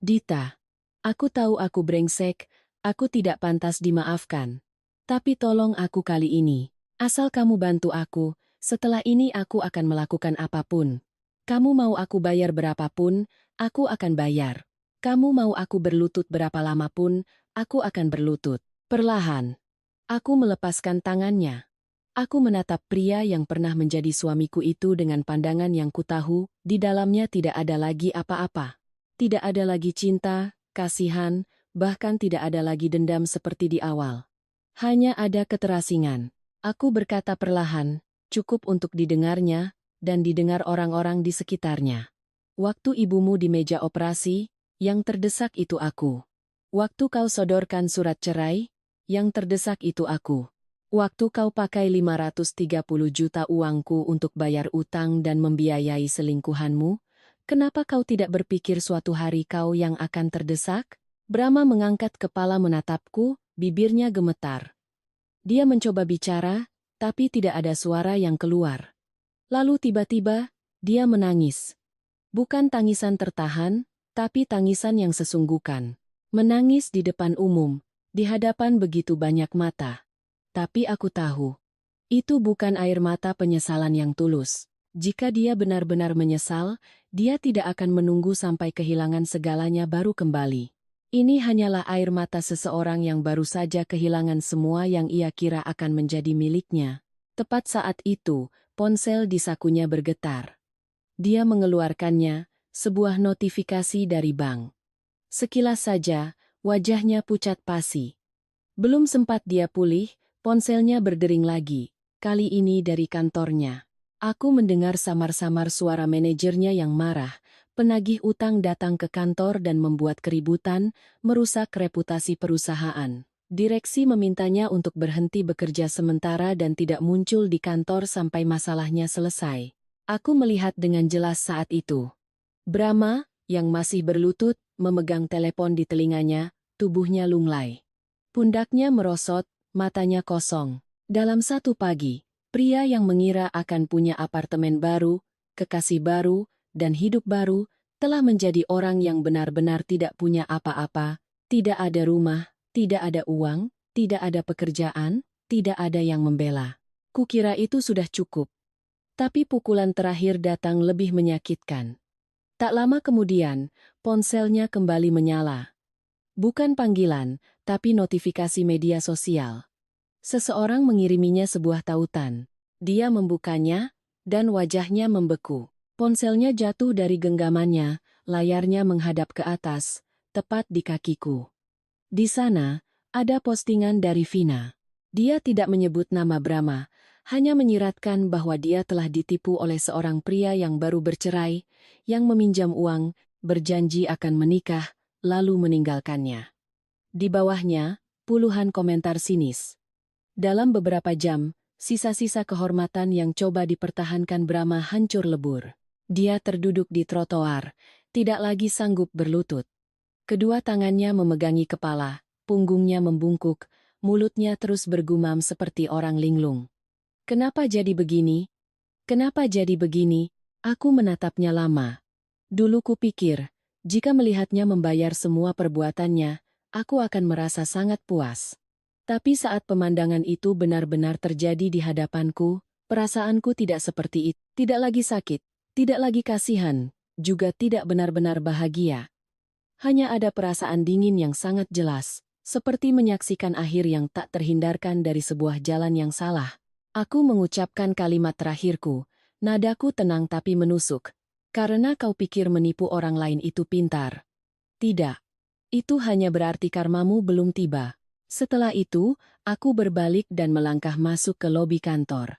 Dita, aku tahu aku brengsek, aku tidak pantas dimaafkan. Tapi tolong aku kali ini. Asal kamu bantu aku, setelah ini aku akan melakukan apapun. Kamu mau aku bayar berapapun, aku akan bayar. Kamu mau aku berlutut berapa lama pun, aku akan berlutut. Perlahan, aku melepaskan tangannya. Aku menatap pria yang pernah menjadi suamiku itu dengan pandangan yang kutahu, di dalamnya tidak ada lagi apa-apa. Tidak ada lagi cinta, kasihan, bahkan tidak ada lagi dendam seperti di awal. Hanya ada keterasingan. Aku berkata perlahan, cukup untuk didengarnya, dan didengar orang-orang di sekitarnya. Waktu ibumu di meja operasi, yang terdesak itu aku. Waktu kau sodorkan surat cerai, yang terdesak itu aku. Waktu kau pakai 530 juta uangku untuk bayar utang dan membiayai selingkuhanmu, kenapa kau tidak berpikir suatu hari kau yang akan terdesak? Brahma mengangkat kepala menatapku, bibirnya gemetar. Dia mencoba bicara, tapi tidak ada suara yang keluar. Lalu tiba-tiba, dia menangis. Bukan tangisan tertahan, tapi tangisan yang sesungguhkan. Menangis di depan umum, di hadapan begitu banyak mata. Tapi aku tahu, itu bukan air mata penyesalan yang tulus. Jika dia benar-benar menyesal, dia tidak akan menunggu sampai kehilangan segalanya baru kembali. Ini hanyalah air mata seseorang yang baru saja kehilangan semua yang ia kira akan menjadi miliknya. Tepat saat itu, ponsel di sakunya bergetar. Dia mengeluarkannya, sebuah notifikasi dari bank. Sekilas saja, wajahnya pucat pasi. Belum sempat dia pulih, ponselnya berdering lagi, kali ini dari kantornya. Aku mendengar samar-samar suara manajernya yang marah. Penagih utang datang ke kantor dan membuat keributan, merusak reputasi perusahaan. Direksi memintanya untuk berhenti bekerja sementara dan tidak muncul di kantor sampai masalahnya selesai. Aku melihat dengan jelas saat itu. Brahma, yang masih berlutut, memegang telepon di telinganya, tubuhnya lunglai. Pundaknya merosot, matanya kosong. Dalam satu pagi, pria yang mengira akan punya apartemen baru, kekasih baru, dan hidup baru, telah menjadi orang yang benar-benar tidak punya apa-apa, tidak ada rumah, tidak ada uang, tidak ada pekerjaan, tidak ada yang membela. Kukira itu sudah cukup. Tapi pukulan terakhir datang lebih menyakitkan. Tak lama kemudian, ponselnya kembali menyala. Bukan panggilan, tapi notifikasi media sosial. Seseorang mengiriminya sebuah tautan. Dia membukanya, dan wajahnya membeku. Ponselnya jatuh dari genggamannya, layarnya menghadap ke atas, tepat di kakiku. Di sana, ada postingan dari Vina. Dia tidak menyebut nama Brahma, hanya menyiratkan bahwa dia telah ditipu oleh seorang pria yang baru bercerai, yang meminjam uang, berjanji akan menikah, lalu meninggalkannya. Di bawahnya, puluhan komentar sinis. Dalam beberapa jam, sisa-sisa kehormatan yang coba dipertahankan Brahma hancur lebur. Dia terduduk di trotoar, tidak lagi sanggup berlutut. Kedua tangannya memegangi kepala, punggungnya membungkuk, mulutnya terus bergumam seperti orang linglung. Kenapa jadi begini? Kenapa jadi begini? Aku menatapnya lama. Dulu kupikir, jika melihatnya membayar semua perbuatannya, aku akan merasa sangat puas. Tapi saat pemandangan itu benar-benar terjadi di hadapanku, perasaanku tidak seperti itu. Tidak lagi sakit, tidak lagi kasihan, juga tidak benar-benar bahagia. Hanya ada perasaan dingin yang sangat jelas, seperti menyaksikan akhir yang tak terhindarkan dari sebuah jalan yang salah. Aku mengucapkan kalimat terakhirku, nadaku tenang tapi menusuk. Karena kau pikir menipu orang lain itu pintar. Tidak. Itu hanya berarti karmamu belum tiba. Setelah itu, aku berbalik dan melangkah masuk ke lobi kantor.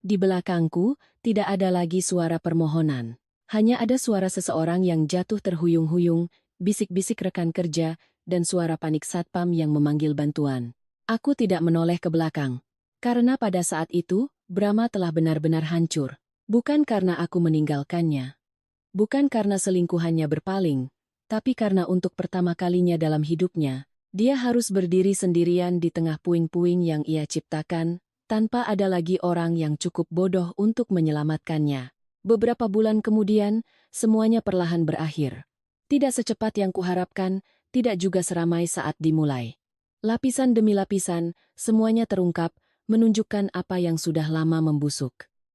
Di belakangku, tidak ada lagi suara permohonan. Hanya ada suara seseorang yang jatuh terhuyung-huyung, bisik-bisik rekan kerja, dan suara panik satpam yang memanggil bantuan. Aku tidak menoleh ke belakang. Karena pada saat itu, Brahma telah benar-benar hancur. Bukan karena aku meninggalkannya. Bukan karena selingkuhannya berpaling, tapi karena untuk pertama kalinya dalam hidupnya, dia harus berdiri sendirian di tengah puing-puing yang ia ciptakan, tanpa ada lagi orang yang cukup bodoh untuk menyelamatkannya. Beberapa bulan kemudian, semuanya perlahan berakhir. Tidak secepat yang kuharapkan, tidak juga seramai saat dimulai. Lapisan demi lapisan, semuanya terungkap, menunjukkan apa yang sudah lama membusuk.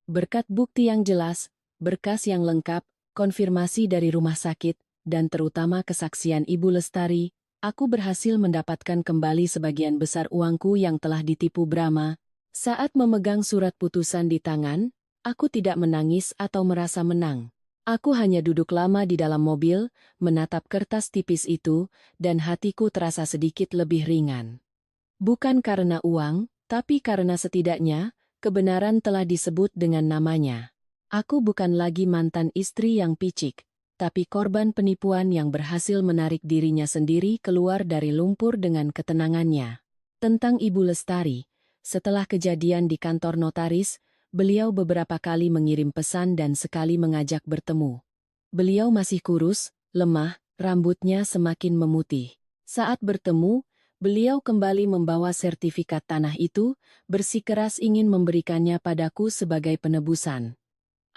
Berkat bukti yang jelas, berkas yang lengkap, konfirmasi dari rumah sakit, dan terutama kesaksian Ibu Lestari, aku berhasil mendapatkan kembali sebagian besar uangku yang telah ditipu Brahma. Saat memegang surat putusan di tangan, aku tidak menangis atau merasa menang. Aku hanya duduk lama di dalam mobil, menatap kertas tipis itu, dan hatiku terasa sedikit lebih ringan. Bukan karena uang, tapi karena setidaknya, kebenaran telah disebut dengan namanya. Aku bukan lagi mantan istri yang picik, tapi korban penipuan yang berhasil menarik dirinya sendiri keluar dari lumpur dengan ketenangannya. Tentang Ibu Lestari, setelah kejadian di kantor notaris, beliau beberapa kali mengirim pesan dan sekali mengajak bertemu. Beliau masih kurus, lemah, rambutnya semakin memutih. Saat bertemu, beliau kembali membawa sertifikat tanah itu, bersikeras ingin memberikannya padaku sebagai penebusan.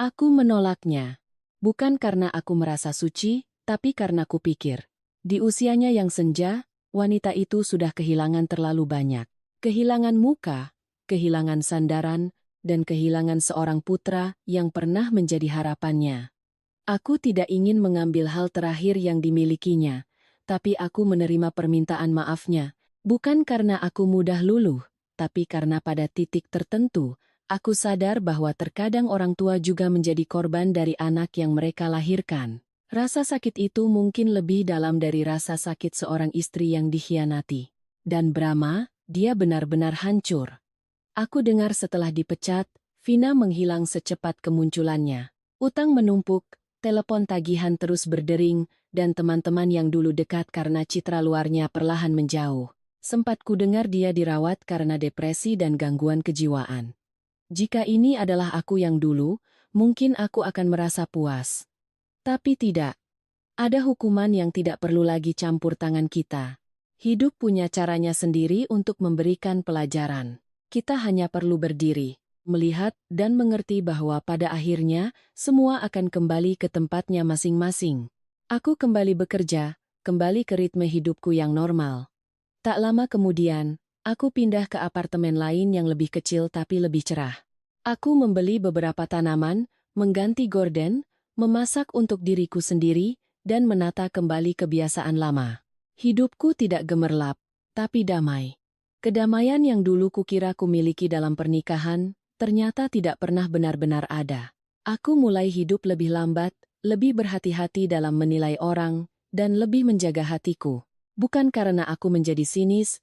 Aku menolaknya. Bukan karena aku merasa suci, tapi karena kupikir. Di usianya yang senja, wanita itu sudah kehilangan terlalu banyak. Kehilangan muka, kehilangan sandaran, dan kehilangan seorang putra yang pernah menjadi harapannya. Aku tidak ingin mengambil hal terakhir yang dimilikinya, tapi aku menerima permintaan maafnya, bukan karena aku mudah luluh, tapi karena pada titik tertentu, aku sadar bahwa terkadang orang tua juga menjadi korban dari anak yang mereka lahirkan. Rasa sakit itu mungkin lebih dalam dari rasa sakit seorang istri yang dikhianati. Dan Brahma, dia benar-benar hancur. Aku dengar setelah dipecat, Vina menghilang secepat kemunculannya. Utang menumpuk, telepon tagihan terus berdering, dan teman-teman yang dulu dekat karena citra luarnya perlahan menjauh. Sempat ku dengar dia dirawat karena depresi dan gangguan kejiwaan. Jika ini adalah aku yang dulu, mungkin aku akan merasa puas. Tapi tidak. Ada hukuman yang tidak perlu lagi campur tangan kita. Hidup punya caranya sendiri untuk memberikan pelajaran. Kita hanya perlu berdiri, melihat, dan mengerti bahwa pada akhirnya, semua akan kembali ke tempatnya masing-masing. Aku kembali bekerja, kembali ke ritme hidupku yang normal. Tak lama kemudian, aku pindah ke apartemen lain yang lebih kecil tapi lebih cerah. Aku membeli beberapa tanaman, mengganti gorden, memasak untuk diriku sendiri, dan menata kembali kebiasaan lama. Hidupku tidak gemerlap, tapi damai. Kedamaian yang dulu kukira ku miliki dalam pernikahan, ternyata tidak pernah benar-benar ada. Aku mulai hidup lebih lambat, lebih berhati-hati dalam menilai orang, dan lebih menjaga hatiku. Bukan karena aku menjadi sinis,